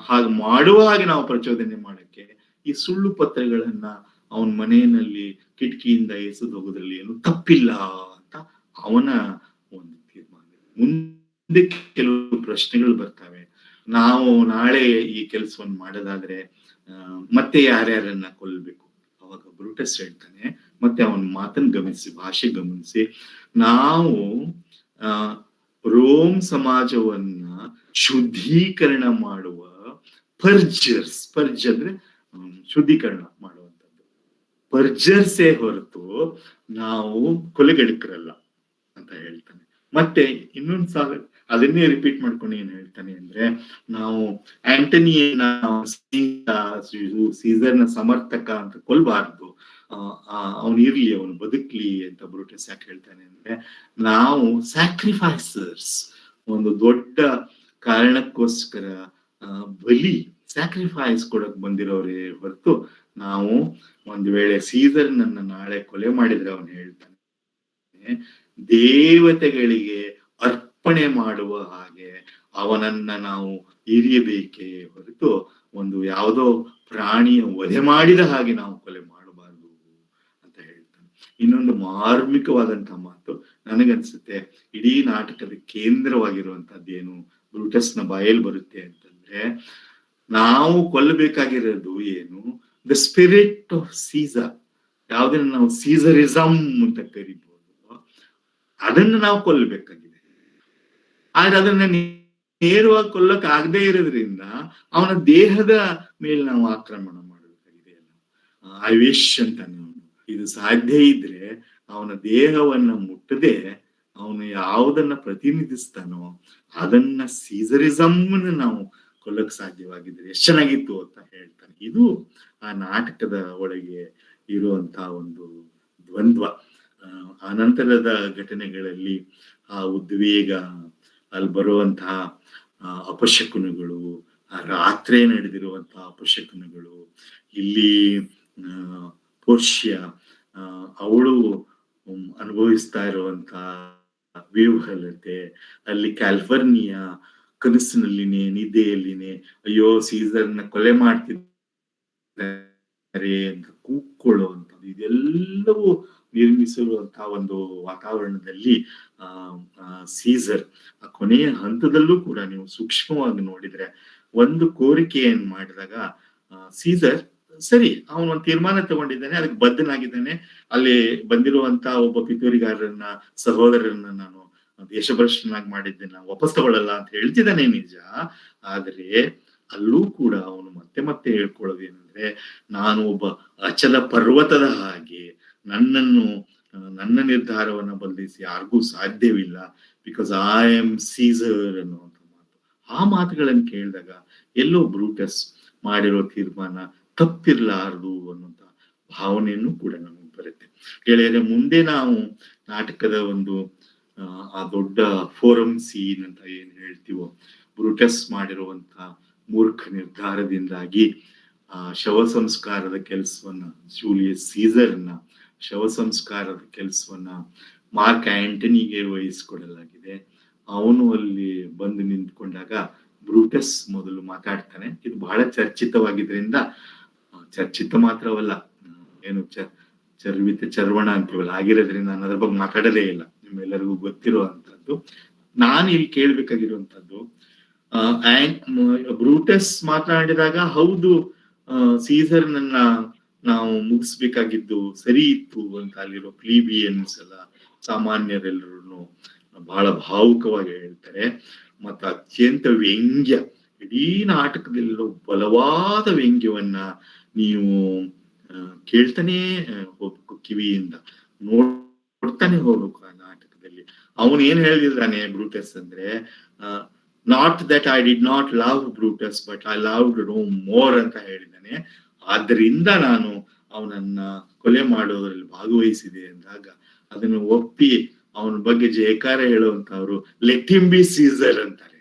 ಹಾಗೆ ಮಾಡುವ ಹಾಗೆ ನಾವು ಪ್ರಚೋದನೆ ಮಾಡಕ್ಕೆ ಈ ಸುಳ್ಳು ಪತ್ರಗಳನ್ನ ಅವನ ಮನೆಯಲ್ಲಿ ಕಿಟಕಿಯಿಂದ ಎಸೆದು ಹೋಗೋದ್ರಲ್ಲಿ ಏನು ತಪ್ಪಿಲ್ಲ ಅಂತ ಅವನ ಒಂದು ತೀರ್ಮಾನ. ಮುಂದೆ ಕೆಲವು ಪ್ರಶ್ನೆಗಳು ಬರ್ತವೆ. ನಾವು ನಾಳೆ ಈ ಕೆಲಸವನ್ನು ಮಾಡೋದಾದ್ರೆ ಮತ್ತೆ ಯಾರ್ಯಾರನ್ನ ಕೊಲ್ಲಬೇಕು? ಅವಾಗ ಬ್ರೂಟಸ್ ಹೇಳ್ತಾನೆ, ಮತ್ತೆ ಅವನ ಮಾತನ್ನು ಗಮನಿಸಿ, ಭಾಷೆ ಗಮನಿಸಿ, ನಾವು ರೋಮ್ ಸಮಾಜವನ್ನ ಶುದ್ಧೀಕರಣ ಮಾಡುವ ಪರ್ಜ್ ಅಂದ್ರೆ ಶುದ್ಧೀಕರಣ ಮಾಡುವಂಥದ್ದು, ಪರ್ಜರ್ಸೇ ಹೊರತು ನಾವು ಕೊಲೆಗಡಕರಲ್ಲ ಅಂತ ಹೇಳ್ತಾನೆ. ಮತ್ತೆ ಇನ್ನೊಂದು ಸಾಲ ಅದನ್ನೇ ರಿಪೀಟ್ ಮಾಡ್ಕೊಂಡು ಏನ್ ಹೇಳ್ತಾನೆ ಅಂದ್ರೆ, ನಾವು ಆಂಟನಿಯನ್ನ ಸೀಸರ್ನ ಸಮರ್ಥಕ ಅಂತ ಕೊಲ್ಬಾರ್ದು, ಅವನು ಇರ್ಲಿ, ಅವನು ಬದುಕ್ಲಿ ಅಂತ ಬ್ರೂಟಸ್ ಯಾಕೆ ಹೇಳ್ತಾನೆ ಅಂದ್ರೆ, ನಾವು ಸ್ಯಾಕ್ರಿಫೈಸರ್ಸ್, ಒಂದು ದೊಡ್ಡ ಕಾರಣಕ್ಕೋಸ್ಕರ ಬಲಿ ಸ್ಯಾಕ್ರಿಫೈಸ್ ಕೊಡಕ್ ಬಂದಿರೋರೇ ಹೊರತು ನಾವು ಒಂದು ವೇಳೆ ಸೀಸರ್ನನ್ನ ನಾಳೆ ಕೊಲೆ ಮಾಡಿದ್ರೆ ಅವನು ಹೇಳ್ತಾನೆ ದೇವತೆಗಳಿಗೆ ಅರ್ಪಣೆ ಮಾಡುವ ಹಾಗೆ ಅವನನ್ನ ನಾವು ಇರಿಯಬೇಕೇ ಹೊರತು ಒಂದು ಯಾವುದೋ ಪ್ರಾಣಿಯ ವಧೆ ಮಾಡಿದ ಹಾಗೆ ನಾವು ಕೊಲೆ ಮಾಡಬಾರದು ಅಂತ ಹೇಳ್ತಾನೆ. ಇನ್ನೊಂದು ಮಾರ್ಮಿಕವಾದಂತಹ ಮಾತು ನನಗನ್ಸುತ್ತೆ, ಇಡೀ ನಾಟಕದ ಕೇಂದ್ರವಾಗಿರುವಂತದ್ದೇನು ಬ್ರೂಟಸ್ನ ಬಾಯಲ್ಲಿ ಬರುತ್ತೆ ಅಂತಂದ್ರೆ, ನಾವು ಕೊಲ್ಲಬೇಕಾಗಿರೋದು ಏನು? ದ ಸ್ಪಿರಿಟ್ ಆಫ್ ಸೀಸರ್, ಯಾವ್ದನ್ನ ನಾವು ಸೀಸರಿಸಮ್ ಅಂತ ಕರಿಬಹುದು, ಅದನ್ನ ನಾವು ಕೊಲ್ಲಬೇಕಾಗಿದೆ. ಆದ್ರೆ ಅದನ್ನ ನೇರವಾಗಿ ಕೊಲ್ಲಕ್ ಆಗದೆ ಇರೋದ್ರಿಂದ ಅವನ ದೇಹದ ಮೇಲೆ ನಾವು ಆಕ್ರಮಣ ಮಾಡಬೇಕಾಗಿದೆ. ಐ ವಿಶ್ ಅಂತಾನೆ ಅವನು. ಇದು ಸಾಧ್ಯ ಇದ್ರೆ ಅವನ ದೇಹವನ್ನ ಮುಟ್ಟದೆ ಅವನು ಯಾವುದನ್ನ ಪ್ರತಿನಿಧಿಸ್ತಾನೋ ಅದನ್ನ ಸೀಸರಿಸಮ್ ನಾವು ಕೊಲ್ಲಕ್ ಸಾಧ್ಯವಾಗಿದ್ರೆ ಎಷ್ಟು ಚೆನ್ನಾಗಿತ್ತು ಅಂತ ಹೇಳ್ತಾನೆ. ಇದು ಆ ನಾಟಕದ ಒಳಗೆ ಇರುವಂತಹ ಒಂದು ದ್ವಂದ್ವ. ಅನಂತರದ ಘಟನೆಗಳಲ್ಲಿ ಆ ಉದ್ವೇಗ, ಅಲ್ಲಿ ಬರುವಂತಹ ಅಪಶಕುನಗಳು, ಆ ರಾತ್ರಿ ನಡೆದಿರುವಂತಹ ಅಪಶಕುನಗಳು, ಇಲ್ಲಿ ಪೋರ್ಷ್ಯ ಅವಳು ಅನುಭವಿಸ್ತಾ ಇರುವಂತಹ ವಿಹ್ವಲತೆ, ಅಲ್ಲಿ ಕ್ಯಾಲಿಫರ್ನಿಯಾ ಕನಸಿನಲ್ಲಿನೇ ನಿದ್ದೆಯಲ್ಲಿನೇ ಅಯ್ಯೋ ಸೀಸರ್ನ ಕೊಲೆ ಮಾಡ್ತಿದ್ದಾರೆ ಅಂತ ಕೂಕ್ಕೊಳ್ಳುವಂಥದ್ದು, ಇದೆಲ್ಲವೂ ನಿರ್ಮಿಸಿರುವಂತಹ ಒಂದು ವಾತಾವರಣದಲ್ಲಿ ಸೀಸರ್ ಆ ಕೊನೆಯ ಹಂತದಲ್ಲೂ ಕೂಡ ನೀವು ಸೂಕ್ಷ್ಮವಾಗಿ ನೋಡಿದ್ರೆ ಒಂದು ಕೋರಿಕೆ ಏನ್ ಮಾಡಿದಾಗ ಸೀಸರ್ ಸರಿ ಅವನು ಒಂದು ತೀರ್ಮಾನ ತಗೊಂಡಿದ್ದಾನೆ, ಅದಕ್ಕೆ ಬದ್ಧನಾಗಿದ್ದಾನೆ. ಅಲ್ಲಿ ಬಂದಿರುವಂತ ಒಬ್ಬ ಪಿತೂರಿಗಾರರನ್ನ ಸಹೋದರರನ್ನ ನಾನು ದೇಶಭ್ರಷ್ಟನಾಗಿ ಮಾಡಿದ್ದೇನೆ, ವಾಪಸ್ ತಗೊಳ್ಳಲ್ಲ ಅಂತ ಹೇಳ್ತಿದ್ದಾನೆ ನಿಜ. ಆದ್ರೆ ಅಲ್ಲೂ ಕೂಡ ಅವನು ಮತ್ತೆ ಮತ್ತೆ ಹೇಳ್ಕೊಳ್ಳೋದೇನಂದ್ರೆ, ನಾನು ಒಬ್ಬ ಅಚಲ ಪರ್ವತದ ಹಾಗೆ, ನನ್ನ ನಿರ್ಧಾರವನ್ನ ಬದಲಿಸಿ ಯಾರಿಗೂ ಸಾಧ್ಯವಿಲ್ಲ, ಬಿಕಾಸ್ ಐ ಆಮ್ ಸೀಸರ್ ಅನ್ನುವಂಥ ಮಾತು. ಆ ಮಾತುಗಳನ್ನು ಕೇಳಿದಾಗ ಎಲ್ಲೋ ಬ್ರೂಟಸ್ ಮಾಡಿರೋ ತೀರ್ಮಾನ ತಪ್ಪಿರ್ಲಾರದು ಅನ್ನುವಂಥ ಭಾವನೆಯನ್ನು ಕೂಡ ನಮಗೆ ಬರುತ್ತೆ. ಗೆಳೆಯರೆ, ಮುಂದೆ ನಾವು ನಾಟಕದ ಒಂದು ಆ ದೊಡ್ಡ ಫೋರಂ ಸೀನ್ ಅಂತ ಏನ್ ಹೇಳ್ತೀವೋ, ಬ್ರೂಟಸ್ ಮಾಡಿರುವಂತ ಮೂರ್ಖ ನಿರ್ಧಾರದಿಂದಾಗಿ ಆ ಶವ ಸಂಸ್ಕಾರದ ಕೆಲಸವನ್ನ, ಜೂಲಿಯಸ್ ಸೀಸರ್ನ ಶವ ಸಂಸ್ಕಾರದ ಕೆಲಸವನ್ನ ಮಾರ್ಕ್ ಆಂಟನಿಗೆ ವಹಿಸಿಕೊಡಲಾಗಿದೆ. ಅವನು ಅಲ್ಲಿ ಬಂದು ನಿಂತ್ಕೊಂಡಾಗ ಬ್ರೂಟಸ್ ಮೊದಲು ಮಾತಾಡ್ತಾನೆ. ಇದು ಬಹಳ ಚರ್ಚಿತವಾಗಿದ್ರಿಂದ, ಚರ್ಚಿತ ಮಾತ್ರವಲ್ಲ, ಏನು ಚರ್ವಿತ ಚರ್ವಣ ಅಂತೀವಲ್ಲ, ಆಗಿರೋದ್ರಿಂದ ನಾನು ಅದ್ರ ಬಗ್ಗೆ ಮಾತಾಡಲೇ ಇಲ್ಲ, ನಿಮ್ಮೆಲ್ಲರಿಗೂ ಗೊತ್ತಿರುವಂತದ್ದು. ನಾನು ಇಲ್ಲಿ ಕೇಳ್ಬೇಕಾಗಿರುವಂತದ್ದು, ಬ್ರೂಟಸ್ ಮಾತನಾಡಿದಾಗ ಹೌದು ಸೀಸರ್ನನ್ನ ನಾವು ಮುಗಿಸ್ಬೇಕಾಗಿದ್ದು ಸರಿ ಇತ್ತು ಅಂತ ಅಲ್ಲಿರೋ ಪ್ಲೀಬಿಯನ್ಸ್ ಎಲ್ಲ, ಸಾಮಾನ್ಯರೆಲ್ಲರೂ ಬಹಳ ಭಾವುಕವಾಗಿ ಹೇಳ್ತಾರೆ. ಮತ್ತು ಅತ್ಯಂತ ವ್ಯಂಗ್ಯ, ಇಡೀ ನಾಟಕದಲ್ಲಿರೋ ಬಲವಾದ ವ್ಯಂಗ್ಯವನ್ನ ನೀವು ಕೇಳ್ತಾನೆ ಹೋಗ್ಬೇಕು, ಕಿವಿಯಿಂದ ನೋಡ್ತಾನೆ ಹೋಗ್ಬೇಕು. ಆ ನಾಟಕದಲ್ಲಿ ಅವನು ಏನ್ ಹೇಳಿದಾನೆ ಬ್ರೂಟಸ್ ಅಂದ್ರೆ, not that I did not love Brutus but I loved Rome more ಅಂತ ಹೇಳಿದ್ದಾನೆ. ಆದ್ದರಿಂದ ನಾನು ಅವನನ್ನ ಕೊಲೆ ಮಾಡೋದ್ರಲ್ಲಿ ಭಾಗವಹಿಸಿದೆ ಅಂದಾಗ ಅದನ್ನು ಒಪ್ಪಿ ಅವನ ಬಗ್ಗೆ ಜಯಕಾರ ಹೇಳುವಂತವ್ರು ಲೆಟ್ ಹಿಮ್ ಬಿ ಸೀಸರ್ ಅಂತಾರೆ.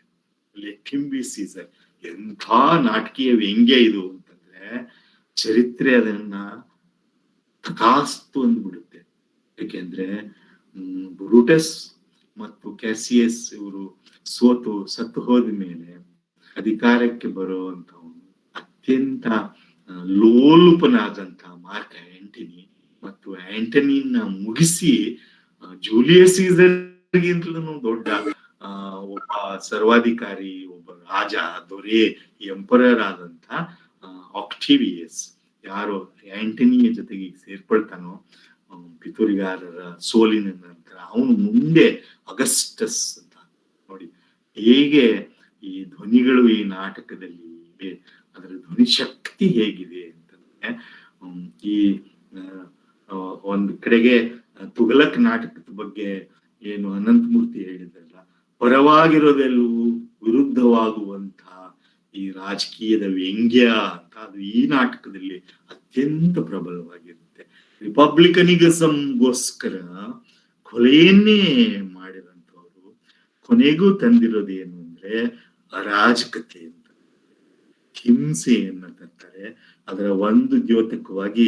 ಲೆಕ್ಕಿಂಬಿ ಸೀಸರ್. ಎಂಥ ನಾಟಕೀಯ ವ್ಯಂಗ್ಯ ಇದು ಅಂತಂದ್ರೆ ಚರಿತ್ರೆ ಅದನ್ನ ತಥಾಸ್ತು ಅಂದ್ಬಿಡುತ್ತೆ. ಯಾಕೆಂದ್ರೆ ಬ್ರೂಟಸ್ ಮತ್ತು ಕ್ಯಾಸಿಯಸ್ ಇವರು ಸತ್ತು ಹೋದ ಮೇಲೆ ಅಧಿಕಾರಕ್ಕೆ ಬರುವಂತವನು ಅತ್ಯಂತ ಲೋಲುಪನಾದಂತ ಮಾರ್ಕ್ ಆಂಟನಿ ಮತ್ತು ಆಂಟನಿನ ಮುಗಿಸಿ ಜೂಲಿಯಸ್ ಸೀಸರ್ಗಿಂತಲೂ ದೊಡ್ಡ ಒಬ್ಬ ಸರ್ವಾಧಿಕಾರಿ, ಒಬ್ಬ ರಾಜ, ದೊರೆ, ಎಂಪರರ್ ಆದಂತ ಆಕ್ಟಿವಿಯಸ್ ಯಾರು ಆಂಟನಿಯ ಜೊತೆಗೆ ಸೇರ್ಕೊಳ್ತಾನೋ ಪಿತೂರಿಗಾರರ ಸೋಲಿನ ನಂತರ, ಅವನು ಮುಂದೆ ಅಗಸ್ಟಸ್ ಅಂತ. ನೋಡಿ ಹೇಗೆ ಈ ಧ್ವನಿಗಳು ಈ ನಾಟಕದಲ್ಲಿ ಇವೆ, ಅದರ ಧ್ವನಿ ಶಕ್ತಿ ಹೇಗಿದೆ ಅಂತಂದ್ರೆ ಈ ಒಂದು ಕಡೆಗೆ ತುಘಲಕ್ ನಾಟಕದ ಬಗ್ಗೆ ಏನು ಅನಂತಮೂರ್ತಿ ಹೇಳಿದ್ರಲ್ಲ, ಪರವಾಗಿರೋದೆಲ್ಲವೂ ವಿರುದ್ಧವಾಗುವಂತ ಈ ರಾಜಕೀಯದ ವ್ಯಂಗ್ಯ ಅಂತ, ಅದು ಈ ನಾಟಕದಲ್ಲಿ ಅತ್ಯಂತ ಪ್ರಬಲವಾಗಿರುತ್ತೆ. ರಿಪಬ್ಲಿಕನಿಸಂಗೋಸ್ಕರ ಕೊಲೆಯನ್ನೇ ಮಾಡಿದಂಥವ್ರು ಕೊನೆಗೂ ತಂದಿರೋದೇನು ಅಂದ್ರೆ ಅರಾಜಕತೆ ಅಂತ, ಹಿಂಸೆಯನ್ನ ತರ್ತಾರೆ. ಅದರ ಒಂದು ದ್ಯೋತಕವಾಗಿ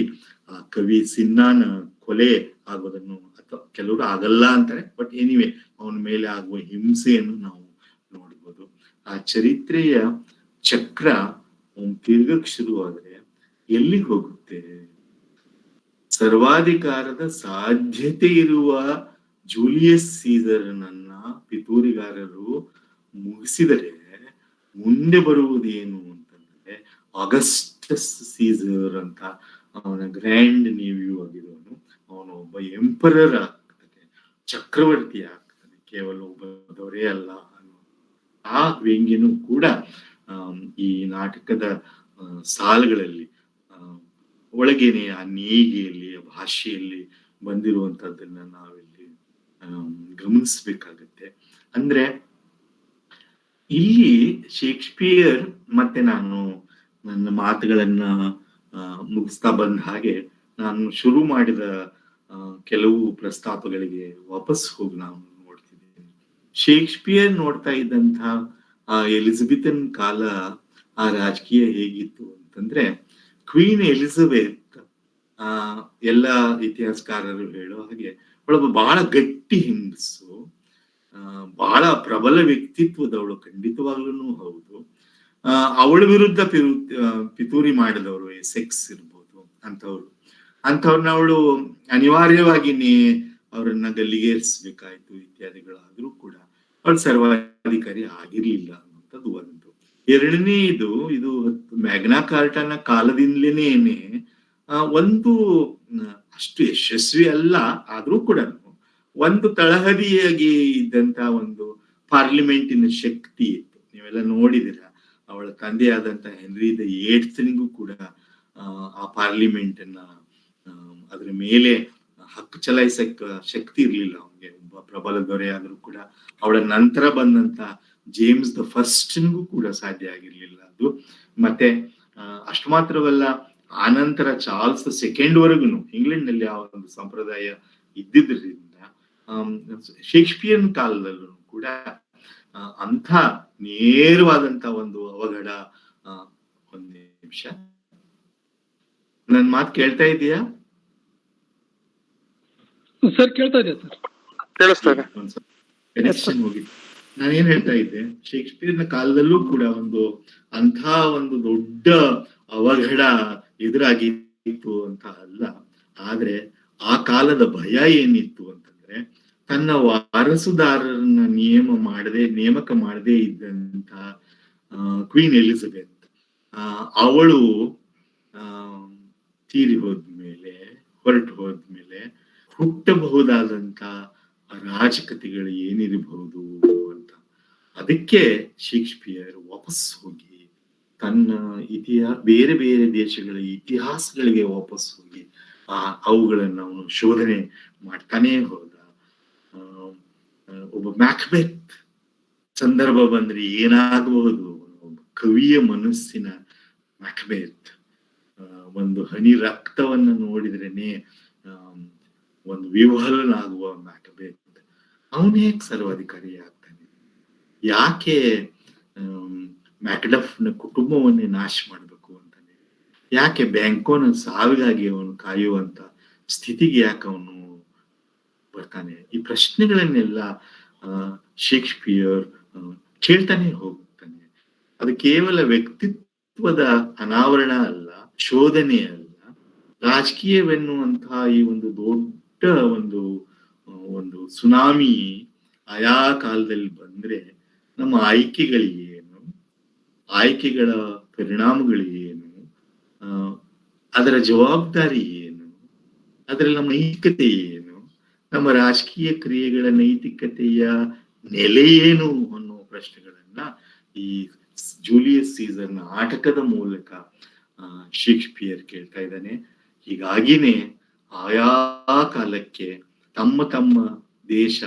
ಆ ಕವಿ ಸಿನ್ನಾನ ಕೊಲೆ ಆಗೋದನ್ನು, ಅಥವಾ ಕೆಲವರು ಆಗಲ್ಲ ಅಂತಾರೆ, ಬಟ್ ಎನಿವೆ ಅವನ ಮೇಲೆ ಆಗುವ ಹಿಂಸೆಯನ್ನು ನಾವು ನೋಡ್ಬೋದು. ಆ ಚರಿತ್ರೆಯ ಚಕ್ರ ತಿರ್ಗಕ್ ಶುರುವಾದ್ರೆ ಎಲ್ಲಿಗೆ ಹೋಗುತ್ತೆ? ಸರ್ವಾಧಿಕಾರದ ಸಾಧ್ಯತೆ ಇರುವ ಜೂಲಿಯಸ್ ಸೀಸರ್ನನ್ನ ಪಿತೂರಿಗಾರರು ಮುಗಿಸಿದರೆ ಮುಂದೆ ಬರುವುದೇನು ಅಂತಂದ್ರೆ ಅಗಸ್ಟಸ್ ಸೀಸರ್ ಅಂತ, ಅವನ ಗ್ರ್ಯಾಂಡ್ ನೇವ್ಯೂ ಆಗಿರೋನು, ಅವನು ಒಬ್ಬ ಎಂಪರರ್ ಆಗ್ತಾನೆ, ಚಕ್ರವರ್ತಿ ಆಗ್ತಾನೆ, ಕೇವಲ ಒಬ್ಬ ದೊರೆ ಅಲ್ಲ ಅನ್ನೋ ಆ ವ್ಯಂಗ್ಯನೂ ಕೂಡ ಈ ನಾಟಕದ ಸಾಲುಗಳಲ್ಲಿ ಒಳಗೇನೆ ಆ ನೇಯ್ಗೆಯಲ್ಲಿ, ಭಾಷೆಯಲ್ಲಿ ಬಂದಿರುವಂತದ್ದನ್ನ ನಾವಿಲ್ಲಿ ಗಮನಿಸ್ಬೇಕಾಗತ್ತೆ. ಅಂದ್ರೆ ಇಲ್ಲಿ ಶೇಕ್ಸ್ಪಿಯರ್, ಮತ್ತೆ ನಾನು ನನ್ನ ಮಾತುಗಳನ್ನ ಮುಗಿಸ್ತಾ ಬಂದ ಹಾಗೆ ನಾನು ಶುರು ಮಾಡಿದ ಕೆಲವು ಪ್ರಸ್ತಾಪಗಳಿಗೆ ವಾಪಸ್ ಹೋಗಿ ನಾವು ನೋಡ್ತಿದ್ದೇನೆ. ಶೇಕ್ಸ್ಪಿಯರ್ ನೋಡ್ತಾ ಇದ್ದಂತಹ ಆ ಎಲಿಜಬೆಥನ್ ಕಾಲ, ಆ ರಾಜಕೀಯ ಹೇಗಿತ್ತು ಅಂತಂದ್ರೆ, ಕ್ವೀನ್ ಎಲಿಜಬೆತ್ ಎಲ್ಲ ಇತಿಹಾಸಕಾರರು ಹೇಳೋ ಹಾಗೆ ಅವಳೊಬ್ಬ ಬಹಳ ಗಟ್ಟಿ ಹೆಂಗಸು, ಬಹಳ ಪ್ರಬಲ ವ್ಯಕ್ತಿತ್ವದವಳು, ಖಂಡಿತವಾಗ್ಲೂ ಹೌದು. ಅವಳ ವಿರುದ್ಧ ಪಿತೂರಿ ಮಾಡಿದವರು ಸೆಕ್ಸ್ ಇರ್ಬೋದು ಅಂಥವ್ರನ್ನ ಅವಳು ಅನಿವಾರ್ಯವಾಗಿನೇ ಅವರನ್ನ ಗಲ್ಲಿಗೇರಿಸ್ಬೇಕಾಯ್ತು ಇತ್ಯಾದಿಗಳಾದ್ರೂ ಕೂಡ ಅವಳು ಸರ್ವಾಧಿಕಾರಿ ಆಗಿರ್ಲಿಲ್ಲ ಅನ್ನುವಂಥದ್ದು ಒಂದು. ಎರಡನೇದು, ಇದು ಮ್ಯಾಗ್ನಾ ಕಾರ್ಟಾನ ಕಾಲದಿಂದಲೇನೆ ಒಂದು ಅಷ್ಟು ಯಶಸ್ವಿ ಅಲ್ಲ ಆದ್ರೂ ಕೂಡ ಒಂದು ತಳಹದಿಯಾಗಿ ಇದ್ದಂತ ಒಂದು ಪಾರ್ಲಿಮೆಂಟಿನ ಶಕ್ತಿ ಇತ್ತು. ನೀವೆಲ್ಲ ನೋಡಿದಿರ, ಅವಳ ತಂದೆಯಾದಂತ ಹೆನ್ರಿ ದ ಏಟ್ನಿಗೂ ಕೂಡ ಆ ಪಾರ್ಲಿಮೆಂಟ್ ಅನ್ನ ಅದ್ರ ಮೇಲೆ ಹಕ್ಕು ಚಲಾಯಿಸಕ್ ಶಕ್ತಿ ಇರ್ಲಿಲ್ಲ ಅವನಿಗೆ, ಒಬ್ಬ ಪ್ರಬಲ ದೊರೆ ಆದ್ರೂ ಕೂಡ. ಅವಳ ನಂತರ ಬಂದಂತ ಜೇಮ್ಸ್ ದ ಫಸ್ಟ್ನಿಗೂ ಕೂಡ ಸಾಧ್ಯ ಆಗಿರ್ಲಿಲ್ಲ ಅದು. ಮತ್ತೆ ಅಷ್ಟು ಮಾತ್ರವಲ್ಲ, ಆನಂತರ ಚಾರ್ಲ್ಸ್ ದ ಸೆಕೆಂಡ್ ವರೆಗೂ ಇಂಗ್ಲೆಂಡ್ ನಲ್ಲಿ ಆ ಒಂದು ಸಂಪ್ರದಾಯ ಇದ್ದಿದ್ರಿಂದ ಶೇಕ್ಸ್ಪಿಯರ್ನ ಕಾಲದಲ್ಲೂ ಕೂಡ ಅಂಥ ನೇರವಾದಂತ ಒಂದು ಅವಘಡ. ಒಂದ್ ನಿಮಿಷ, ನನ್ ಮಾತು ಕೇಳ್ತಾ ಇದೀಯಾ ಸರ್? ಕೇಳ್ತಾ ಇದೆ ಸರ್, ಕೇಳಿಸ್ತಾರೆ. ಕನೆಕ್ಷನ್ ಹೋಗಿತ್ತು. ನಾನೇನ್ ಹೇಳ್ತಾ ಇದ್ದೆ, ಶೇಕ್ಸ್ಪಿಯರ್ನ ಕಾಲದಲ್ಲೂ ಕೂಡ ಅಂಥ ಒಂದು ದೊಡ್ಡ ಅವಘಡ ಎದುರಾಗಿತ್ತು ಅಂತ ಅಲ್ಲ. ಆದ್ರೆ ಆ ಕಾಲದ ಭಯ ಏನಿತ್ತು ಅಂತಂದ್ರೆ, ತನ್ನ ವಾರಸುದಾರರನ್ನ ನೇಮಕ ಮಾಡದೆ ಇದ್ದಂತ ಕ್ವೀನ್ ಎಲಿಜಬೆತ್ ಅವಳು ತೀರಿ ಹೋದ್ಮೇಲೆ, ಹೊರಟು ಹೋದ್ಮೇಲೆ ಹುಟ್ಟಬಹುದಾದಂತ ಅರಾಜಕತೆಗಳು ಏನಿರಬಹುದು ಅಂತ, ಅದಕ್ಕೆ ಶೇಕ್ಸ್ಪಿಯರ್ ವಾಪಸ್ ಹೋಗಿ ತನ್ನ ಬೇರೆ ಬೇರೆ ದೇಶಗಳ ಇತಿಹಾಸಗಳಿಗೆ ವಾಪಸ್ ಹೋಗಿ ಅವುಗಳನ್ನ ಅವನು ಶೋಧನೆ ಮಾಡ್ತಾನೇ ಹೋದ. ಒಬ್ಬ ಮ್ಯಾಕ್ಬೆತ್ ಸಂದರ್ಭ ಬಂದ್ರೆ ಏನಾಗಬಹುದು, ಒಬ್ಬ ಕವಿಯ ಮನಸ್ಸಿನ ಮ್ಯಾಕ್ಬೆತ್, ಒಂದು ಹನಿ ರಕ್ತವನ್ನ ನೋಡಿದ್ರೇನೆ ಒಂದು ವಿವಹಲನಾಗುವ ಮ್ಯಾಕ್ಬೆತ್, ಅವನೇ ಸರ್ವಾಧಿಕಾರಿ ಆಗ್ತಾನೆ. ಯಾಕೆ ಮ್ಯಾಕ್ಡಫ್ನ ಕುಟುಂಬವನ್ನೇ ನಾಶ ಮಾಡಬೇಕು ಅಂತಾನೆ. ಯಾಕೆ ಬ್ಯಾಂಕೋನ ಸಾವಿಗಾಗಿ ಅವನು ಕಾಯುವಂತ ಸ್ಥಿತಿಗೆ ಯಾಕೆ ಅವನು ಬರ್ತಾನೆ? ಈ ಪ್ರಶ್ನೆಗಳನ್ನೆಲ್ಲ ಶೇಕ್ಸ್ಪಿಯರ್ ಕೇಳ್ತಾನೆ ಹೋಗ್ತಾನೆ. ಅದು ಕೇವಲ ವ್ಯಕ್ತಿತ್ವದ ಅನಾವರಣ ಅಲ್ಲ, ಶೋಧನೆ ಅಲ್ಲ. ರಾಜಕೀಯವೆನ್ನುವಂತಹ ಈ ಒಂದು ದೊಡ್ಡ ಒಂದು ಸುನಾಮಿ ಆಯಾ ಕಾಲದಲ್ಲಿ ಬಂದ್ರೆ ನಮ್ಮ ಆಯ್ಕೆಗಳೇನು, ಆಯ್ಕೆಗಳ ಪರಿಣಾಮಗಳು ಏನು, ಅದರ ಜವಾಬ್ದಾರಿ ಏನು, ಅದರಲ್ಲಿ ನಮ್ಮ ನೈತಿಕತೆ ಏನು, ನಮ್ಮ ರಾಜಕೀಯ ಕ್ರಿಯೆಗಳ ನೈತಿಕತೆಯ ನೆಲೆ ಏನು ಅನ್ನೋ ಪ್ರಶ್ನೆಗಳನ್ನ ಈ ಜೂಲಿಯಸ್ ಸೀಸರ್ ನಾಟಕದ ಮೂಲಕ ಶೇಕ್ಸ್ಪಿಯರ್ ಕೇಳ್ತಾ ಇದ್ದಾನೆ. ಹೀಗಾಗಿನೇ ಆಯಾ ಕಾಲಕ್ಕೆ ತಮ್ಮ ತಮ್ಮ ದೇಶ,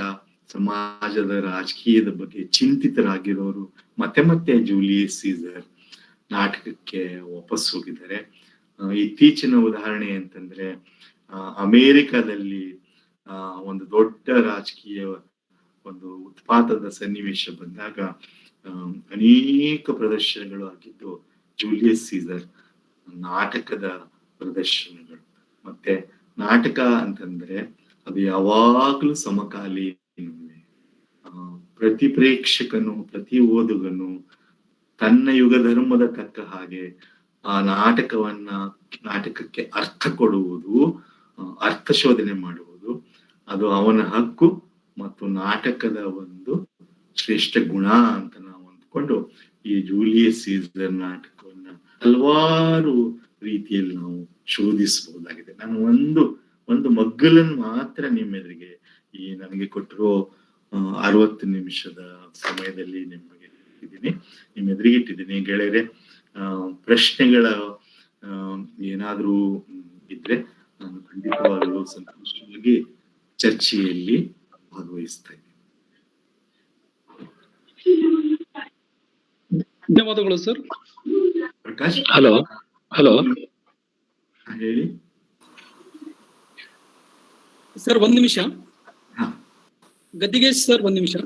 ಸಮಾಜದ, ರಾಜಕೀಯದ ಬಗ್ಗೆ ಚಿಂತಿತರಾಗಿರೋರು ಮತ್ತೆ ಮತ್ತೆ ಜೂಲಿಯಸ್ ಸೀಸರ್ ನಾಟಕಕ್ಕೆ ವಾಪಸ್ ಹೋಗಿದ್ದಾರೆ. ಇತ್ತೀಚಿನ ಉದಾಹರಣೆ ಅಂತಂದ್ರೆ ಅಮೇರಿಕಾದಲ್ಲಿ ಒಂದು ದೊಡ್ಡ ರಾಜಕೀಯ ಒಂದು ಉತ್ಪಾತದ ಸನ್ನಿವೇಶ ಬಂದಾಗ ಅನೇಕ ಪ್ರದರ್ಶನಗಳು ಆಗಿದ್ದು ಜೂಲಿಯಸ್ ಸೀಸರ್ ನಾಟಕದ ಪ್ರದರ್ಶನಗಳು. ಮತ್ತೆ ನಾಟಕ ಅಂತಂದ್ರೆ ಅದು ಯಾವಾಗ್ಲೂ ಸಮಕಾಲೀನ. ಪ್ರತಿ ಪ್ರೇಕ್ಷಕನು, ಪ್ರತಿ ಓದುಗನು ತನ್ನ ಯುಗ ಧರ್ಮದ ತಕ್ಕ ಹಾಗೆ ಆ ನಾಟಕಕ್ಕೆ ಅರ್ಥ ಕೊಡುವುದು, ಅರ್ಥ ಶೋಧನೆ ಮಾಡುವುದು ಅದು ಅವನ ಹಕ್ಕು ಮತ್ತು ನಾಟಕದ ಒಂದು ಶ್ರೇಷ್ಠ ಗುಣ ಅಂತ ನಾವು ಅಂದ್ಕೊಂಡು ಈ ಜೂಲಿಯಸ್ ಸೀಸರ್ ನಾಟಕವನ್ನ ಹಲವಾರು ರೀತಿಯಲ್ಲಿ ನಾವು ಶೋಧಿಸಬಹುದಾಗಿದೆ. ನಾನು ಒಂದು ಮಗ್ಗಲನ್ನು ಮಾತ್ರ ನಿಮ್ಮೆದುರಿಗೆ ಈ ನನಗೆ ಕೊಟ್ಟಿರೋ 60 ನಿಮಿಷದ ಸಮಯದಲ್ಲಿ ನಿಮ್ಮೆದುರಿಗೆ ಇಟ್ಟಿದ್ದೀನಿ. ಗೆಳೆಯರೆ, ಪ್ರಶ್ನೆಗಳ ಏನಾದ್ರೂ ಇದ್ರೆ ನಾನು ಖಂಡಿತವಾಗಲೂ ಸಂತೋಷವಾಗಿ ಚರ್ಚೆಯಲ್ಲಿ ಭಾಗವಹಿಸ್ತಾ ಇದ್ದೀನಿ. ಧನ್ಯವಾದಗಳು ಸರ್. ಪ್ರಕಾಶ್, ಹಲೋ ಹೇಳಿ ಸರ್. ಒಂದ್ ನಿಮಿಷ ಗದ್ದಿಗೇಶ್ ಸರ್, ಒಂದ್ ನಿಮಿಷ.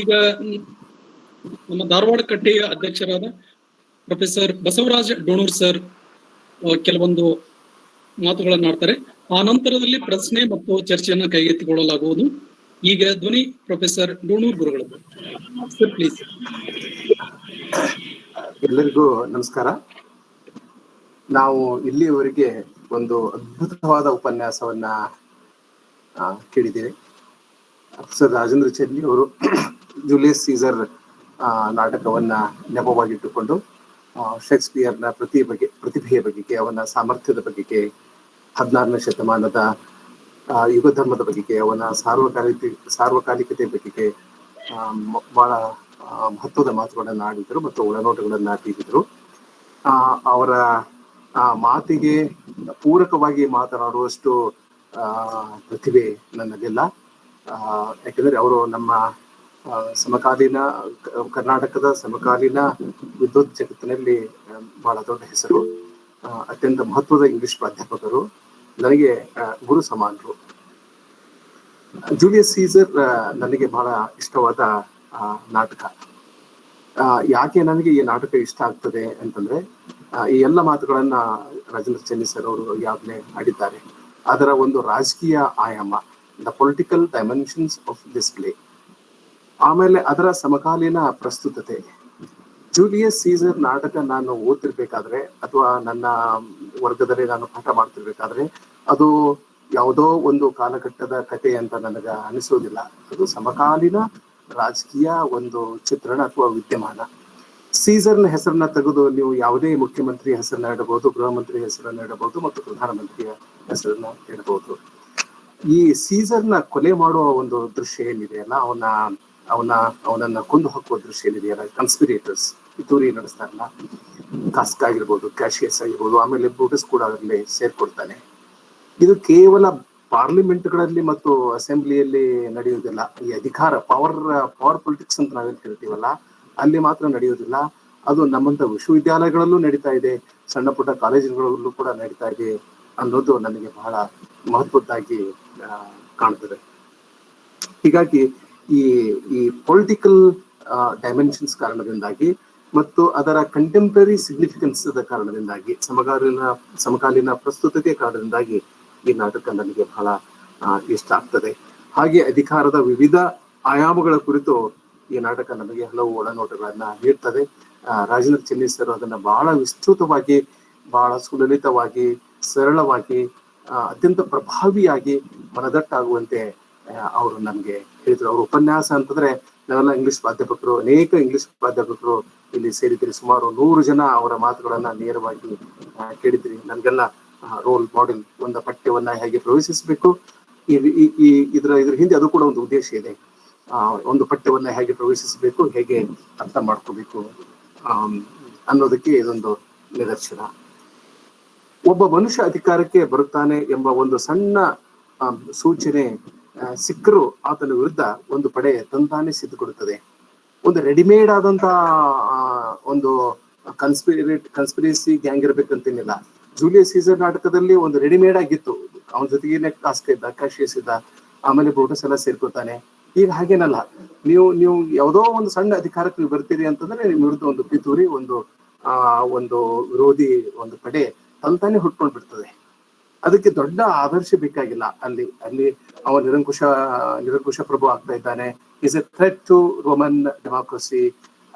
ಈಗ ನಮ್ಮ ಧಾರವಾಡ ಕಟ್ಟೆಯ ಅಧ್ಯಕ್ಷರಾದ ಪ್ರೊಫೆಸರ್ ಬಸವರಾಜ ಡೋಣೂರ್ ಸರ್ ಕೆಲವೊಂದು ಮಾತುಗಳನ್ನು ಆಡ್ತಾರೆ. ಆ ನಂತರದಲ್ಲಿ ಪ್ರಶ್ನೆ ಮತ್ತು ಚರ್ಚೆಯನ್ನು ಕೈಗೆತ್ತಿಕೊಳ್ಳಲಾಗುವುದು. ಈಗ ಧ್ವನಿ ಪ್ರೊಫೆಸರ್ ಡೋಣೂರ್ ಗುರುಗಳದ್ದು ಸರ್, ಪ್ಲೀಸ್. ಎಲ್ಲರಿಗೂ ನಮಸ್ಕಾರ. ನಾವು ಇಲ್ಲಿಯವರೆಗೆ ಒಂದು ಅದ್ಭುತವಾದ ಉಪನ್ಯಾಸವನ್ನ ಕೇಳಿದ್ದೇವೆ. ಪ್ರೊಫೆಸರ್ ರಾಜೇಂದ್ರ ಚೆಲ್ಲಿ ಅವರು ಜೂಲಿಯಸ್ ಸೀಸರ್ ನಾಟಕವನ್ನ ನೆಪವಾಗಿಟ್ಟುಕೊಂಡು ಶೇಕ್ಸ್ಪಿಯರ್ನ ಪ್ರತಿಭೆಯ ಬಗೆಗೆ, ಅವನ ಸಾಮರ್ಥ್ಯದ ಬಗೆಗೆ, 16ನೇ ಶತಮಾನದ ಯುಗ ಧರ್ಮದ ಬಗೆಗೆ, ಅವನ ಸಾರ್ವಕಾಲಿಕತೆ ಬಗೆಗೆ ಬಹಳ ಮಹತ್ವದ ಮಾತುಗಳನ್ನು ಆಡಿದರು ಮತ್ತು ಒಳನೋಟಗಳನ್ನ ಬೀರಿದರು. ಅವರ ಮಾತಿಗೆ ಪೂರಕವಾಗಿ ಮಾತನಾಡುವಷ್ಟು ಪ್ರತಿಭೆ ನನ್ನದಿಲ್ಲ. ಯಾಕೆಂದ್ರೆ ಅವರು ನಮ್ಮ ಸಮಕಾಲೀನ ಕರ್ನಾಟಕದ ಸಮಕಾಲೀನ ವಿದ್ವತ್ ಜಗತ್ತಿನಲ್ಲಿ ಬಹಳ ದೊಡ್ಡ ಹೆಸರು, ಅತ್ಯಂತ ಮಹತ್ವದ ಇಂಗ್ಲಿಷ್ ಪ್ರಾಧ್ಯಾಪಕರು, ನನಗೆ ಗುರು ಸಮಾನರು. ಜೂಲಿಯಸ್ ಸೀಸರ್ ನನಗೆ ಬಹಳ ಇಷ್ಟವಾದ ನಾಟಕ. ಯಾಕೆ ನನಗೆ ಈ ನಾಟಕ ಇಷ್ಟ ಆಗ್ತದೆ ಅಂತಂದ್ರೆ, ಈ ಎಲ್ಲ ಮಾತುಗಳನ್ನ ರಾಜೇಂದ್ರ ಚೆನ್ನಿ ಸರ್ ಅವರು ಈಗಾಗಲೇ ಆಡಿದ್ದಾರೆ. ಅದರ ಒಂದು ರಾಜಕೀಯ ಆಯಾಮ, the political dimensions of this play. ಆಮೇಲೆ ಅದರ ಸಮಕಾಲೀನ ಪ್ರಸ್ತುತತೆ. ಜೂಲಿಯಸ್ ಸೀಸರ್ ನಾಟಕ ನಾನು ಓದ್ತಿರ್ಬೇಕಾದ್ರೆ ಅಥವಾ ನನ್ನ ವರ್ಗದಲ್ಲಿ ನಾನು ಪಾಠ ಮಾಡ್ತಿರ್ಬೇಕಾದ್ರೆ ಅದು ಯಾವುದೋ ಒಂದು ಕಾಲಘಟ್ಟದ ಕಥೆ ಅಂತ ನನಗೆ ಅನಿಸೋದಿಲ್ಲ. ಅದು ಸಮಕಾಲೀನ ರಾಜಕೀಯ ಒಂದು ಚಿತ್ರಣ ಅಥವಾ ವಿದ್ಯಮಾನ. ಸೀಸರ್ನ ಹೆಸರನ್ನ ತೆಗೆದು ನೀವು ಯಾವುದೇ ಮುಖ್ಯಮಂತ್ರಿ ಹೆಸರನ್ನ ಇಡಬಹುದು, ಗೃಹ ಮಂತ್ರಿ ಹೆಸರನ್ನ ಇಡಬಹುದು ಮತ್ತು ಪ್ರಧಾನಮಂತ್ರಿಯ ಹೆಸರನ್ನ ಇಡಬಹುದು. ಈ ಸೀಸರ್ನ ಕೊಲೆ ಮಾಡುವ ಒಂದು ದೃಶ್ಯ ಏನಿದೆಯಲ್ಲ, ಅವನನ್ನ ಕೊಂದು ಹಾಕುವ ದೃಶ್ಯ ಏನಿದೆಯಲ್ಲ, ಕನ್ಸ್ಪಿರೇಟರ್ಸ್ ಪಿತೂರಿ ನಡೆಸ್ತಾರಲ್ಲ, ಕಾಸ್ಕ್ ಆಗಿರ್ಬೋದು, ಕ್ಯಾಶಿಯಸ್ ಆಗಿರ್ಬೋದು, ಆಮೇಲೆ ಬ್ರೂಟಸ್ ಕೂಡ ಅದರಲ್ಲಿ ಸೇರ್ಕೊಡ್ತಾನೆ. ಇದು ಕೇವಲ ಪಾರ್ಲಿಮೆಂಟ್ಗಳಲ್ಲಿ ಮತ್ತು ಅಸೆಂಬ್ಲಿಯಲ್ಲಿ ನಡೆಯುವುದಿಲ್ಲ. ಈ ಅಧಿಕಾರ ಪವರ್ ಪೊಲಿಟಿಕ್ಸ್ ಅಂತ ನಾವೇನ್ ಹೇಳ್ತೀವಲ್ಲ, ಅಲ್ಲಿ ಮಾತ್ರ ನಡೆಯುವುದಿಲ್ಲ. ಅದು ನಮ್ಮಂತ ವಿಶ್ವವಿದ್ಯಾಲಯಗಳಲ್ಲೂ ನಡೀತಾ ಇದೆ, ಸಣ್ಣ ಪುಟ್ಟ ಕಾಲೇಜುಗಳಲ್ಲೂ ಕೂಡ ನಡೀತಾ ಇದೆ ಅನ್ನೋದು ನನಗೆ ಬಹಳ ಮಹತ್ವದ್ದಾಗಿ ಕಾಣ್ತದೆ. ಹೀಗಾಗಿ ಈ ಪೊಲಿಟಿಕಲ್ ಡೈಮೆನ್ಷನ್ಸ್ ಕಾರಣದಿಂದಾಗಿ ಮತ್ತು ಅದರ ಕಂಟೆಂಪರರಿ ಸಿಗ್ನಿಫಿಕೆನ್ಸ್ ಕಾರಣದಿಂದಾಗಿ ಸಮಕಾಲೀನ ಪ್ರಸ್ತುತತೆ ಕಾರಣದಿಂದಾಗಿ ಈ ನಾಟಕ ನನಗೆ ಬಹಳ ಇಷ್ಟ ಆಗ್ತದೆ. ಹಾಗೆ ಅಧಿಕಾರದ ವಿವಿಧ ಆಯಾಮಗಳ ಕುರಿತು ಈ ನಾಟಕ ನಮಗೆ ಹಲವು ಒಳನೋಟಗಳನ್ನ ನೀಡ್ತದೆ. ರಾಜೇಂದ್ರ ಚೆನ್ನಿಸರ್ ಅದನ್ನ ಬಹಳ ವಿಸ್ತೃತವಾಗಿ, ಬಹಳ ಸುಲಲಿತವಾಗಿ, ಸರಳವಾಗಿ, ಅತ್ಯಂತ ಪ್ರಭಾವಿಯಾಗಿ ಮನದಟ್ಟಾಗುವಂತೆ ಅವರು ನಮ್ಗೆ ಹೇಳಿದ್ರು. ಅವ್ರ ಉಪನ್ಯಾಸ ಅಂತಂದ್ರೆ ನಾವೆಲ್ಲ ಇಂಗ್ಲಿಷ್ ಪ್ರಾಧ್ಯಾಪಕರು, ಅನೇಕ ಇಂಗ್ಲಿಷ್ ಪ್ರಾಧ್ಯಾಪಕರು ಇಲ್ಲಿ ಸೇರಿದ್ರಿ. ಸುಮಾರು 100 ಜನ ಅವರ ಮಾತುಗಳನ್ನ ನೇರವಾಗಿ ಕೇಳಿದ್ರಿ. ನನ್ಗೆಲ್ಲ ರೋಲ್ ಮಾಡೆಲ್, ಒಂದು ಪಠ್ಯವನ್ನ ಹೇಗೆ ಪ್ರವೇಶಿಸಬೇಕು, ಇದ್ರ ಹಿಂದೆ ಅದು ಕೂಡ ಒಂದು ಉದ್ದೇಶ ಇದೆ. ಒಂದು ಪಠ್ಯವನ್ನ ಹೇಗೆ ಪ್ರವೇಶಿಸಬೇಕು, ಹೇಗೆ ಅರ್ಥ ಮಾಡ್ಕೋಬೇಕು ಅನ್ನೋದಕ್ಕೆ ಇದೊಂದು ನಿದರ್ಶನ. ಒಬ್ಬ ಮನುಷ್ಯ ಅಧಿಕಾರಕ್ಕೆ ಬರುತ್ತಾನೆ ಎಂಬ ಒಂದು ಸಣ್ಣ ಸೂಚನೆ ಸಿಕ್ಕರೂ ಆತನ ವಿರುದ್ಧ ಒಂದು ಪಡೆ ತಂತಾನೆ ಸಿದ್ಧಗೊಳ್ಳುತ್ತದೆ. ಒಂದು ರೆಡಿಮೇಡ್ ಆದಂತ ಒಂದು ಕನ್ಸ್ಪಿರೇಸಿ ಗ್ಯಾಂಗ್ ಇರ್ಬೇಕಂತೇನಿಲ್ಲ. ಜೂಲಿಯಸ್ ಸೀಸರ್ ನಾಟಕದಲ್ಲಿ ಒಂದು ರೆಡಿಮೇಡ್ ಆಗಿತ್ತು. ಅವನ ಜೊತೆಗೇನೆ ಕಾಶಿಯಸ್ ಇದ್ದ, ಆಮೇಲೆ ಬ್ರೂಟಸ್ ಎಲ್ಲ ಸೇರ್ಕೊತಾನೆ. ಈಗ ಹಾಗೇನಲ್ಲ, ನೀವು ಯಾವುದೋ ಒಂದು ಸಣ್ಣ ಅಧಿಕಾರಕ್ಕೆ ನೀವು ಬರ್ತೀರಿ ಅಂತಂದ್ರೆ ನಿಮ್ ವಿರುದ್ಧ ಒಂದು ಪಿತೂರಿ, ಒಂದು ವಿರೋಧಿ ಒಂದು ಪಡೆ ತಂತಾನೆ ಹುಟ್ಕೊಂಡ್ ಬಿಡ್ತದೆ. ಅದಕ್ಕೆ ದೊಡ್ಡ ಆದರ್ಶ ಬೇಕಾಗಿಲ್ಲ. ಅಲ್ಲಿ ಅವ ನಿರಂಕುಶ ಪ್ರಭು ಆಗ್ತಾ ಇದ್ದಾನೆ, is a threat to Roman democracy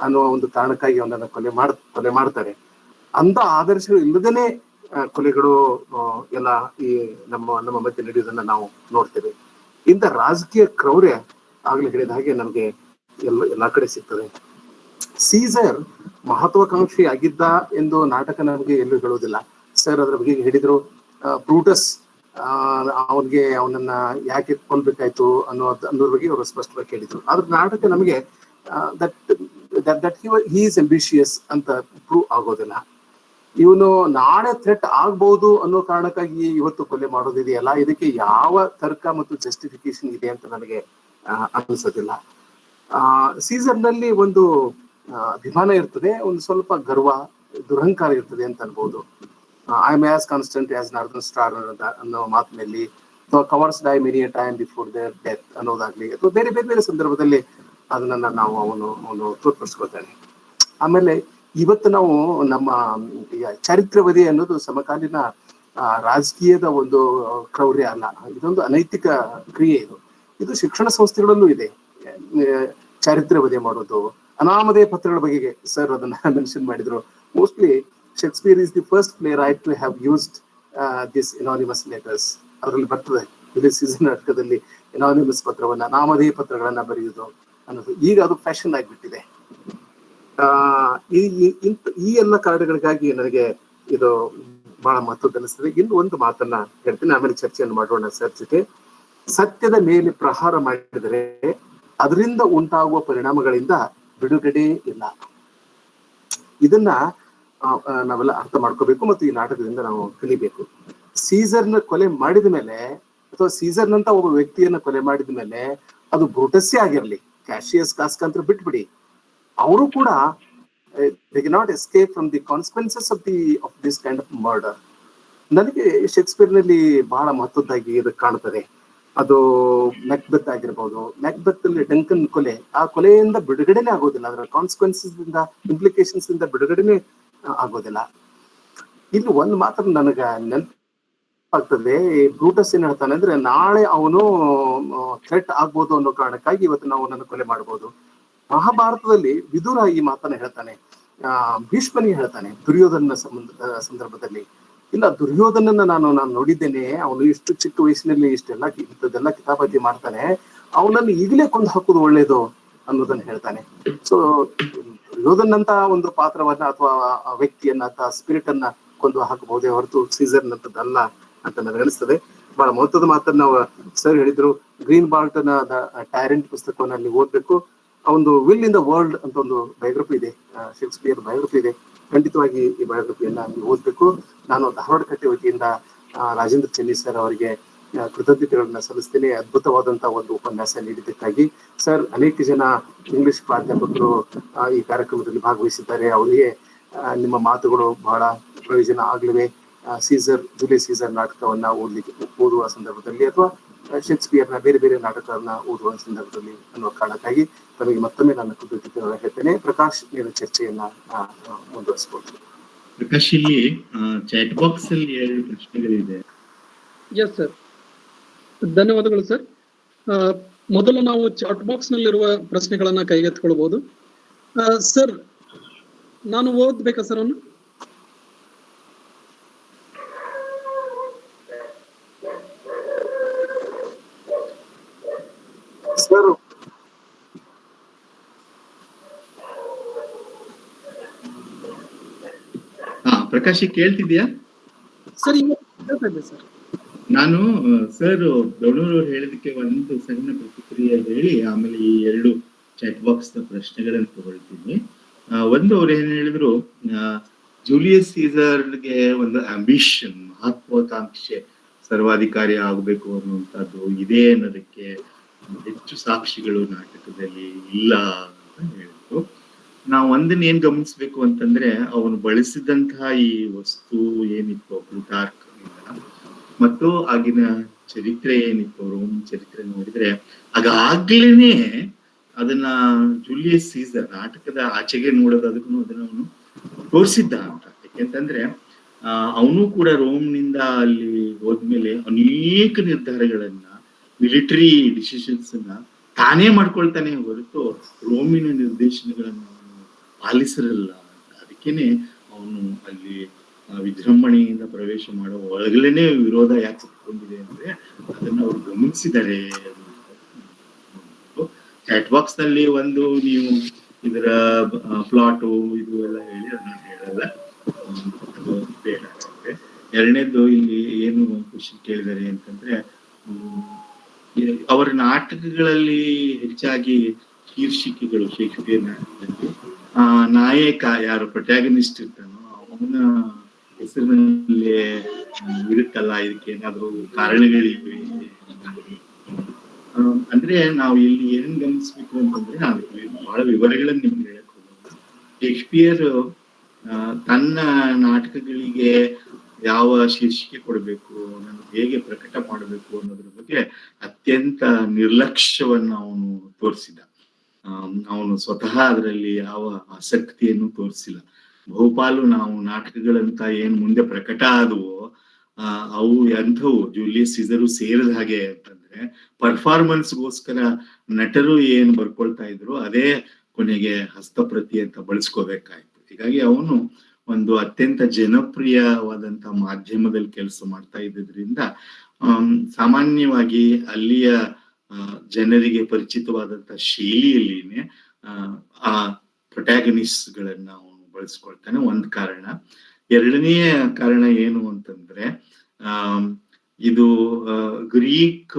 ಅನ್ನೋ ಒಂದು ಕಾರಣಕ್ಕಾಗಿ ಅವನನ್ನ ಕೊಲೆ ಮಾಡ್ತಾರೆ. ಅಂತ ಆದರ್ಶಗಳು ಇಲ್ಲದೇನೆ ಕೊಲೆಗಳು ಎಲ್ಲ ಈ ನಮ್ಮ ಮಧ್ಯೆ ನಡೆಯುವುದನ್ನ ನಾವು ನೋಡ್ತೇವೆ. ಇಂಥ ರಾಜಕೀಯ ಕ್ರೌರ್ಯ ಆಗ್ಲೇ ಹೇಳಿದ ಹಾಗೆ ನಮ್ಗೆ ಎಲ್ಲಾ ಕಡೆ ಸಿಗ್ತದೆ. ಸೀಸರ್ ಮಹತ್ವಾಕಾಂಕ್ಷಿ ಆಗಿದ್ದ ಎಂದು ನಾಟಕ ನಮಗೆ ಎಲ್ಲೂ ಹೇಳುವುದಿಲ್ಲ. ಸರ್ ಅದ್ರ ಬಗ್ಗೆ ಹೇಳಿದ್ರು. ಬ್ರೂಟಸ್ ಅವನನ್ನ ಯಾಕೆ ಕೊಲ್ಬೇಕಾಯ್ತು ಅನ್ನೋದ್ರ ಬಗ್ಗೆ ಅವರು ಸ್ಪಷ್ಟವಾಗಿ ಹೇಳಿದ್ರು. ಆದ್ರೆ ನಾಟಕ ನಮಗೆ ದಟ್ ಹಿ ಈಸ್ ಅಂಬಿಷಿಯಸ್ ಅಂತ ಪ್ರೂವ್ ಆಗೋದಿಲ್ಲ. ಇವನು ನಾಳೆ ಥ್ರೆಟ್ ಆಗ್ಬಹುದು ಅನ್ನೋ ಕಾರಣಕ್ಕಾಗಿ ಇವತ್ತು ಕೊಲೆ ಮಾಡೋದಿದೆಯಲ್ಲ, ಇದಕ್ಕೆ ಯಾವ ತರ್ಕ ಮತ್ತು ಜಸ್ಟಿಫಿಕೇಶನ್ ಇದೆ ಅಂತ ನನಗೆ ಅನಿಸೋದಿಲ್ಲ. ಸೀಸರ್ ನಲ್ಲಿ ಒಂದು ಅಭಿಮಾನ ಇರ್ತದೆ, ಒಂದು ಸ್ವಲ್ಪ ಗರ್ವ, ದುರಹಂಕಾರ ಇರ್ತದೆ ಅಂತ ಅನ್ಬೋದು. I am as constant as northern star ಅನ್ನೋ ಮಾತಿನಲ್ಲಿ, ಅಥವಾ cowards die many a time before their death ಅನ್ನೋದಾಗ್ಲಿ, ಅಥವಾ ಬೇರೆ ಬೇರೆ ಸಂದರ್ಭದಲ್ಲಿ ಅದನ್ನ ನಾವು ಅವನು ತೋರ್ಪಡಿಸ್ಕೊಳ್ತಾನೆ. ಆಮೇಲೆ ಇವತ್ತು ನಾವು ನಮ್ಮ ಚಾರಿತ್ರ್ಯವಧಿ ಅನ್ನೋದು ಸಮಕಾಲೀನ ರಾಜಕೀಯದ ಒಂದು ಕ್ರೌರ್ಯ ಅಲ್ಲ, ಇದೊಂದು ಅನೈತಿಕ ಕ್ರಿಯೆ. ಇದು ಶಿಕ್ಷಣ ಸಂಸ್ಥೆಗಳಲ್ಲೂ ಇದೆ. ಚಾರಿತ್ರ್ಯವಧೆ ಮಾಡೋದು, ಅನಾಮಧೇಯ ಪತ್ರಗಳ ಬಗೆಗೆ ಸರ್ ಅದನ್ನ ಮೆನ್ಷನ್ ಮಾಡಿದ್ರು. Mostly Shakespeare is the first playwright to have used this anonymous letters. ಅದರಲ್ಲಿ ಬರ್ತದೆ ಜೂಲಿಯಸ್ ಸೀಸರ್ ನಾಟಕದಲ್ಲಿ ಎನಾನಿಮಸ್ ಪತ್ರವನ್ನ, ನಾಮಧೇಯ ಪತ್ರಗಳನ್ನ ಬರೆಯುವುದು ಅನ್ನೋದು ಈಗ ಅದು ಫ್ಯಾಷನ್ ಆಗಿಬಿಟ್ಟಿದೆ. ಈ ಎಲ್ಲ ಕಾರಣಗಳಿಗಾಗಿ ನನಗೆ ಇದು ಬಹಳ ಮಹತ್ವ ಅನಿಸ್ತದೆ. ಇನ್ನು ಒಂದು ಮಾತನ್ನ ಹೇಳ್ತೀನಿ, ಆಮೇಲೆ ಚರ್ಚೆಯನ್ನು ಮಾಡೋಣ ಸರ್ ಜೊತೆ. ಸತ್ಯದ ಮೇಲೆ ಪ್ರಹಾರ ಮಾಡಿದರೆ ಅದರಿಂದ ಉಂಟಾಗುವ ಪರಿಣಾಮಗಳಿಂದ ಬಿಡುಗಡೆ ಇಲ್ಲ. ಇದನ್ನ ನಾವೆಲ್ಲ ಅರ್ಥ ಮಾಡ್ಕೋಬೇಕು ಮತ್ತು ಈ ನಾಟಕದಿಂದ ನಾವು ಕಲಿಬೇಕು. ಸೀಸರ್ನ ಕೊಲೆ ಮಾಡಿದ ಮೇಲೆ, ಅಥವಾ ಸೀಸರ್ನಂತ ಒಬ್ಬ ವ್ಯಕ್ತಿಯನ್ನ ಕೊಲೆ ಮಾಡಿದ ಮೇಲೆ, ಅದು ಬ್ರೂಟಸ್ಸೇ ಆಗಿರ್ಲಿ, ಕ್ಯಾಶಿಯಸ್ ಕಾಸ್ಕಂತ್ರ ಬಿಟ್ಬಿಡಿ, ಅವರು ಕೂಡ they cannot escape from the consequences of this kind of murder. ನನಗೆ ಶೇಕ್ಸ್ಪಿಯರ್ ನಲ್ಲಿ ಬಹಳ ಮಹತ್ವದ್ದಾಗಿ ಇದು ಕಾಣ್ತದೆ. ಅದು ಮ್ಯಾಕ್ಬೆತ್ ಆಗಿರ್ಬೋದು. ಮ್ಯಾಕ್ಬೆತ್ ಅಲ್ಲಿ ಡಂಕನ್ ಕೊಲೆ, ಆ ಕೊಲೆಯಿಂದ ಬಿಡುಗಡೆನೆ ಆಗೋದಿಲ್ಲ, ಅದರ ಕಾನ್ಸಿಕ್ವೆನ್ಸಸ್ ಇಂದ, ಇಂಪ್ಲಿಕೇಶನ್ಸ್ ಇಂದ ಬಿಡುಗಡೆನೆ ಆಗೋದಿಲ್ಲ. ಇಲ್ಲಿ ಒಂದು ಮಾತ್ರ ನನಗ ನೆನಪಾಗ್ತದೆ. ಬ್ರೂಟಸ್ ಏನ್ ಹೇಳ್ತಾನೆ ಅಂದ್ರೆ, ನಾಳೆ ಅವನು ಥ್ರೆಟ್ ಆಗ್ಬೋದು ಅನ್ನೋ ಕಾರಣಕ್ಕಾಗಿ ಇವತ್ತು ನಾವು ಅವನನ್ನು ಕೊಲೆ ಮಾಡ್ಬೋದು. ಮಹಾಭಾರತದಲ್ಲಿ ವಿದುರ ಈ ಮಾತನ್ನ ಹೇಳ್ತಾನೆ, ಭೀಷ್ಮನಿಗೆ ಹೇಳ್ತಾನೆ ದುರ್ಯೋಧನ ಸಂದರ್ಭದಲ್ಲಿ. ಇಲ್ಲ, ದುರ್ಯೋಧನನ್ನ ನಾನು ನೋಡಿದ್ದೇನೆ, ಅವನು ಇಷ್ಟು ಚಿಕ್ಕ ವಯಸ್ಸಿನಲ್ಲಿ ಇಂಥದ್ದೆಲ್ಲ ಕಿತಾಪತಿ ಮಾಡ್ತಾನೆ, ಅವನನ್ನು ಈಗಲೇ ಕೊಂದು ಹಾಕುದು ಒಳ್ಳೇದು ಅನ್ನೋದನ್ನ ಹೇಳ್ತಾನೆ. ಸೊ ದುರ್ಯೋಧನಂತ ಒಂದು ಪಾತ್ರವನ್ನ ಅಥವಾ ವ್ಯಕ್ತಿಯನ್ನ ಅಥವಾ ಸ್ಪಿರಿಟ್ ಅನ್ನ ಕೊಂದು ಹಾಕಬಹುದೇ ಹೊರತು ಸೀಸರ್ನಂತದ್ದಲ್ಲ ಅಂತ ನನಗೆ ಅನಿಸ್ತದೆ. ಬಹಳ ಮಹತ್ವದ ಮಾತನ್ನ ಸರ್ ಹೇಳಿದ್ರು. ಗ್ರೀನ್ ಬಾಲ್ಟನ್ ಟೈರೆಂಟ್ ಪುಸ್ತಕವನ್ನ ಅಲ್ಲಿ ಓದ್ಬೇಕು. ಒಂದು ವಿಲ್ ಇನ್ ದ ವರ್ಲ್ಡ್ ಅಂತ ಒಂದು ಬಯೋಗ್ರಫಿ ಇದೆ, ಶೇಕ್ಸ್ಪಿಯರ್ ಬಯೋಗ್ರಫಿ ಇದೆ. ಖಂಡಿತವಾಗಿ ಈ ಬಯೋಗ್ರಫಿಯನ್ನ ಓದ್ಬೇಕು. ನಾನು ಧಾರವಾಡ ಕಟ್ಟೆ ವತಿಯಿಂದ ರಾಜೇಂದ್ರ ಚೆನ್ನಿ ಸರ್ ಅವರಿಗೆ ಕೃತಜ್ಞತೆಗಳನ್ನ ಸಲ್ಲಿಸ್ತೇನೆ. ಅದ್ಭುತವಾದಂತಹ ಒಂದು ಉಪನ್ಯಾಸ ನೀಡಿದ್ದಕ್ಕಾಗಿ. ಸರ್, ಅನೇಕ ಜನ ಇಂಗ್ಲಿಷ್ ಪ್ರಾಧ್ಯಾಪಕರು ಈ ಕಾರ್ಯಕ್ರಮದಲ್ಲಿ ಭಾಗವಹಿಸಿದ್ದಾರೆ. ಅವರಿಗೆ ನಿಮ್ಮ ಮಾತುಗಳು ಬಹಳ ಪ್ರಯೋಜನ ಆಗ್ಲಿವೆ. ಜೂಲಿಯಸ್ ಸೀಸರ್ ನಾಟಕವನ್ನ ಓದುವ ಸಂದರ್ಭದಲ್ಲಿ ಅಥವಾ ಶೇಕ್ಸ್ಪಿಯರ್ನ ಬೇರೆ ಬೇರೆ ನಾಟಕಗಳನ್ನ ಓದುವ ಸಂದರ್ಭದಲ್ಲಿ ಅನ್ನುವ ಕಾರಣಕ್ಕಾಗಿ ತಮಗೆ ಮತ್ತೊಮ್ಮೆ ನಾನು ಕೃತಜ್ಞತೆ ಹೇಳ್ತೇನೆ. ಪ್ರಕಾಶ್, ನೀವು ಚರ್ಚೆಯನ್ನ ಮುಂದುವರಿಸಬಹುದು. ಪ್ರಕಾಶ್, ಇಲ್ಲಿ ಚಾಟ್ ಬಾಕ್ಸ್ ಅಲ್ಲಿ 2 ಪ್ರಶ್ನೆಗಳಿದೆ. ಎಸ್ ಸರ್, ಧನ್ಯವಾದಗಳು ಸರ್. ಮೊದಲು ನಾವು ಚಾಟ್ ಬಾಕ್ಸ್ ನಲ್ಲಿರುವ ಪ್ರಶ್ನೆಗಳನ್ನ ಕೈಗೆತ್ತಿಕೊಳ್ಬಹುದು. ಸರ್, ನಾನು ಓದ್ಬೇಕಾ ಸರ್ ಅವನು? ಸರ್, ಪ್ರಕಾಶ್ ಕೇಳ್ತಿದ್ಯಾ? ಸರ್, ಕೇಳ್ತಾ ಇದೆ ಸರ್. ನಾನು ಸರ್ ದೊಣೂರವ್ರು ಹೇಳಿದಕ್ಕೆ ಒಂದು ಸಣ್ಣ ಪ್ರತಿಕ್ರಿಯೆ ಹೇಳಿ ಆಮೇಲೆ ಈ 2 ಚಾಟ್ ಬಾಕ್ಸ್ ಪ್ರಶ್ನೆಗಳನ್ನು ತಗೊಳ್ತೀನಿ. ಒಂದು ಅವ್ರು ಏನ್ ಹೇಳಿದ್ರು, ಜೂಲಿಯಸ್ ಸೀಸರ್ಗೆ ಒಂದು ಆಂಬಿಷನ್, ಮಹತ್ವಾಕಾಂಕ್ಷೆ, ಸರ್ವಾಧಿಕಾರಿ ಆಗಬೇಕು ಅನ್ನುವಂಥದ್ದು ಇದೆ ಅನ್ನೋದಕ್ಕೆ ಹೆಚ್ಚು ಸಾಕ್ಷಿಗಳು ನಾಟಕದಲ್ಲಿ ಇಲ್ಲ ಅಂತ ಹೇಳಿದ್ರು. ನಾವು ಒಂದನ್ನ ಏನ್ ಗಮನಿಸ್ಬೇಕು ಅಂತಂದ್ರೆ, ಅವನು ಬಳಸಿದಂತಹ ಈ ವಸ್ತು ಏನಿತ್ತು ಪ್ಲೂಟಾರ್ಕ್ ಮತ್ತು ಆಗಿನ ಚರಿತ್ರೆ ಏನಿತ್ತು, ರೋಮ್ ಚರಿತ್ರೆ ನೋಡಿದ್ರೆ ಆಗಾಗ್ಲೇನೆ ಅದನ್ನ ಜೂಲಿಯಸ್ ಸೀಸರ್ ನಾಟಕದ ಆಚೆಗೆ ನೋಡೋದಕ್ಕೂ ಅದನ್ನ ಅವನು ತೋರಿಸಿದ್ದ ಅಂತ. ಯಾಕೆಂತಂದ್ರೆ ಅವನು ಕೂಡ ರೋಮ್ನಿಂದ ಅಲ್ಲಿ ಹೋದ್ಮೇಲೆ ಅನೇಕ ನಿರ್ಧಾರಗಳನ್ನ, ಮಿಲಿಟರಿ ಡಿಸಿಷನ್ಸ್ ಅನ್ನ ತಾನೇ ಮಾಡ್ಕೊಳ್ತಾನೆ ಹೊರತು ರೋಮಿನ ನಿರ್ದೇಶನಗಳನ್ನು ಪಾಲಿಸಿರಲ್ಲ. ಅದಕ್ಕೇನೆ ಅವನು ಅಲ್ಲಿ ವಿಜೃಂಭಣೆಯಿಂದ ಪ್ರವೇಶ ಮಾಡೋ ಒಳಗಲೇನೆ ವಿರೋಧ ಯಾಕೆ ಸಿಕ್ಕೊಂಡಿದೆ ಅಂದ್ರೆ ಅದನ್ನ ಅವ್ರು ಗಮನಿಸಿದ್ದಾರೆ. ಚಾಟ್ ಬಾಕ್ಸ್ ನಲ್ಲಿ ಒಂದು ನೀವು ಇದರ ಪ್ಲಾಟು ಇದು ಎಲ್ಲ ಹೇಳಿ ಅದನ್ನ ಹೇಳಲ್ಲ, ಅದು ಬೇಡ ಅನ್ಸುತ್ತೆ. ಎರಡನೇದು ಇಲ್ಲಿ ಏನು ಕ್ವಶನ್ ಕೇಳಿದ್ದಾರೆ ಅಂತಂದ್ರೆ, ಅವರ ನಾಟಕಗಳಲ್ಲಿ ಹೆಚ್ಚಾಗಿ ಶೀರ್ಷಿಕೆಗಳು, ಶೇಕ್ಸ್ಪಿಯರ್ ನಾಟಕದಲ್ಲಿ ನಾಯಕ ಯಾರು ಪ್ರೊಟ್ಯಾಗನಿಸ್ಟ್ ಇರ್ತಾನೋ ಅವನ ಹೆಸರಿನಲ್ಲಿ ಇರುತ್ತಲ್ಲ, ಇದಕ್ಕೆ ಏನಾದ್ರು ಕಾರಣಗಳಿವೆ ಅಂದ್ರೆ ನಾವು ಇಲ್ಲಿ ಏನ್ ಗಮನಿಸ್ಬೇಕು ಅಂತಂದ್ರೆ, ನಾವು ಬಹಳ ವಿವರಗಳನ್ನ ನಿಮ್ಗೆ ಹೇಳಕ್ ಹೋಗೋದು. ಶೇಕ್ಸ್ಪಿಯರ್ ತನ್ನ ನಾಟಕಗಳಿಗೆ ಯಾವ ಶೀರ್ಷಿಕೆ ಕೊಡಬೇಕು, ಅದನ್ನು ಹೇಗೆ ಪ್ರಕಟ ಮಾಡಬೇಕು ಅನ್ನೋದ್ರ ಬಗ್ಗೆ ಅತ್ಯಂತ ನಿರ್ಲಕ್ಷ್ಯವನ್ನ ಅವನು ತೋರಿಸಿದ. ಅವನು ಸ್ವತಃ ಅದರಲ್ಲಿ ಯಾವ ಆಸಕ್ತಿಯನ್ನು ತೋರಿಸಿಲ್ಲ. ಬಹುಪಾಲು ನಾವು ನಾಟಕಗಳಂತ ಏನ್ ಮುಂದೆ ಪ್ರಕಟ ಆದವೋ ಅವು ಎಂಥವು ಜೂಲಿಯಸ್ ಸೀಸರು ಸೇರಿದ ಹಾಗೆ ಅಂತಂದ್ರೆ, ಪರ್ಫಾರ್ಮೆನ್ಸ್ಗೋಸ್ಕರ ನಟರು ಏನ್ ಬರ್ಕೊಳ್ತಾ ಇದ್ರು ಅದೇ ಕೊನೆಗೆ ಹಸ್ತಪ್ರತಿ ಅಂತ ಬಳಸ್ಕೋಬೇಕಾಯ್ತು. ಹೀಗಾಗಿ ಅವನು ಒಂದು ಅತ್ಯಂತ ಜನಪ್ರಿಯವಾದಂತ ಮಾಧ್ಯಮದಲ್ಲಿ ಕೆಲಸ ಮಾಡ್ತಾ ಇದ್ದಿದ್ರಿಂದ ಸಾಮಾನ್ಯವಾಗಿ ಅಲ್ಲಿಯ ಜನರಿಗೆ ಪರಿಚಿತವಾದಂತ ಶೈಲಿಯಲ್ಲಿನೇ ಆ ಪ್ರೊಟ್ಯಾಗನಿಸ್ಟ್ ಗಳನ್ನ ಅವನು ಬಳಸ್ಕೊಳ್ತಾನೆ. ಒಂದ್ ಕಾರಣ. ಎರಡನೆಯ ಕಾರಣ ಏನು ಅಂತಂದ್ರೆ, ಇದು ಗ್ರೀಕ್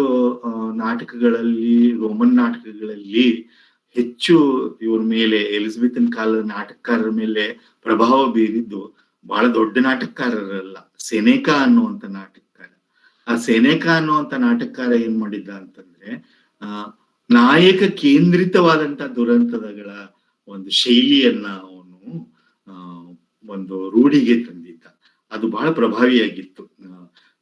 ನಾಟಕಗಳಲ್ಲಿ, ರೋಮನ್ ನಾಟಕಗಳಲ್ಲಿ ಹೆಚ್ಚು ಇವ್ರ ಮೇಲೆ, ಎಲಿಜಬೆಥನ್ ಕಾಲದ ನಾಟಕಕಾರರ ಮೇಲೆ ಪ್ರಭಾವ ಬೀರಿದ್ದು ಬಹಳ ದೊಡ್ಡ ನಾಟಕಕಾರರಲ್ಲ, ಸೆನೆಕಾ ಅನ್ನುವಂತ ನಾಟಕಕಾರ. ಆ ಸೆನೆಕಾ ಅನ್ನುವಂತ ನಾಟಕಕಾರ ಏನ್ ಮಾಡಿದ್ದ ಅಂತಂದ್ರೆ, ನಾಯಕ ಕೇಂದ್ರಿತವಾದಂತ ದುರಂತಗಳ ಒಂದು ಶೈಲಿಯನ್ನ ಅವನು ಒಂದು ರೂಢಿಗೆ ತಂದಿದ್ದ. ಅದು ಬಹಳ ಪ್ರಭಾವಿಯಾಗಿತ್ತು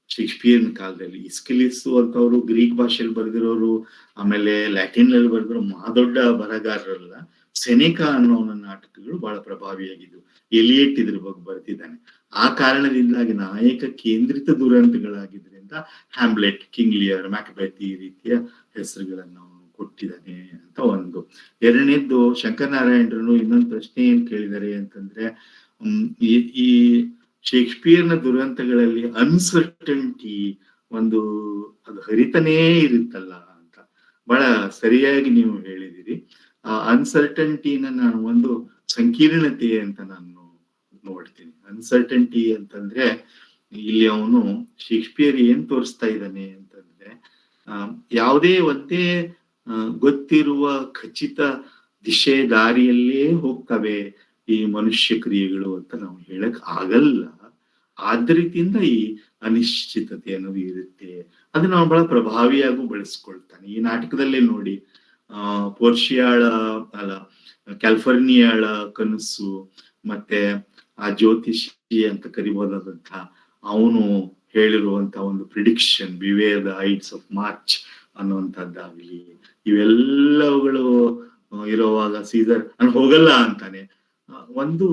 ಶೇಕ್ಸ್ಪಿಯರ್ನ ಕಾಲದಲ್ಲಿ. ಇಸ್ಕಿಲಿಸ್ ಅಂತವ್ರು ಗ್ರೀಕ್ ಭಾಷೆಯಲ್ಲಿ ಬರೆದಿರೋರು, ಆಮೇಲೆ ಲ್ಯಾಟಿನ್ ನಲ್ಲಿ ಬರೆದಿರೋ ದೊಡ್ಡ ಬರಹಗಾರರಲ್ಲ. ಸೆನೆಕಾ ಅನ್ನೋನ ನಾಟಕಗಳು ಬಹಳ ಪ್ರಭಾವಿಯಾಗಿದ್ವು. ಎಲಿಯಟ್ ಇದ್ರ ಬಗ್ಗೆ ಬರೆದಿದ್ದಾನೆ. ಆ ಕಾರಣದಿಂದಾಗಿ ನಾಯಕ ಕೇಂದ್ರಿತ ದುರಂತಗಳಾಗಿದ್ರಿಂದ ಹ್ಯಾಮ್ಲೆಟ್, ಕಿಂಗ್ ಲಿಯರ್, ಮ್ಯಾಕ್ಬೆತ್ ಈ ರೀತಿಯ ಹೆಸರುಗಳನ್ನ ಅವನು ಕೊಟ್ಟಿದ್ದಾನೆ ಅಂತ ಒಂದು. ಎರಡನೇದ್ದು, ಶಂಕರನಾರಾಯಣರು ಇನ್ನೊಂದು ಪ್ರಶ್ನೆ ಏನ್ ಕೇಳಿದ್ದಾರೆ ಅಂತಂದ್ರೆ, ಈ ಶೇಕ್ಸ್ಪಿಯರ್ನ ದುರಂತಗಳಲ್ಲಿ ಅನ್ಸರ್ಟನ್ಟಿ ಒಂದು ಅದು ಹರಿತನೇ ಇರುತ್ತಲ್ಲ ಅಂತ ಬಹಳ ಸರಿಯಾಗಿ ನೀವು ಹೇಳಿದಿರಿ. ಆ ಅನ್ಸರ್ಟನ್ಟಿನ ನಾನು ಒಂದು ಸಂಕೀರ್ಣತೆ ಅಂತ ನಾನು ನೋಡ್ತೀನಿ. ಅನ್ಸರ್ಟನ್ಟಿ ಅಂತಂದ್ರೆ ಇಲ್ಲಿ ಅವನು ಶೇಕ್ಸ್ಪಿಯರ್ ಏನ್ ತೋರಿಸ್ತಾ ಇದ್ದಾನೆ ಅಂತಂದ್ರೆ, ಯಾವುದೇ ಒಂದೇ ಗೊತ್ತಿರುವ ಖಚಿತ ದಿಶೆ ದಾರಿಯಲ್ಲೇ ಹೋಗ್ತವೆ ಈ ಮನುಷ್ಯ ಕ್ರಿಯೆಗಳು ಅಂತ ನಾವು ಹೇಳಕ್ ಆಗಲ್ಲ. ಆದ ರೀತಿಯಿಂದ ಈ ಅನಿಶ್ಚಿತತೆ ಅನ್ನೋದು ಇರುತ್ತೆ. ಅದನ್ನ ನಾವು ಬಹಳ ಪ್ರಭಾವಿಯಾಗೂ ಬಳಸ್ಕೊಳ್ತಾನೆ. ಈ ನಾಟಕದಲ್ಲೇ ನೋಡಿ, ಪೋರ್ಷಿಯಾಳ ಅಲ್ಲ ಕ್ಯಾಲಿಫೋರ್ನಿಯಾಳ ಕನಸು ಮತ್ತೆ ಆ ಜ್ಯೋತಿಷಿ ಅಂತ ಕರಿಬೋದಾದಂತ ಅವನು ಹೇಳಿರುವಂತ ಒಂದು prediction beware the ides of March ಅನ್ನುವಂಥದ್ದಾಗ್ಲಿ, ಇವೆಲ್ಲವುಗಳು ಇರುವಾಗ ಸೀಸರ್ ನಾನು ಹೋಗಲ್ಲ ಅಂತಾನೆ. ಒಂದು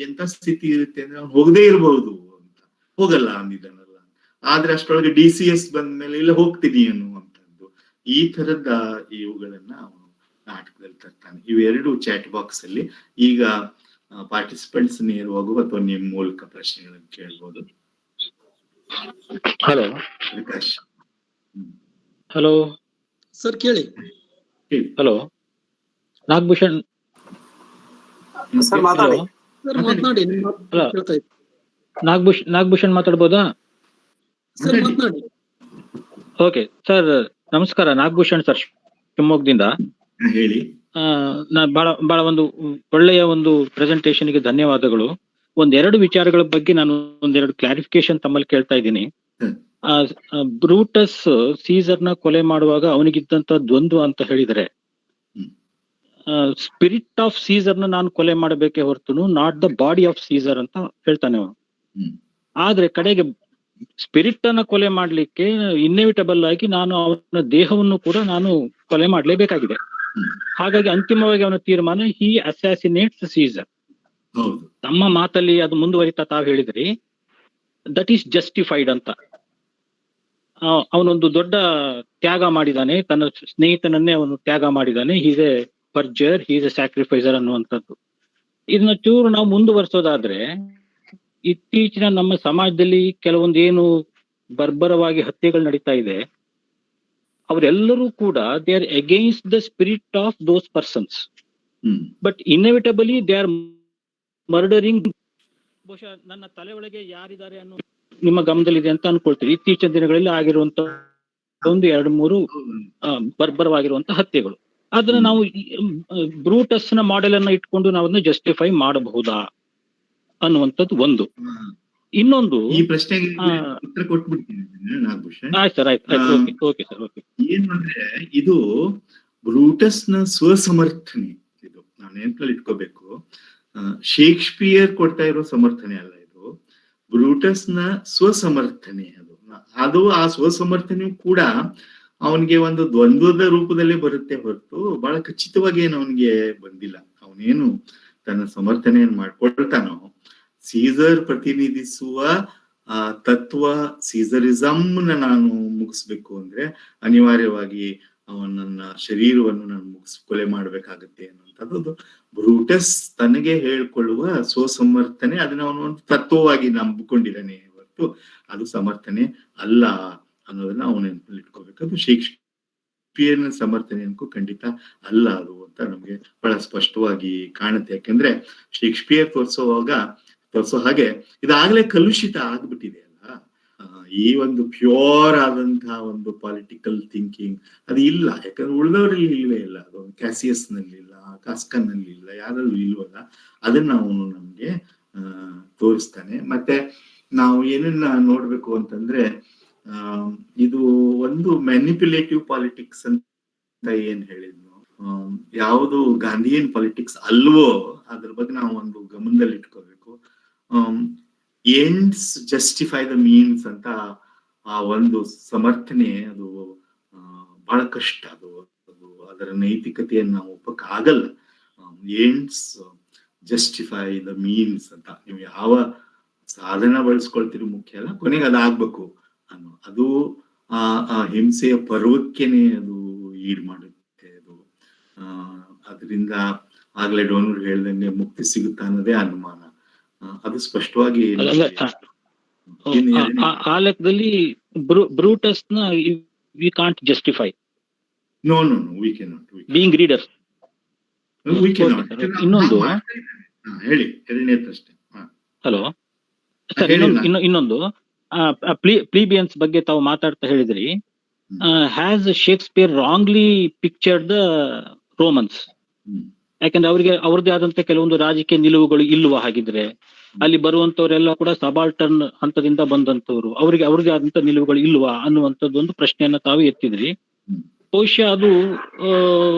ಎಂತ ಸ್ಥಿತಿ ಇರುತ್ತೆ ಅಂದ್ರೆ ಅವ್ನು ಹೋಗದೇ ಇರಬಹುದು ಅಂತ, ಹೋಗಲ್ಲ ಅಂದಿದ್ದಾನಲ್ಲ, ಆದ್ರೆ ಅಷ್ಟರೊಳಗೆ DCS ಬಂದ್ಮೇಲೆ ಇಲ್ಲ ಹೋಗ್ತೀನಿ ಅನ್ನುವಂಥದ್ದು, ಈ ತರದ ಇವುಗಳನ್ನ ಅವನು ನಾಟಕದಲ್ಲಿ ತರ್ತಾನೆ. ಇವೆರಡು ಚಾಟ್ ಬಾಕ್ಸ್ ಅಲ್ಲಿ ಈಗ ಪಾರ್ಟಿಸಿಪೆಂಟ್ಸ್ ನೇರವಾಗೂ ಅಥವಾ ನಿಮ್ ಮೂಲಕ ಪ್ರಶ್ನೆಗಳನ್ನು ಕೇಳ್ಬೋದು. ಹಲೋ ಪ್ರಕಾಶ್. ಹಲೋ ಸರ್ ಕೇಳಿ. ಹಲೋ ನಾಗಭೂಷಣ್ ಸರ್ ಮಾತಾಡಿ. ಸರ್ ಮಾತನಾಡಿ, ನಿಮ್ಮ ಮಾತು ಕೇಳ್ತಾ ಇತ್ತು. ನಾಗಭೂಷಣ್ ಮಾತಾಡ್ಬೋದಾ? ಸರ್ ಮಾತನಾಡಿ. ಓಕೆ ಸರ್, ನಮಸ್ಕಾರ. ನಾಗಭೂಷಣ್ ಸರ್, ಶಿವಮೊಗ್ಗದಿಂದ. ಹೇಳಿ. ನಾ ಬಹಳ ಒಂದು ಒಳ್ಳೆಯ ಒಂದು ಪ್ರೆಸೆಂಟೇಷನ್ಗೆ ಧನ್ಯವಾದಗಳು. ಒಂದೆರಡು ವಿಚಾರಗಳ ಬಗ್ಗೆ ನಾನು ಒಂದೆರಡು ಕ್ಲಾರಿಫಿಕೇಶನ್ ತಮ್ಮಲ್ಲಿ ಕೇಳ್ತಾ ಇದ್ದೀನಿ. ಬ್ರೂಟಸ್ ಸೀಸರ್ನ ಕೊಲೆ ಮಾಡುವಾಗ ಅವನಿಗಿದ್ದಂತ ದ್ವಂದ್ವ ಅಂತ ಹೇಳಿದರೆ, ಸ್ಪಿರಿಟ್ ಆಫ್ ಸೀಸರ್ನ ನಾನು ಕೊಲೆ ಮಾಡಬೇಕೇ ಹೊರತು not the body of Caesar ಅಂತ ಹೇಳ್ತಾನೆ ಅವನು. ಆದ್ರೆ ಕಡೆಗೆ ಸ್ಪಿರಿಟ್ ಅನ್ನ ಕೊಲೆ ಮಾಡ್ಲಿಕ್ಕೆ ಇನ್ನೆವಿಟಬಲ್ ಆಗಿ ನಾನು ಅವನ ದೇಹವನ್ನು ಕೂಡ ನಾನು ಕೊಲೆ ಮಾಡ್ಲೇಬೇಕಾಗಿದೆ. ಹಾಗಾಗಿ ಅಂತಿಮವಾಗಿ ಅವನ ತೀರ್ಮಾನ ಹಿ ಅಸ್ಸಾಸಿನೇಟ್ಸ್ ಸೀಸರ್. ತಮ್ಮ ಮಾತಲ್ಲಿ ಅದು ಮುಂದುವರಿತಾ ತಾವು ಹೇಳಿದ್ರಿ ದಟ್ ಈಸ್ ಜಸ್ಟಿಫೈಡ್ ಅಂತ. ಅವನೊಂದು ದೊಡ್ಡ ತ್ಯಾಗ ಮಾಡಿದಾನೆ, ತನ್ನ ಸ್ನೇಹಿತನನ್ನೇ ಅವನು ತ್ಯಾಗ ಮಾಡಿದಾನೆ. ಹೀಸ್ ಎ ಪರ್ಜರ್, ಹೀಸ್ ಎ ಸ್ಯಾಕ್ರಿಫೈಸರ್ ಅನ್ನುವಂಥದ್ದು. ಇದನ್ನ ಚೂರು ನಾವು ಮುಂದುವರಿಸೋದಾದ್ರೆ, ಇತ್ತೀಚಿನ ನಮ್ಮ ಸಮಾಜದಲ್ಲಿ ಕೆಲವೊಂದು ಏನು ಬರ್ಬರವಾಗಿ ಹತ್ಯೆಗಳು ನಡೀತಾ ಇದೆ, ಅವರೆಲ್ಲರೂ ಕೂಡ they are against the spirit of those persons, but inevitably they are murdering. ಬಹುಶಃ ನನ್ನ ತಲೆ ಒಳಗೆ ಯಾರಿದ್ದಾರೆ ಅನ್ನೋ ನಿಮ್ಮ ಗಮನದಲ್ಲಿದೆ ಅಂತ ಅನ್ಕೊಳ್ತೀರಿ. ಇತ್ತೀಚಿನ ದಿನಗಳಲ್ಲಿ ಆಗಿರುವಂತ ಒಂದು 2-3 ಬರ್ಬರವಾಗಿರುವಂತ ಹತ್ಯೆಗಳು. ಅದನ್ನ ನಾವು ಬ್ರೂಟಸ್ ನ ಮಾಡೆಲ್ ಅನ್ನ ಇಟ್ಕೊಂಡು ನಾವು ಅದನ್ನ ಜಸ್ಟಿಫೈ ಮಾಡಬಹುದಾ ಅನ್ನುವಂಥದ್ದು ಒಂದು. ಇನ್ನೊಂದು ಈ ಪ್ರಶ್ನೆಗೆ ಉತ್ತರ ಕೊಟ್ಬಿಡ್ತೀನಿ ನಾಗಭೂಷಣ್. ಆಯ್ತು ಸರ್, ಆಯ್ತು. Okay sir, okay. ಏನು ಅಂದ್ರೆ ಇದು ಬ್ರೂಟಸ್ ನ ಸ್ವಸಮರ್ಥನೆ. ಇದು ನಾವು ನೆನಪಲ್ಲಿ ಇಟ್ಕೋಬೇಕು. ಶೇಕ್ಸ್ಪಿಯರ್ ಕೊಡ್ತಾ ಇರೋ ಸಮರ್ಥನೆ ಅಲ್ಲ, ಇದು ಬ್ರೂಟಸ್ ನ ಸ್ವಸಮರ್ಥನೆ. ಅದು ಆ ಸ್ವಸಮರ್ಥನೆಯು ಕೂಡ ಅವನಿಗೆ ಒಂದು ದ್ವಂದ್ವದ ರೂಪದಲ್ಲಿ ಬರುತ್ತೆ ಹೊರತು ಬಹಳ ಖಚಿತವಾಗಿ ಏನು ಅವನಿಗೆ ಬಂದಿಲ್ಲ. ಅವನೇನು ತನ್ನ ಸಮರ್ಥನೆಯನ್ನು ಮಾಡ್ಕೊಳ್ತಾನೋ, ಸೀಸರ್ ಪ್ರತಿನಿಧಿಸುವ ತತ್ವ ಸೀಸರಿಸಂನ ನಾನು ಮುಗಿಸ್ಬೇಕು ಅಂದ್ರೆ ಅನಿವಾರ್ಯವಾಗಿ ಅವನನ್ನ ಶರೀರವನ್ನು ನಾನು ಕೊಲೆ ಮಾಡ್ಬೇಕಾಗತ್ತೆ ಅನ್ನುವಂಥದ್ದು ಬ್ರೂಟಸ್ ತನಗೆ ಹೇಳ್ಕೊಳ್ಳುವ ಸ್ವಸಮರ್ಥನೆ. ಅದನ್ನ ಅವನು ಒಂದು ತತ್ವವಾಗಿ ನಂಬಿಕೊಂಡಿದ್ದಾನೆ ಹೊರತು ಅದು ಸಮರ್ಥನೆ ಅಲ್ಲ ಅನ್ನೋದನ್ನ ಅವನ ನೆನಪಲ್ಲಿ ಇಟ್ಕೋಬೇಕು. ಅದು ಶೇಕ್ಸ್ಪಿಯರ್ನ ಸಮರ್ಥನೆ ಅನ್ಕೋ ಖಂಡಿತ ಅಲ್ಲ ಅದು ಅಂತ ನಮ್ಗೆ ಬಹಳ ಸ್ಪಷ್ಟವಾಗಿ ಕಾಣುತ್ತೆ. ಯಾಕೆಂದ್ರೆ ಶೇಕ್ಸ್ಪಿಯರ್ ತೋರಿಸೋ ಹಾಗೆ ಇದಾಗಲೇ ಕಲುಷಿತ ಆಗ್ಬಿಟ್ಟಿದೆ ಅಲ್ಲ. ಈ ಒಂದು ಪ್ಯೂರ್ ಆದಂತಹ ಒಂದು ಪೊಲಿಟಿಕಲ್ ಥಿಂಕಿಂಗ್ ಅದು ಇಲ್ಲ. ಯಾಕಂದ್ರೆ ಉಳಿದವರಲ್ಲಿ ಇಲ್ವೇ ಇಲ್ಲ. ಅದು ಕ್ಯಾಸಿಯಸ್ ನಲ್ಲಿ ಇಲ್ಲ, ಕಾಸ್ಕನ್ ನಲ್ಲಿ ಇಲ್ಲ, ಯಾರಲ್ಲೂ ಇಲ್ವಲ್ಲ. ಅದನ್ನ ಅವನು ನಮ್ಗೆ ತೋರಿಸ್ತಾನೆ. ಮತ್ತೆ ನಾವು ಏನನ್ನ ನೋಡ್ಬೇಕು ಅಂತಂದ್ರೆ, ಇದು ಒಂದು ಮ್ಯಾನಿಪ್ಯುಲೇಟಿವ್ ಪಾಲಿಟಿಕ್ಸ್ ಅಂತ ಏನ್ ಹೇಳಿದ್ನು, ಯಾವುದು ಗಾಂಧಿಯನ್ ಪಾಲಿಟಿಕ್ಸ್ ಅಲ್ವೋ ಅದ್ರ ಬಗ್ಗೆ ನಾವು ಒಂದು ಗಮನದಲ್ಲಿ ಇಟ್ಕೋಬೇಕು. ಎಂಡ್ಸ್ ಜಸ್ಟಿಫೈ ದ ಮೀನ್ಸ್ ಅಂತ ಆ ಒಂದು ಸಮರ್ಥನೆ ಅದು ಬಹಳ ಕಷ್ಟ. ಅದು ಅದರ ನೈತಿಕತೆಯನ್ನು ನಾವು ಒಪ್ಪಕ್ ಆಗಲ್ಲ. ಎಂಡ್ಸ್ ಜಸ್ಟಿಫೈ ದ ಮೀನ್ಸ್ ಅಂತ ನೀವು ಯಾವ ಸಾಧನ ಬಳಸ್ಕೊಳ್ತೀರಿ ಮುಖ್ಯ ಅಲ್ಲ, ಕೊನೆಗೆ ಅದಾಗ್ಬೇಕು ಅನ್ನೋ ಅದು ಆ ಹಿಂಸೆಯ ಪರ್ವಕ್ಕೇನೆ ಅದು ಈಡ್ ಮಾಡುತ್ತೆ. ಅದು ಅದರಿಂದ ಆಗ್ಲೇ ಡೋನರ್ ಹೇಳ್ದಂಗೆ ಮುಕ್ತಿ ಸಿಗುತ್ತಾ ಅನ್ನೋದೇ ಅನುಮಾನ. ಅದು ಸ್ಪಷ್ಟವಾಗಿ ಆ ಲೆಕ್ಕದಲ್ಲಿ ಬ್ರೂಟಸ್ ನ we can't justify. No we cannot being readers. ಇನ್ನೊಂದು ಹೇಳಿ, ಎರಡನೇ ಪ್ರಶ್ನೆ. ಹಲೋ ಸರ್, ಇನ್ನೊಂದು ಪ್ಲೀಬಿಯನ್ಸ್ ಬಗ್ಗೆ ತಾವು ಮಾತಾಡ್ತಾ ಹೇಳಿದ್ರಿ. Has Shakespeare wrongly pictured the Romans? ಯಾಕಂದ್ರೆ ಅವ್ರದ್ದೇ ಆದಂತ ಕೆಲವೊಂದು ರಾಜಕೀಯ ನಿಲುವುಗಳು ಇಲ್ವಾ? ಹಾಗಿದ್ರೆ ಅಲ್ಲಿ ಬರುವಂತವರೆಲ್ಲ ಕೂಡ ಸಬಾಲ್ಟರ್ನ್ ಹಂತದಿಂದ ಬಂದಂತವ್ರು, ಅವ್ರಿಗೆ ಆದಂತ ನಿಲುವುಗಳು ಇಲ್ವಾ ಅನ್ನುವಂಥದ್ದು ಒಂದು ಪ್ರಶ್ನೆಯನ್ನ ತಾವು ಎತ್ತಿದ್ರಿ. ಬಹುಶಃ ಅದು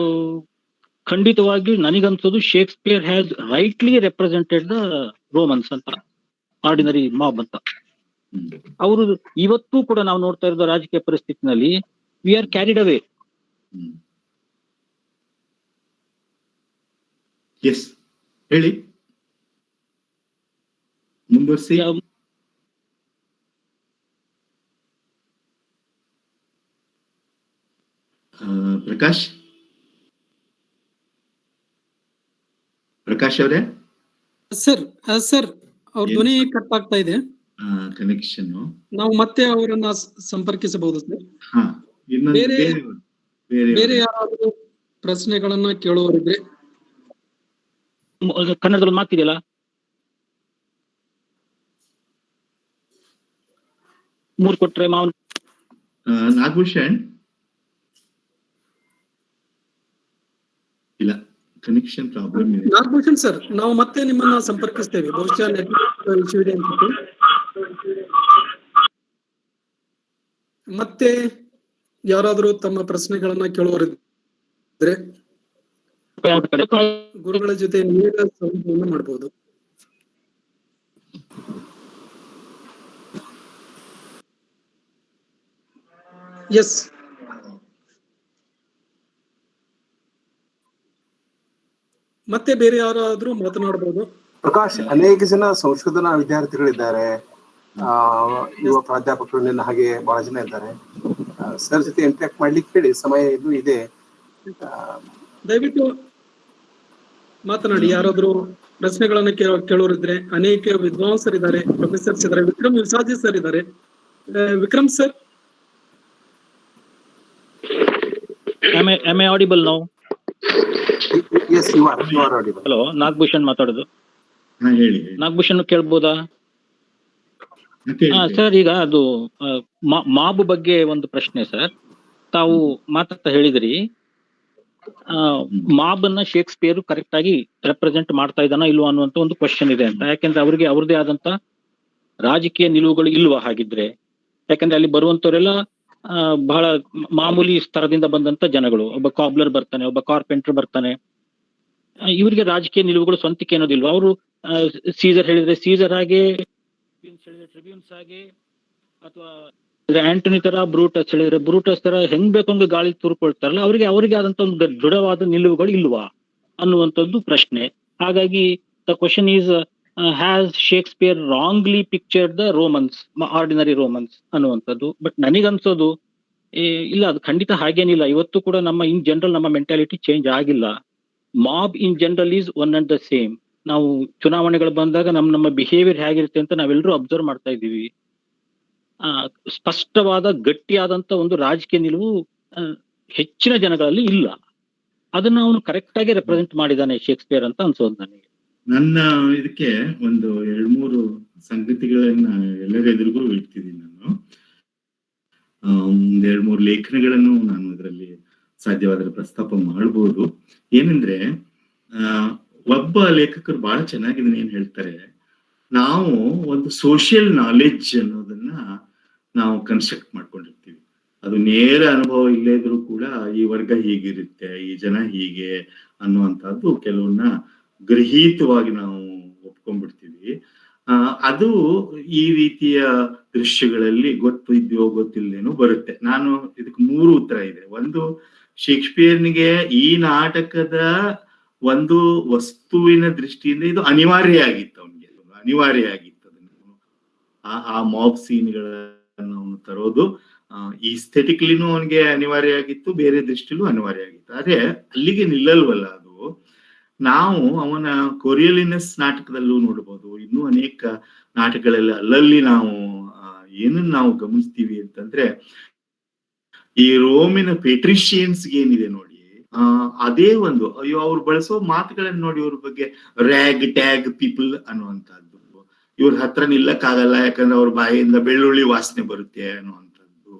ಖಂಡಿತವಾಗಿ ನನಗನ್ಸೋದು Shakespeare has rightly represented the Romans ಅಂತ, ಆರ್ಡಿನರಿ ಮಾಬ್ ಅಂತ. ಅವರು ಇವತ್ತೂ ಕೂಡ ನಾವು ನೋಡ್ತಾ ಇರೋದು ರಾಜಕೀಯ ಪರಿಸ್ಥಿತಿನಲ್ಲಿ we are carried away. Yes, ಹೇಳಿ, ಮುಂದುವರಿಸಿ. ಪ್ರಕಾಶ್ ಅವರೇ. ಸರ್ ಅವ್ರ ಧ್ವನಿ ಕಟ್ ಆಗ್ತಾ ಇದೆ. ಕನೆಕ್ಷನ್ ನಾವು ಮತ್ತೆ ಅವರನ್ನ ಸಂಪರ್ಕಿಸಬಹುದು ಸರ್. ಬೇರೆ ಬೇರೆ ಯಾರಾದ್ರೂ ಪ್ರಶ್ನೆಗಳನ್ನ ಕೇಳುವವರಿದ್ರೆ ಕನ್ನಡದಲ್ಲಿ ಮಾತಿದೆಯಲ್ಲ? ಮೂರ್ ಕೊಟ್ರೆ ಮಾವನ್ ನಾಗಭೂಷಣ್ ಇಲ್ಲ, ಕನೆಕ್ಷನ್ ಪ್ರಾಬ್ಲಮ್ ಇದೆ. ನಾಗಭೂಷಣ್ ಸರ್, ನಾವು ಮತ್ತೆ ನಿಮ್ಮನ್ನ ಸಂಪರ್ಕಿಸ್ತೇವೆ. ಬಹುಶಃ ನೆಟ್ವರ್ಕ್ ಇಶ್ಯೂ ಇದೆ ಅನ್ಸುತ್ತೆ. ಮತ್ತೆ ಯಾರಾದ್ರೂ ತಮ್ಮ ಪ್ರಶ್ನೆಗಳನ್ನ ಕೇಳುವವರಿದ್ರೆ ಗುರುಗಳ ಜೊತೆ ನೇರ ಸಂವಾದವನ್ನು ಮಾಡಬಹುದು. ಎಸ್, ಮತ್ತೆ ಬೇರೆ ಯಾರಾದ್ರೂ ಮಾತನಾಡಬಹುದು. ಪ್ರಕಾಶ್, ಅನೇಕ ಜನ ಸಂಶೋಧನಾ ವಿದ್ಯಾರ್ಥಿಗಳಿದ್ದಾರೆ, ಯುವ ಪ್ರಾಧ್ಯಾಪಕರು ನಿನ್ನ ಹಾಗೆ ಬಹಳ ಜನ ಇದ್ದಾರೆ. ಸರ್ ಜೊತೆ ಇಂಟ್ರಾಕ್ಟ್ ಮಾಡ್ಲಿಕ್ಕೆ ಹೇಳಿ, ಸಮಯ ಇದು ಇದೆ. ದಯವಿಟ್ಟು ಮಾತನಾಡಿ. ಯಾರಾದ್ರೂ ಪ್ರಶ್ನೆಗಳನ್ನ ಕೇಳೋರಿದ್ರೆ ಅನೇಕ ವಿದ್ವಾಂಸರಿದ್ದಾರೆ, ಪ್ರೊಫೆಸರ್ಸ್ ಇದ್ದಾರೆ. ವಿಕ್ರಮ್ ವಿಸಾಜಿ ಸರ್ ಇದ್ದಾರೆ. Vikram sir, am I audible now? Yes, you are audible. Hello, Nagabhushan ಮಾತಾಡೋದು. ಹೇಳಿ. ನಾಗಭೂಷಣ್ ಕೇಳ್ಬೋದಾ? ಸರ್, ಈಗ ಅದು ಮಾಬ್ ಬಗ್ಗೆ ಒಂದು ಪ್ರಶ್ನೆ ಸರ್. ತಾವು ಮಾತಾಡ್ತಾ ಹೇಳಿದ್ರಿ ಮಾಬ್ ಅನ್ನ ಶೇಕ್ಸ್ಪಿಯರ್ ಕರೆಕ್ಟ್ ಆಗಿ ರೆಪ್ರೆಸೆಂಟ್ ಮಾಡ್ತಾ ಇದ್ದಾನ ಇಲ್ವಾ ಅನ್ನುವಂತ ಒಂದು ಕ್ವಶನ್ ಇದೆ ಅಂತ. ಯಾಕೆಂದ್ರೆ ಅವ್ರಿಗೆ ಅವ್ರದೇ ಆದಂತ ರಾಜಕೀಯ ನಿಲುವುಗಳು ಇಲ್ವಾ ಹಾಗಿದ್ರೆ? ಯಾಕಂದ್ರೆ ಅಲ್ಲಿ ಬರುವಂತವರೆಲ್ಲ ಬಹಳ ಮಾಮೂಲಿ ಸ್ತರದಿಂದ ಬಂದಂತ ಜನಗಳು. ಒಬ್ಬ ಕಾಬ್ಲರ್ ಬರ್ತಾನೆ, ಒಬ್ಬ ಕಾರ್ಪೆಂಟರ್ ಬರ್ತಾನೆ. ಇವರಿಗೆ ರಾಜಕೀಯ ನಿಲುವುಗಳು ಸ್ವಂತಿಕೆ ಅನ್ನೋದಿಲ್ವಾ? ಅವರು ಸೀಸರ್ ಹೇಳಿದ್ರೆ ಸೀಸರ್ ಹಾಗೆ, ಟ್ರಿಬ್ಯೂನ್ಸ್ ಹಾಗೆ, ಅಥವಾ ಆಂಟನಿ ತರ, ಬ್ರೂಟಸ್ ಹೇಳಿದ್ರೆ ಬ್ರೂಟಸ್ ತರ ಹೆಂಗ್ ಬೇಕಂಗ್ ಗಾಳಿ ತೂರ್ಕೊಳ್ತಾರಲ್ಲ, ಅವರಿಗೆ ಆದಂತ ಒಂದು ದೃಢವಾದ ನಿಲುವುಗಳು ಇಲ್ವಾ ಅನ್ನುವಂಥದ್ದು ಪ್ರಶ್ನೆ. ಹಾಗಾಗಿ the question is, has Shakespeare wrongly pictured the Romans, ordinary Romans ಅನ್ನುವಂಥದ್ದು. ಬಟ್ ನನಗನ್ಸೋದು ಇಲ್ಲ, ಅದು ಖಂಡಿತ ಹಾಗೇನಿಲ್ಲ. ಇವತ್ತು ಕೂಡ ನಮ್ಮ ಇನ್ ಜನರಲ್ ನಮ್ಮ ಮೆಂಟಾಲಿಟಿ ಚೇಂಜ್ ಆಗಿಲ್ಲ. Mob in general is one and the same. ನಾವು ಚುನಾವಣೆಗಳು ಬಂದಾಗ ನಮ್ಮ ಬಿಹೇವಿಯರ್ ಹೇಗಿರುತ್ತೆ ಅಂತ ನಾವೆಲ್ಲರೂ ಅಬ್ಸರ್ವ್ ಮಾಡ್ತಾ ಇದ್ದೀವಿ. ಸ್ಪಷ್ಟವಾದ ಗಟ್ಟಿಯಾದಂತ ಒಂದು ರಾಜಕೀಯ ನಿಲುವು ಹೆಚ್ಚಿನ ಜನಗಳಲ್ಲಿ ಇಲ್ಲ. ಅದನ್ನ ಅವನು ಕರೆಕ್ಟ್ ಆಗಿ ರೆಪ್ರೆಸೆಂಟ್ ಮಾಡಿದ್ದಾನೆ ಶೇಕ್ಸ್ಪಿಯರ್ ಅಂತ ಅನ್ಸೋದು ನನಗೆ. ನನ್ನ ಇದಕ್ಕೆ ಒಂದು 2-3 ಸಂಗತಿಗಳನ್ನ ಎಲ್ಲರ ಎದುರಿಗೂ ಇಡ್ತಿದ್ದೀನಿ ನಾನು. 2-3 ಲೇಖನಗಳನ್ನು ನಾನು ಇದರಲ್ಲಿ ಸಾಧ್ಯವಾದರೆ ಪ್ರಸ್ತಾಪ ಮಾಡಬಹುದು. ಏನಂದ್ರೆ, ಒಬ್ಬ ಲೇಖಕರು ಬಹಳ ಚೆನ್ನಾಗಿದೆ ಏನ್ ಹೇಳ್ತಾರೆ, ನಾವು ಒಂದು ಸೋಷಿಯಲ್ ನಾಲೆಡ್ಜ್ ಅನ್ನೋದನ್ನ ನಾವು ಕನ್ಸ್ಟ್ರಕ್ಟ್ ಮಾಡ್ಕೊಂಡಿರ್ತೀವಿ. ಅದು ನೇರ ಅನುಭವ ಇಲ್ಲೇ ಇದ್ರೂ ಕೂಡ ಈ ವರ್ಗ ಹೀಗಿರುತ್ತೆ, ಈ ಜನ ಹೀಗೆ ಅನ್ನುವಂಥದ್ದು ಕೆಲವನ್ನ ಗೃಹೀತವಾಗಿ ನಾವು ಒಪ್ಕೊಂಡ್ಬಿಡ್ತೀವಿ. ಅದು ಈ ರೀತಿಯ ದೃಶ್ಯಗಳಲ್ಲಿ ಗೊತ್ತು ಇದೆಯೋ ಗೊತ್ತಿಲ್ಲದೇನೋ ಬರುತ್ತೆ. ನಾನು ಇದಕ್ಕೆ 3 ಉತ್ತರ ಇದೆ. ಒಂದು, ಶೇಕ್ಸ್ಪಿಯರ್ನಿಗೆ ಈ ನಾಟಕದ ಒಂದು ವಸ್ತುವಿನ ದೃಷ್ಟಿಯಿಂದ ಇದು ಅನಿವಾರ್ಯ ಆಗಿತ್ತು. ಅವನಿಗೆ ಅನಿವಾರ್ಯ ಆಗಿತ್ತು ಅದನ್ನು, ಆ ಮಾಬ್ ಸೀನ್ಗಳನ್ನು ಅವನು ತರೋದು. ಈಸ್ಥೆಟಿಕ್ಲಿನೂ ಅವನಿಗೆ ಅನಿವಾರ್ಯ ಆಗಿತ್ತು, ಬೇರೆ ದೃಷ್ಟಿಲೂ ಅನಿವಾರ್ಯ ಆಗಿತ್ತು. ಆದ್ರೆ ಅಲ್ಲಿಗೆ ನಿಲ್ಲಲ್ವಲ್ಲ ಅದು. ನಾವು ಅವನ ಕೊರಿಯಲಿನಸ್ ನಾಟಕದಲ್ಲೂ ನೋಡ್ಬೋದು, ಇನ್ನೂ ಅನೇಕ ನಾಟಕಗಳಲ್ಲಿ ಅಲ್ಲಲ್ಲಿ ನಾವು ಏನನ್ನ ನಾವು ಗಮನಿಸ್ತೀವಿ ಅಂತಂದ್ರೆ, ಈ ರೋಮಿನ ಪೆಟ್ರಿಷಿಯನ್ಸ್ ಏನಿದೆ ನೋಡಿ, ಅದೇ ಒಂದು ಅವ್ರು ಬಳಸೋ ಮಾತುಗಳನ್ನ ನೋಡಿ, ಅವ್ರ ಬಗ್ಗೆ ರ್ಯಾಗ್ ಟ್ಯಾಗ್ ಪೀಪಲ್ ಅನ್ನುವಂಥದ್ದು, ಇವ್ರ ಹತ್ರ ನಿಲ್ಲಕ್ಕಾಗಲ್ಲ ಯಾಕಂದ್ರೆ ಅವ್ರ ಬಾಯಿಯಿಂದ ಬೆಳ್ಳುಳ್ಳಿ ವಾಸನೆ ಬರುತ್ತೆ ಅನ್ನುವಂಥದ್ದು,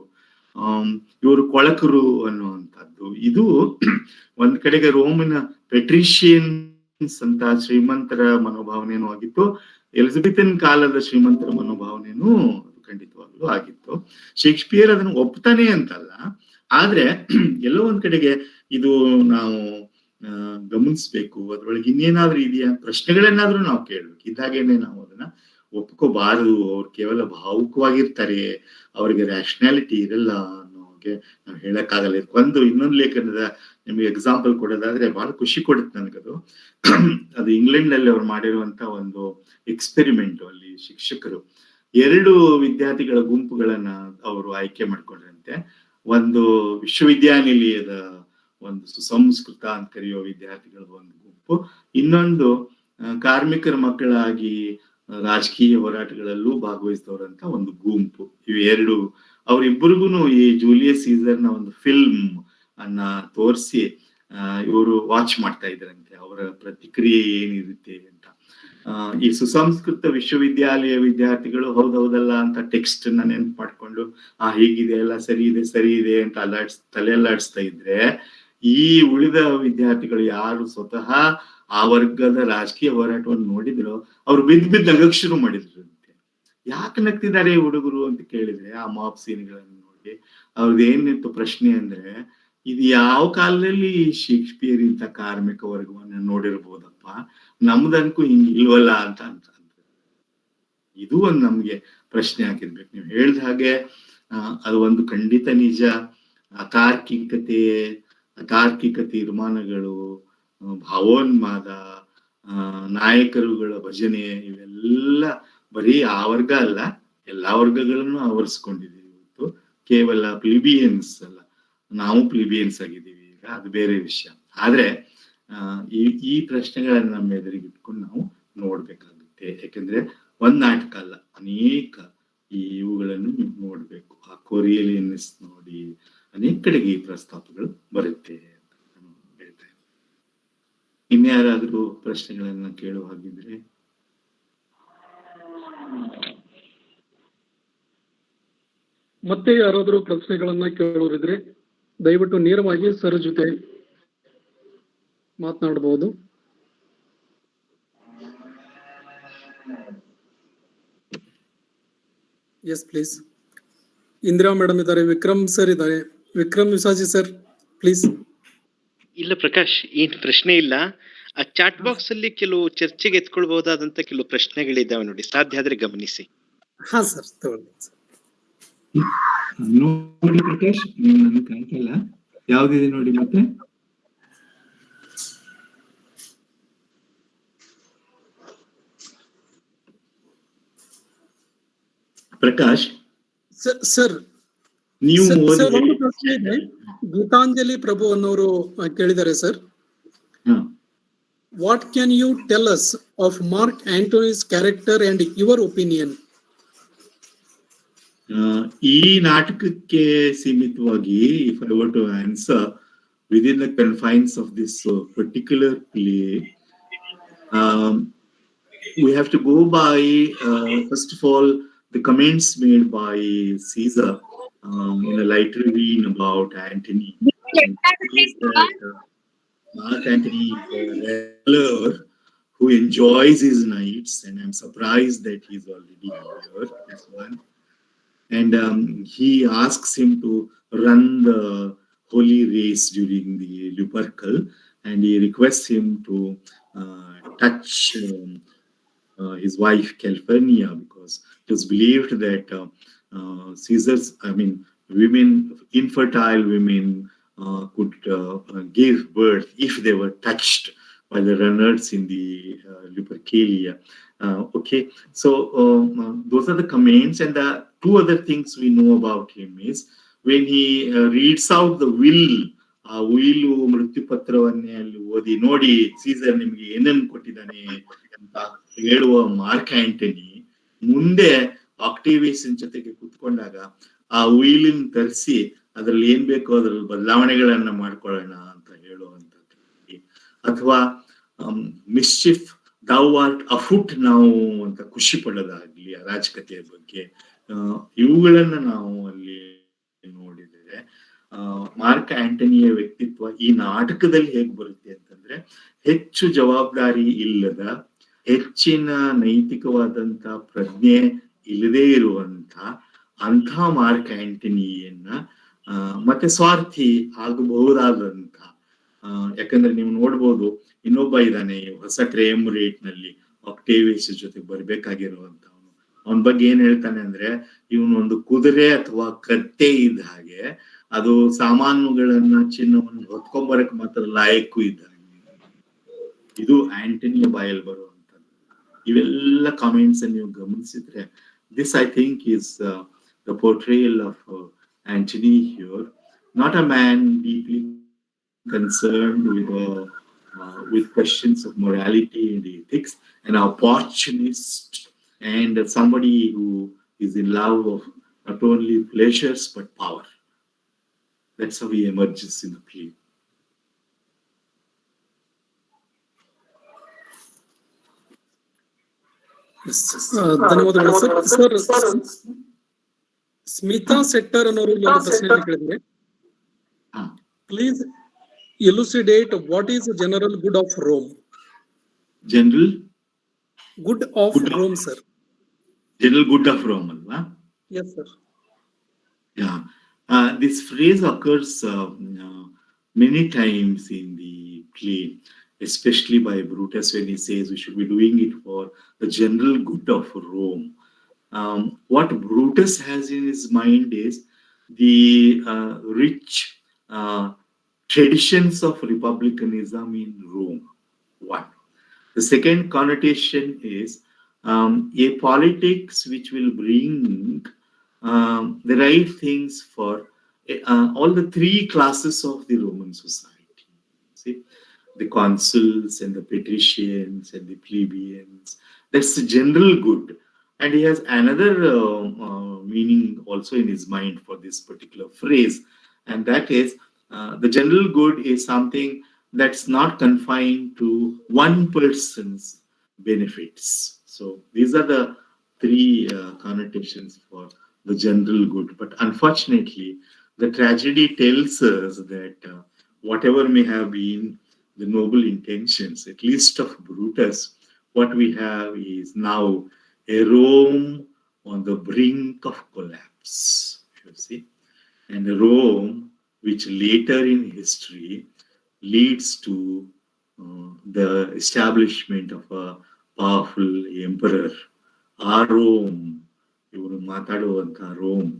ಇವರು ಕೊಳಕರು ಅನ್ನುವಂಥದ್ದು. ಇದು ಒಂದ್ ಕಡೆಗೆ ರೋಮಿನ ಪೆಟ್ರಿಷಿಯನ್ಸ್ ಅಂತ ಶ್ರೀಮಂತರ ಮನೋಭಾವನೆನೂ ಆಗಿತ್ತು, ಎಲಿಜಬೆಥನ್ ಕಾಲದ ಶ್ರೀಮಂತರ ಮನೋಭಾವನೆನೂ ಖಂಡಿತವಾಗ್ಲೂ ಆಗಿತ್ತು. ಶೇಕ್ಸ್ಪಿಯರ್ ಅದನ್ನು ಒಪ್ತಾನೆ ಅಂತಲ್ಲ, ಆದ್ರೆ ಎಲ್ಲೋ ಒಂದ್ ಕಡೆಗೆ ಇದು ನಾವು ಗಮನಿಸ್ಬೇಕು, ಅದ್ರೊಳಗೆ ಇನ್ನೇನಾದ್ರೂ ಇದೆಯಾ, ಪ್ರಶ್ನೆಗಳನ್ನಾದ್ರೂ ನಾವು ಕೇಳ್ಬೇಕು. ಇದ್ದಾಗೇನೆ ನಾವು ಅದನ್ನ ಒಪ್ಕೋಬಾರದು, ಅವ್ರು ಕೇವಲ ಭಾವುಕವಾಗಿರ್ತಾರೆ, ಅವ್ರಿಗೆ ರ್ಯಾಷನಾಲಿಟಿ ಇರಲ್ಲ ಅನ್ನೋಗೆ ನಾವು ಹೇಳಕ್ಕಾಗಲ್ಲ. ಇನ್ನೊಂದು ಲೇಖನದ ನಿಮ್ಗೆ ಎಕ್ಸಾಂಪಲ್ ಕೊಡೋದಾದ್ರೆ ಬಹಳ ಖುಷಿ ಕೊಡುತ್ತೆ ನನಗದು. ಅದು ಇಂಗ್ಲೆಂಡ್ ನಲ್ಲಿ ಅವ್ರು ಮಾಡಿರುವಂತ ಒಂದು ಎಕ್ಸ್ಪೆರಿಮೆಂಟ್. ಅಲ್ಲಿ ಶಿಕ್ಷಕರು 2 ವಿದ್ಯಾರ್ಥಿಗಳ ಗುಂಪುಗಳನ್ನ ಅವರು ಆಯ್ಕೆ ಮಾಡ್ಕೊಂಡ್ರಂತೆ. ಒಂದು ವಿಶ್ವವಿದ್ಯಾನಿಲಯದ ಒಂದು ಸುಸಂಸ್ಕೃತ ಅಂತ ಕರೆಯೋ ವಿದ್ಯಾರ್ಥಿಗಳ ಒಂದು ಗುಂಪು, ಇನ್ನೊಂದು ಕಾರ್ಮಿಕರ ಮಕ್ಕಳಾಗಿ ರಾಜಕೀಯ ಹೋರಾಟಗಳಲ್ಲೂ ಭಾಗವಹಿಸಿದವರಂತ ಒಂದು ಗುಂಪು. ಇವು 2 ಅವರಿಬ್ಬರಿಗೂ ಈ ಜೂಲಿಯಸ್ ಸೀಸರ್ನ ಒಂದು ಫಿಲ್ಮ್ ಅನ್ನ ತೋರಿಸಿ ಇವರು ವಾಚ್ ಮಾಡ್ತಾ ಇದ್ರಂತೆ, ಅವರ ಪ್ರತಿಕ್ರಿಯೆ ಏನಿರುತ್ತೆ ಅಂತ. ಈ ಸುಸಂಸ್ಕೃತ ವಿಶ್ವವಿದ್ಯಾಲಯ ವಿದ್ಯಾರ್ಥಿಗಳು ಹೌದೌದಲ್ಲ ಅಂತ ಟೆಕ್ಸ್ಟ್ ನ ನೆನ್ಪು ಮಾಡ್ಕೊಂಡು ಹೀಗಿದೆ, ಎಲ್ಲ ಸರಿ ಇದೆ ಅಂತ ತಲೆಯಲ್ಲಾಡಿಸ್ತಾ ಇದ್ರೆ, ಈ ಉಳಿದ ವಿದ್ಯಾರ್ಥಿಗಳು ಯಾರು ಸ್ವತಃ ಆ ವರ್ಗದ ರಾಜಕೀಯ ಹೋರಾಟವನ್ನು ನೋಡಿದ್ರು ಅವ್ರು ಬಿದ್ದು ನಗಕ್ ಶುರು ಮಾಡಿದ್ರಂತೆ. ಯಾಕೆ ನಗ್ತಿದ್ದಾರೆ ಹುಡುಗರು ಅಂತ ಕೇಳಿದ್ರೆ, ಆ ಮಾಪ್ ಸೀನ್ಗಳನ್ನು ನೋಡಿ ಅವ್ರದ್ದೇನಿತ್ತು ಪ್ರಶ್ನೆ ಅಂದ್ರೆ, ಇದು ಯಾವ ಕಾಲದಲ್ಲಿ ಶೇಕ್ಸ್ಪಿಯರ್ ಇಂಥ ಕಾರ್ಮಿಕ ವರ್ಗವನ್ನ ನೋಡಿರ್ಬೋದಪ್ಪ, ನಮ್ದನ್ಕು ಹಿಂಗ್ ಇಲ್ವಲ್ಲ ಅಂತ ಇದು ಒಂದು ನಮ್ಗೆ ಪ್ರಶ್ನೆ ಹಾಕಿರ್ಬೇಕು. ನೀವು ಹೇಳ್ದ ಹಾಗೆ ಅದು ಒಂದು ಖಂಡಿತ ನಿಜ. ಅತಾರ್ಕಿಕ ತೀರ್ಮಾನಗಳು, ಭಾವೋನ್ಮಾದ, ನಾಯಕರುಗಳ ಭಜನೆ, ಇವೆಲ್ಲ ಬರೀ ಆ ವರ್ಗ ಅಲ್ಲ, ಎಲ್ಲಾ ವರ್ಗಗಳನ್ನು ಆವರಿಸ್ಕೊಂಡಿದೆ. ಇವತ್ತು ಕೇವಲ ಪ್ಲಿಬಿಯನ್ಸ್ ಅಲ್ಲ, ನಾವು ಪ್ಲಿಬಿಯನ್ಸ್ ಆಗಿದ್ದೀವಿ ಈಗ, ಅದು ಬೇರೆ ವಿಷಯ. ಆದ್ರೆ ಈ ಪ್ರಶ್ನೆಗಳನ್ನ ನಮ್ಮ ಎದುರಿಗೆ ಇಟ್ಕೊಂಡು ನಾವು ನೋಡ್ಬೇಕಾಗುತ್ತೆ. ಯಾಕಂದ್ರೆ ಒಂದ್ ನಾಟಕ ಅಲ್ಲ, ಅನೇಕ ಇವುಗಳನ್ನು ನೀವು ನೋಡ್ಬೇಕು. ಆ ಕೊರಿಯಲಿಯನ್ಸ್ ನೋಡಿ ಅನೇಕ ಕಡೆಗೆ ಈ ಪ್ರಸ್ತಾಪಗಳು ಬರುತ್ತೆ ಅಂತ ನಾನು ಹೇಳ್ತಾ ಇದ್ದೀನಿ. ಇನ್ಯಾರಾದ್ರೂ ಪ್ರಶ್ನೆಗಳನ್ನ ಕೇಳುವ ಹಾಗಿದ್ರೆ? ಮತ್ತೆ ಯಾರಾದ್ರೂ ಪ್ರಶ್ನೆಗಳನ್ನ ಕೇಳೋರಿದ್ರೆ ದಯವಿಟ್ಟು ನೇರವಾಗಿ ಸರ್ ಜೊತೆ ಮಾತನಾಡಬಹುದು. Yes please. ಇಂದಿರಾ ಮೇಡಮ್ ಇದ್ದಾರೆ, ವಿಕ್ರಮ್ ಸರ್ ಇದ್ದಾರೆ. Vikram Visaji sir please. ಇಲ್ಲ ಪ್ರಕಾಶ್, ಏನ್ ಪ್ರಶ್ನೆ ಇಲ್ಲ. ಆ ಚಾಟ್ ಬಾಕ್ಸ್ ಅಲ್ಲಿ ಕೆಲವು ಚರ್ಚೆಗೆ ಎತ್ಕೊಳ್ಬಹುದಾದಂತ ಕೆಲವು ಪ್ರಶ್ನೆಗಳಿದ್ದಾವೆ ನೋಡಿ, ಸಾಧ್ಯ ಆದ್ರೆ ಗಮನಿಸಿ. ಹಾ ಸರ್, ತಗೊಳ್ಳಿ. ನೋಡಿ ಪ್ರಕಾಶ್, ನನಗೆ ಕಾಣ್ತಿಲ್ಲ, ಯಾವ್ದಿದೆ ನೋಡಿ. ಮತ್ತೆ ಪ್ರಕಾಶ್ ಸರ್ ನೀವು ಒಂದು ಪ್ರಶ್ನೆ ಇದೆ. ಗೀತಾಂಜಲಿ ಪ್ರಭು ಅನ್ನೋರು ಕೇಳಿದ್ದಾರೆ sir, what can you tell us of Mark Antony's character and your opinion? ಈ ನಾಟಕಕ್ಕೆ ಸೀಮಿತವಾಗಿ, if I were to answer within the confines of this particular play, we have to go by first of all the comments made by Caesar in a lighter vein about Antony. Mark Antony is a regular who enjoys his nights, and I'm surprised that he's already here. That's one. And he asks him to run the holy race during the Lupercal, and he requests him to touch his wife Calpurnia, because it was believed that infertile women could give birth if they were touched by the runners in the Lupercalia. Okay, so those are the comments. And the 2 other things we know about him is when he reads out the will, ಆ ಉಯಿಲು ಮೃತ್ಯುಪತ್ರವನ್ನೇ ಅಲ್ಲಿ ಓದಿ, ನೋಡಿ Caesar ನಿಮ್ಗೆ ಏನನ್ನು ಕೊಟ್ಟಿದ್ದಾನೆ ಅಂತ ಹೇಳುವ mark Antony ಮುಂದೆ ಆಕ್ಟೇವಿಯಸ್ ಜೊತೆಗೆ ಕುತ್ಕೊಂಡಾಗ ಆ ಉಯಿಲಿನ ತರಿಸಿ ಅದ್ರಲ್ಲಿ ಏನ್ ಬೇಕೋ ಅದ್ರಲ್ಲಿ ಬದಲಾವಣೆಗಳನ್ನ ಮಾಡ್ಕೊಳ್ಳೋಣ ಅಂತ ಹೇಳುವಂಥದ್ದು. ಅಥವಾ ಮಿಸ್ಚಿಫ್ thou art afoot ನಾವು ಅಂತ ಖುಷಿ ಪಡೋದಾಗ್ಲಿ, ಅರಾಜಕತೆಯ ಬಗ್ಗೆ, ಇವುಗಳನ್ನ ನಾವು ಅಲ್ಲಿ ನೋಡಿದರೆ ಮಾರ್ಕ್ ಆಂಟನಿಯ ವ್ಯಕ್ತಿತ್ವ ಈ ನಾಟಕದಲ್ಲಿ ಹೇಗ್ ಬರುತ್ತೆ ಅಂತಂದ್ರೆ, ಹೆಚ್ಚು ಜವಾಬ್ದಾರಿ ಇಲ್ಲದ, ಹೆಚ್ಚಿನ ನೈತಿಕವಾದಂತ ಪ್ರಜ್ಞೆ ಇಲ್ಲದೆ ಇರುವಂತ ಅಂಥ ಮಾರ್ಕ್ ಆಂಟನಿಯನ್ನ ಮತ್ತೆ ಸ್ವಾರ್ಥಿ ಆಗಬಹುದಾದಂತ, ಯಾಕಂದ್ರೆ ನೀವು ನೋಡ್ಬೋದು ಇನ್ನೊಬ್ಬ ಇದ್ದಾನೆ ಹೊಸ ಟ್ರೇಮ್ ರೇಟ್ ನಲ್ಲಿ ಆಕ್ಟೇವಿಯಸ್ ಜೊತೆ ಬರ್ಬೇಕಾಗಿರುವಂತ ಅವನ ಬಗ್ಗೆ ಏನ್ ಹೇಳ್ತಾನೆ ಅಂದ್ರೆ, ಇವನೊಂದು ಕುದುರೆ ಅಥವಾ ಕತ್ತೆ ಇದ್ದ ಹಾಗೆ, ಅದು ಸಾಮಾನುಗಳನ್ನ ಚಿನ್ನವನ್ನು ಹೊತ್ಕೊಂಬರಕ್ ಮಾತ್ರ ಲಾಯಕ್ಕು ಇದ್ದ ಹಾಗೆ. ಇದು ಆಂಟನಿಯ ಬಾಯಲ್ಲಿ ಬರುವಂತದ್ದು. ಇವೆಲ್ಲ ಕಾಮೆಂಟ್ಸ್ ನೀವು ಗಮನಿಸಿದ್ರೆ, this I think is the portrayal of Antony here, not a man deeply concerned with questions of morality and ethics, an opportunist and somebody who is in love of not only pleasures but power. That's how he emerges in the play. ಧನ್ಯವಾದಗಳು sir. Sir, Smita setter ಅನ್ನೋರು ಒಂದು ಪ್ರಶ್ನೆಯನ್ನು ಕೇಳಿದ್ರೆ, please elucidate what is the general good of Rome? General good of Rome, sir. General good of Rome, alva? Yes, sir. Yeah. This phrase occurs many times in the play, especially by Brutus when he says we should be doing it for the general good of Rome. What Brutus has in his mind is the rich traditions of republicanism in Rome. One. The second connotation is a politics which will bring the right things for all the three classes of the Roman society. See, the consuls and the patricians and the plebeians. That's the general good. And he has another meaning also in his mind for this particular phrase, and that is the general good is something that's not confined to one person's benefits. So these are the three connotations for the general good. But unfortunately, the tragedy tells us that whatever may have been the noble intentions, at least of Brutus, what we have is now a Rome on the brink of collapse, you see, and a Rome which later in history leads to the establishment of a powerful emperor. ಆ Rome, ಇವರು ಮಾತಾಡುವಂತ Rome,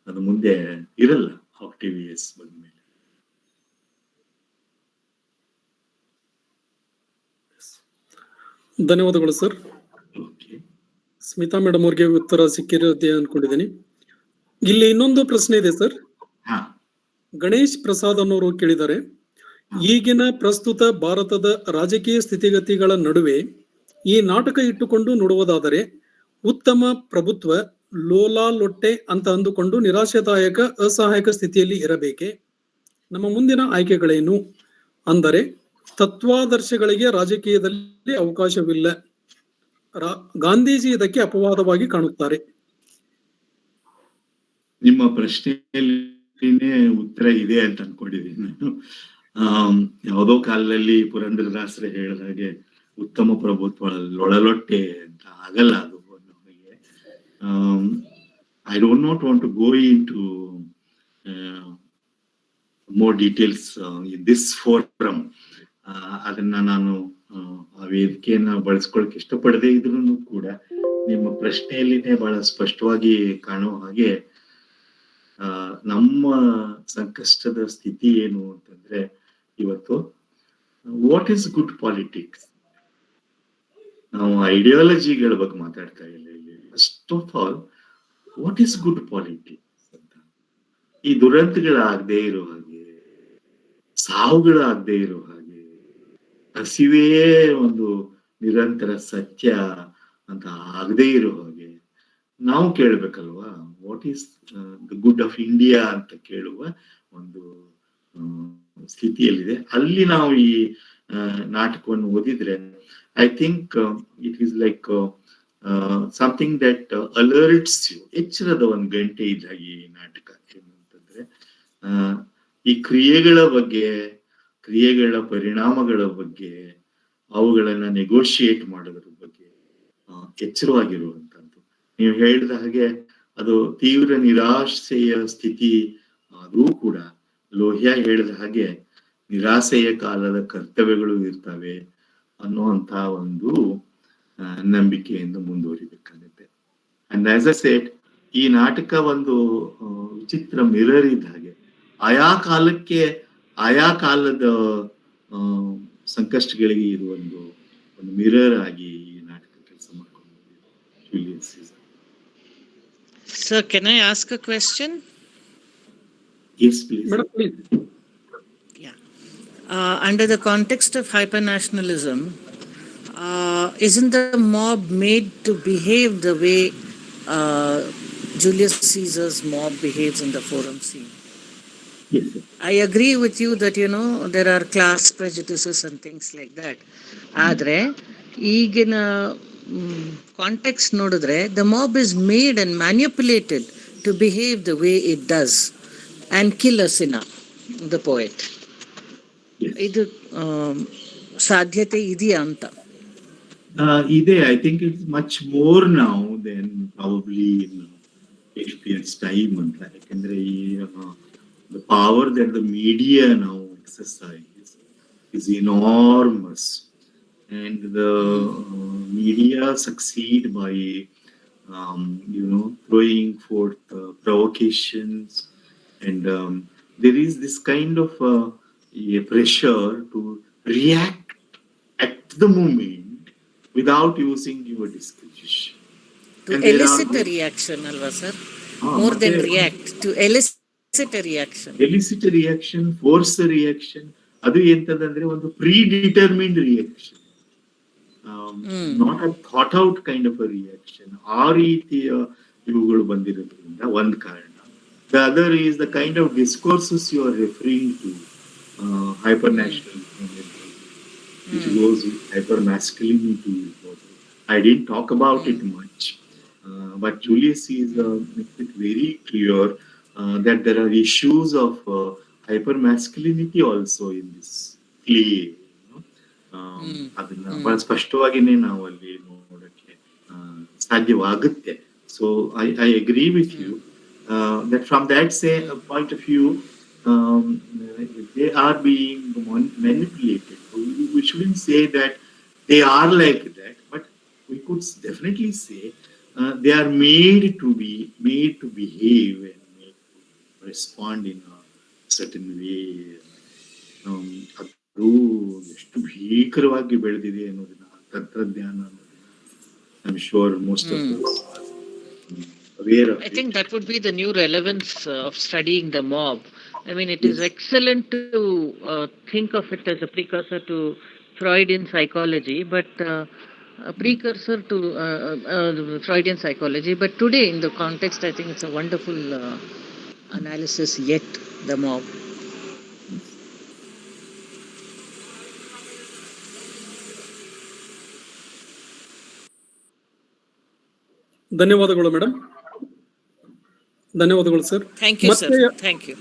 ಅದು ಮುಂದೆ ಇರಲ್ಲ ಆಕ್ಟಿವಿಯಸ್ ಬಂದ್ಮೇಲೆ. ಧನ್ಯವಾದಗಳು sir. Smita madam ಅವ್ರಿಗೆ ಉತ್ತರ ಸಿಕ್ಕಿರುತ್ತೆ ಅನ್ಕೊಂಡಿದ್ದೀನಿ. ಇಲ್ಲಿ ಇನ್ನೊಂದು ಪ್ರಶ್ನೆ ಇದೆ ಸರ್. ಗಣೇಶ್ ಪ್ರಸಾದ್ ಅನ್ನೋರು ಕೇಳಿದ್ದಾರೆ, ಈಗಿನ ಪ್ರಸ್ತುತ ಭಾರತದ ರಾಜಕೀಯ ಸ್ಥಿತಿಗತಿಗಳ ನಡುವೆ ಈ ನಾಟಕ ಇಟ್ಟುಕೊಂಡು ನೋಡುವುದಾದರೆ ಉತ್ತಮ ಪ್ರಭುತ್ವ ಲೋಲಾಲೊಟ್ಟೆ ಅಂತ ಅಂದುಕೊಂಡು ನಿರಾಶಾದಾಯಕ ಅಸಹಾಯಕ ಸ್ಥಿತಿಯಲ್ಲಿ ಇರಬೇಕೆ? ನಮ್ಮ ಮುಂದಿನ ಆಯ್ಕೆಗಳೇನು? ಅಂದರೆ ತತ್ವಾದರ್ಶಗಳಿಗೆ ರಾಜಕೀಯದಲ್ಲಿ ಅವಕಾಶವಿಲ್ಲ. ಗಾಂಧೀಜಿ ಇದಕ್ಕೆ ಅಪವಾದವಾಗಿ ಕಾಣುತ್ತಾರೆ. ನಿಮ್ಮ ಪ್ರಶ್ನೆಯಲ್ಲಿ ಉತ್ತರ ಇದೆ ಅಂತ ಅನ್ಕೊಂಡಿದ್ದೀನಿ ನಾನು. ಯಾವುದೋ ಕಾಲದಲ್ಲಿ ಪುರಂದರದಾಸರೇ ಹೇಳಿದ ಹಾಗೆ ಉತ್ತಮ ಪ್ರಭುತ್ವ ಲೊಳಲೊಟ್ಟೆ ಅಂತ ಆಗಲ್ಲ ಅದು. I don't not want to go into more details in this forum. ಅದನ್ನ ನಾನು ಆ ವೇದಿಕೆಯನ್ನ ಬಳಸ್ಕೊಳಕ್ ಇಷ್ಟಪಡದೇ ಇದ್ರು ಕೂಡ ನಿಮ್ಮ ಪ್ರಶ್ನೆಯಲ್ಲಿನೇ ಬಹಳ ಸ್ಪಷ್ಟವಾಗಿ ಕಾಣೋ ಹಾಗೆ ನಮ್ಮ ಸಂಕಷ್ಟದ ಸ್ಥಿತಿ ಏನು ಅಂತಂದ್ರೆ, ಇವತ್ತು ವಾಟ್ ಈಸ್ ಗುಡ್ ಪಾಲಿಟಿಕ್ಸ್? ನಾವು ಐಡಿಯಾಲಜಿಗಳ ಬಗ್ಗೆ ಮಾತಾಡ್ತಾ ಇಲ್ಲ ಇಲ್ಲಿ. First of all, what is good politics ಅಂತ. ಈ ದುರಂತಗಳಾಗದೇ ಇರೋ ಹಾಗೆ, ಸಾವುಗಳಾಗದೇ ಇರೋ ಹಾಗೆ, ಹಸಿವೇ ಒಂದು ನಿರಂತರ ಸತ್ಯ ಅಂತ ಆಗದೇ ಇರೋ ಹಾಗೆ ನಾವು ಕೇಳ್ಬೇಕಲ್ವಾ? What is the good of India ಅಂತ ಕೇಳುವ ಒಂದು ಸ್ಥಿತಿಯಲ್ಲಿದೆ. ಅಲ್ಲಿ ನಾವು ಈ ನಾಟಕವನ್ನು ಓದಿದ್ರೆ I think it is like something that alerts you. ಎಚ್ಚರದ ಒಂದು ಗಂಟೆ ಇದ್ದಾಗ ಈ ನಾಟಕ ಏನು ಅಂತಂದ್ರೆ, ಈ ಕ್ರಿಯೆಗಳ ಬಗ್ಗೆ, ಕ್ರಿಯೆಗಳ ಪರಿಣಾಮಗಳ ಬಗ್ಗೆ, ಅವುಗಳನ್ನ ನೆಗೋಷಿಯೇಟ್ ಮಾಡೋದ್ರ ಬಗ್ಗೆ ಎಚ್ಚರವಾಗಿರುವಂತದ್ದು. ನೀವು ಹೇಳಿದ ಹಾಗೆ ಅದು ತೀವ್ರ ನಿರಾಶೆಯ ಸ್ಥಿತಿ ಆದ್ರೂ ಕೂಡ ಲೋಹಿಯಾ ಹೇಳಿದ ಹಾಗೆ ನಿರಾಸೆಯ ಕಾಲದ ಕರ್ತವ್ಯಗಳು ಇರ್ತವೆ ಅನ್ನುವಂತ ಒಂದು ನಂಬಿಕೆಯಿಂದ ಮುಂದುವರಿಬೇಕಾಗುತ್ತೆ. ಅಂಡ್ ಆಸ್ ಅ ಸೆಟ್, ಈ ನಾಟಕ ಒಂದು ವಿಚಿತ್ರ ಮಿರರ್ ಇದ್ದ ಹಾಗೆ. ಆಯಾ ಕಾಲಕ್ಕೆ ಆಯಾ ಕಾಲದ ಸಂಕಷ್ಟಗಳಿಗೆ ಇದು ಒಂದು ಮಿರರ್ ಆಗಿ ಈ ನಾಟಕ ಕೆಲಸ ಮಾಡ್ಕೊಂಡು Julius Caesar. Sir, can I ask a question? Yes, please. Madam, please. Yeah. Under the context of hypernationalism, isn't the mob made to behave the way Julius Caesar's mob behaves in the forum scene? Yes, sir. I agree with you that, there are class prejudices and things like that. Adre, ಈಗಿನ context ನೋಡಿದ್ರೆ the mob is made and manipulated to behave the way it does and kill Asina, the poet. Yes. ಇದು ಸಾಧ್ಯತೆ ಇದೆಯಾ ಅಂತ? ಇದೆ. I think it's much more now than probably in Shakespeare's time ಅಂತ. ಯಾಕಂದ್ರೆ ಈ the power that the media now exercise is enormous, and the media succeed by throwing forth provocations, and there is this kind of a pressure to react at the moment without using your discretion. To elicit a reaction, alva sir? More than react, to elicit a reaction. Elicit a reaction, force a reaction. ಅದು ಎಂತದಂದ್ರೆ ಒಂದು predetermined reaction, not a thought out kind of a reaction. ಆ ರೀತಿಯ ಇವುಗಳು ಬಂದಿರೋದ್ರಿಂದ ಒಂದು ಕಾರಣ. The other is the kind of discourses you are referring to, hyper nationalism, which goes with hyper masculinity. I didn't talk about it much, but Julius Caesar makes it very clear that there are issues of hyper masculinity also in this play. ಅದನ್ನ ಬಹಳ ಸ್ಪಷ್ಟವಾಗಿನೇ ನಾವು ಅಲ್ಲಿ ನೋಡಕ್ಕೆ ಸಾಧ್ಯವಾಗುತ್ತೆ. So I agree with you that from that point of view, they are being manipulated. We shouldn't say that they are like that, but we could definitely say they are made to behave and made to respond in a certain way. ಅದು ಎಷ್ಟು ಭೀಕರವಾಗಿ ಬೆಳೆದಿದೆ ಅನ್ನೋದನ್ನ ತಂತ್ರಜ್ಞಾನ, I'm sure most of us aware of. I think that would be the new relevance of studying the mob. I mean, it is excellent to think of it as a precursor to Freudian psychology, but a precursor to Freudian psychology. But today, in the context, I think it's a wonderful analysis yet, the mob. ಧನ್ಯವಾದಗಳು madam. ಧನ್ಯವಾದಗಳು sir. Thank you, sir. Thank you.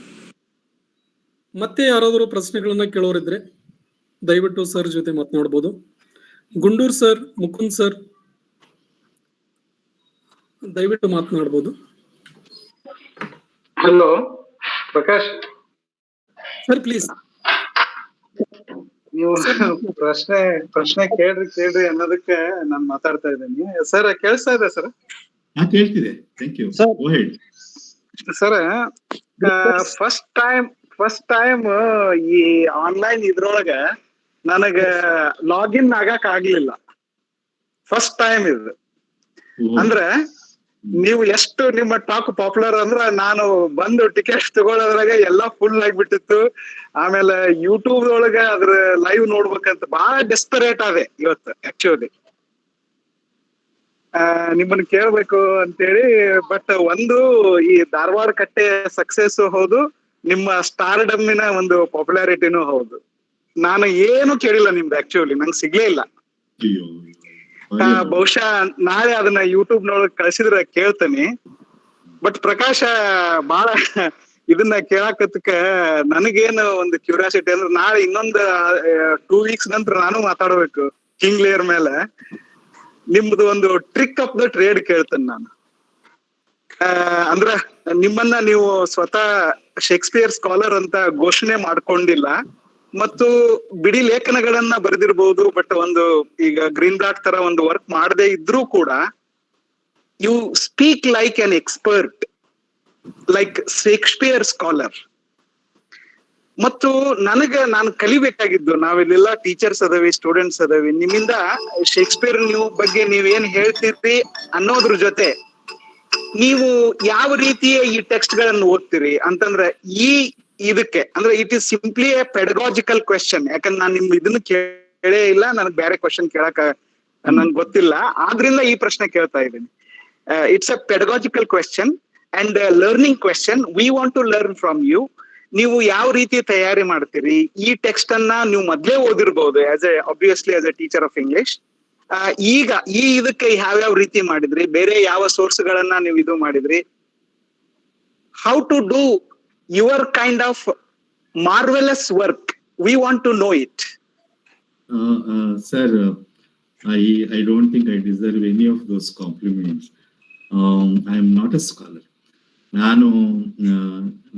ಮತ್ತೆ ಯಾರಾದರೂ ಪ್ರಶ್ನೆಗಳನ್ನ ಕೇಳೋರಿದ್ರೆ ದಯವಿಟ್ಟು sir ಜೊತೆ ಮಾತನಾಡಬಹುದು. Gundur sir, Mukund sir, ದಯವಿಟ್ಟು ಮಾತನಾಡಬಹುದು. Hello Prakash sir please. ನೀವು ಪ್ರಶ್ನೆ ಕೇಳ್ರಿ ಅನ್ನೋದಕ್ಕೆ ನಾನು ಮಾತಾಡ್ತಾ ಇದ್ದೀನಿ. ಸರ್ ಕೇಳಿಸ್ತಾ ಇದೆ ಸರ್? ಕೇಳ್ತಿದೆ. Thank you. Go ahead. Sir, first time ಈ ಆನ್ಲೈನ್ ಇದ್ರೊಳಗ ನನಗ ಲಾಗಿನ್ ಆಗಕ್ ಆಗ್ಲಿಲ್ಲ. ಫಸ್ಟ್ ಟೈಮ್ ಇದು. ಅಂದ್ರೆ ನೀವು ಎಷ್ಟು ನಿಮ್ಮ ಟಾಕ್ ಪಾಪ್ಯುಲರ್ ಅಂದ್ರ ನಾನು ಬಂದು ಟಿಕೆಟ್ ತಗೊಳ್ಳೋದ್ರಾಗ ಎಲ್ಲಾ ಫುಲ್ ಆಗಿಬಿಟ್ಟಿತ್ತು. ಆಮೇಲೆ ಯೂಟ್ಯೂಬ್ ಒಳಗ ಅದ್ರ ಲೈವ್ ನೋಡ್ಬೇಕಂತ ಬಹಳ ಡೆಸ್ಪರೇಟ್ ಆದೆ ಇವತ್ತು. ಆಕ್ಚುಲಿ ನಿಮ್ಮನ್ನ ಕೇಳ್ಬೇಕು ಅಂತೇಳಿ. ಬಟ್ ಒಂದು ಈ ಧಾರವಾಡ ಕಟ್ಟೆ ಸಕ್ಸಸ್ ಹೌದು, ನಿಮ್ಮ ಸ್ಟಾರ್ಡಮ್ಮಿನ ಒಂದು ಪಾಪ್ಯುಲಾರಿಟಿನೂ ಹೌದು. ನಾನು ಏನು ಕೇಳಿಲ್ಲ ನಿಮ್ದು, ಆಕ್ಚುಲಿ ನಂಗೆ ಸಿಗ್ಲೇ ಇಲ್ಲ. ಬಹುಶಃ ನಾಳೆ ಅದನ್ನ ಯೂಟ್ಯೂಬ್ ನೊಳಗೆ ಕಳ್ಸಿದ್ರೆ ಕೇಳ್ತೇನೆ. ಬಟ್ ಪ್ರಕಾಶ ಬಾಳ ಇದನ್ನ ಕೇಳಾಕತ್ತಕ್ಕ ನನಗೇನು ಒಂದು ಕ್ಯೂರಿಯಾಸಿಟಿ ಅಂದ್ರೆ, ನಾಳೆ ಇನ್ನೊಂದು 2 weeks ನಂತರ ನಾನು ಮಾತಾಡ್ಬೇಕು ಕಿಂಗ್ ಲೇಯರ್ ಮೇಲೆ. ನಿಮ್ದು ಒಂದು ಟ್ರಿಕ್ ಆಫ್ ದ ಟ್ರೇಡ್ ಕೇಳ್ತೇನೆ ನಾನು. ಅಂದ್ರ ನಿಮ್ಮನ್ನ ನೀವು ಸ್ವತಃ ಶೇಕ್ಸ್ಪಿಯರ್ ಸ್ಕಾಲರ್ ಅಂತ ಘೋಷಣೆ ಮಾಡ್ಕೊಂಡಿಲ್ಲ, ಮತ್ತು ಬಿಡಿ ಲೇಖನಗಳನ್ನ ಬರೆದಿರ್ಬೋದು, ಬಟ್ ಒಂದು ಈಗ ಗ್ರೀನ್ ಬ್ಲಾಕ್ ತರ ಒಂದು ವರ್ಕ್ ಮಾಡದೇ ಇದ್ರೂ ಕೂಡ you speak like an expert, like Shakespeare scholar. ಮತ್ತು ನಾನು ಕಲಿಬೇಕಾಗಿದ್ದು, ನಾವಿಲ್ಲೆಲ್ಲ ಟೀಚರ್ಸ್ ಅದಾವಿ, ಸ್ಟೂಡೆಂಟ್ಸ್ ಅದಾವಿ, ನಿಮ್ಮಿಂದ ಶೇಕ್ಸ್ಪಿಯರ್ ಬಗ್ಗೆ ನೀವೇನ್ ಹೇಳ್ತಿರ್ರಿ ಅನ್ನೋದ್ರ ಜೊತೆ ನೀವು ಯಾವ ರೀತಿಯ ಈ ಟೆಕ್ಸ್ಟ್ ಗಳನ್ನು ಓದ್ತೀರಿ ಅಂತಂದ್ರೆ ಇದಕ್ಕೆ ಅಂದ್ರೆ it is simply A pedagogical question. ಯಾಕಂದ್ರೆ ನಾನು ನಿಮ್ ಇದನ್ನ ಕೇಳೇ ಇಲ್ಲ, ನನಗೆ ಬೇರೆ ಕ್ವೆಶನ್ ಕೇಳಕ ನನ್ಗೆ ಗೊತ್ತಿಲ್ಲ, ಆದ್ರಿಂದ ಈ ಪ್ರಶ್ನೆ ಕೇಳ್ತಾ ಇದ್ದೀನಿ. It's a pedagogical question and learning question. We want to learn from you. ನೀವು ಯಾವ ರೀತಿ ತಯಾರಿ ಮಾಡ್ತೀರಿ? ಈ ಟೆಕ್ಸ್ಟ್ ಅನ್ನ ನೀವು ಮೊದ್ಲೇ ಓದಿರ್ಬಹುದು obviously as a teacher of English. ಈಗ ಇದಕ್ಕೆ ಯಾವ್ಯಾವ ರೀತಿ ಮಾಡಿದ್ರಿ? ಬೇರೆ ಯಾವ ಸೋರ್ಸ್ ಗಳನ್ನ ನೀವು ಇದು ಮಾಡಿದ್ರಿ? How to do your kind of marvellous work? We want to know it. Sir, I don't think I deserve any of those compliments. I am not a scholar. ನಾನು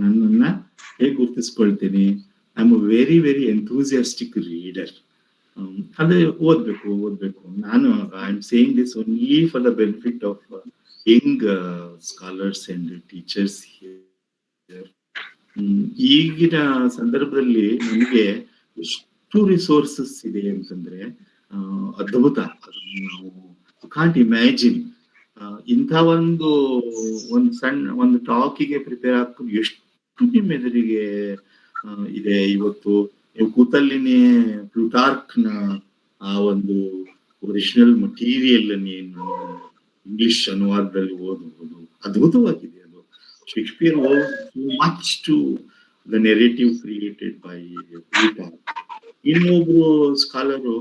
ನನ್ನನ್ನ ಹೇಗೆ ಗುರುತಿಸ್ಕೊಳ್ತೀನಿ? I am a very very enthusiastic reader. ಅದೇ ಓದ್ಬೇಕು. ನಾನು I am saying this only for the benefit of young scholars and teachers here. ಈಗಿನ ಸಂದರ್ಭದಲ್ಲಿ ನಮಗೆ ಎಷ್ಟು ರಿಸೋರ್ಸಸ್ ಇದೆ ಅಂತಂದ್ರೆ ಅದ್ಭುತ. ನಾವು ಕಾಂಟ್ ಇಮ್ಯಾಜಿನ್. ಇಂಥ ಒಂದು ಸಣ್ಣ ಟಾಕಿಗೆ ಪ್ರಿಪೇರ್ ಆಗ್ಕೊಂಡು ಎಷ್ಟು ನಿಮ್ಮ ಎದುರಿಗೆ ಇದೆ. ಇವತ್ತು ನೀವು ಕೂತಲ್ಲಿನೇ ಪ್ಲೂಟಾರ್ಕ್ನ ಆ ಒಂದು ಒರಿಜಿನಲ್ ಮಟೀರಿಯಲ್ ನೀನು ಇಂಗ್ಲಿಷ್ ಅನುವಾದದಲ್ಲಿ ಓದಬಹುದು. ಅದ್ಭುತವಾಗಿದೆ ಅದು. Shakespeare was so much to the narrative created by Plutarch. ಇನ್ನೊಬ್ರು ಸ್ಕಾಲರು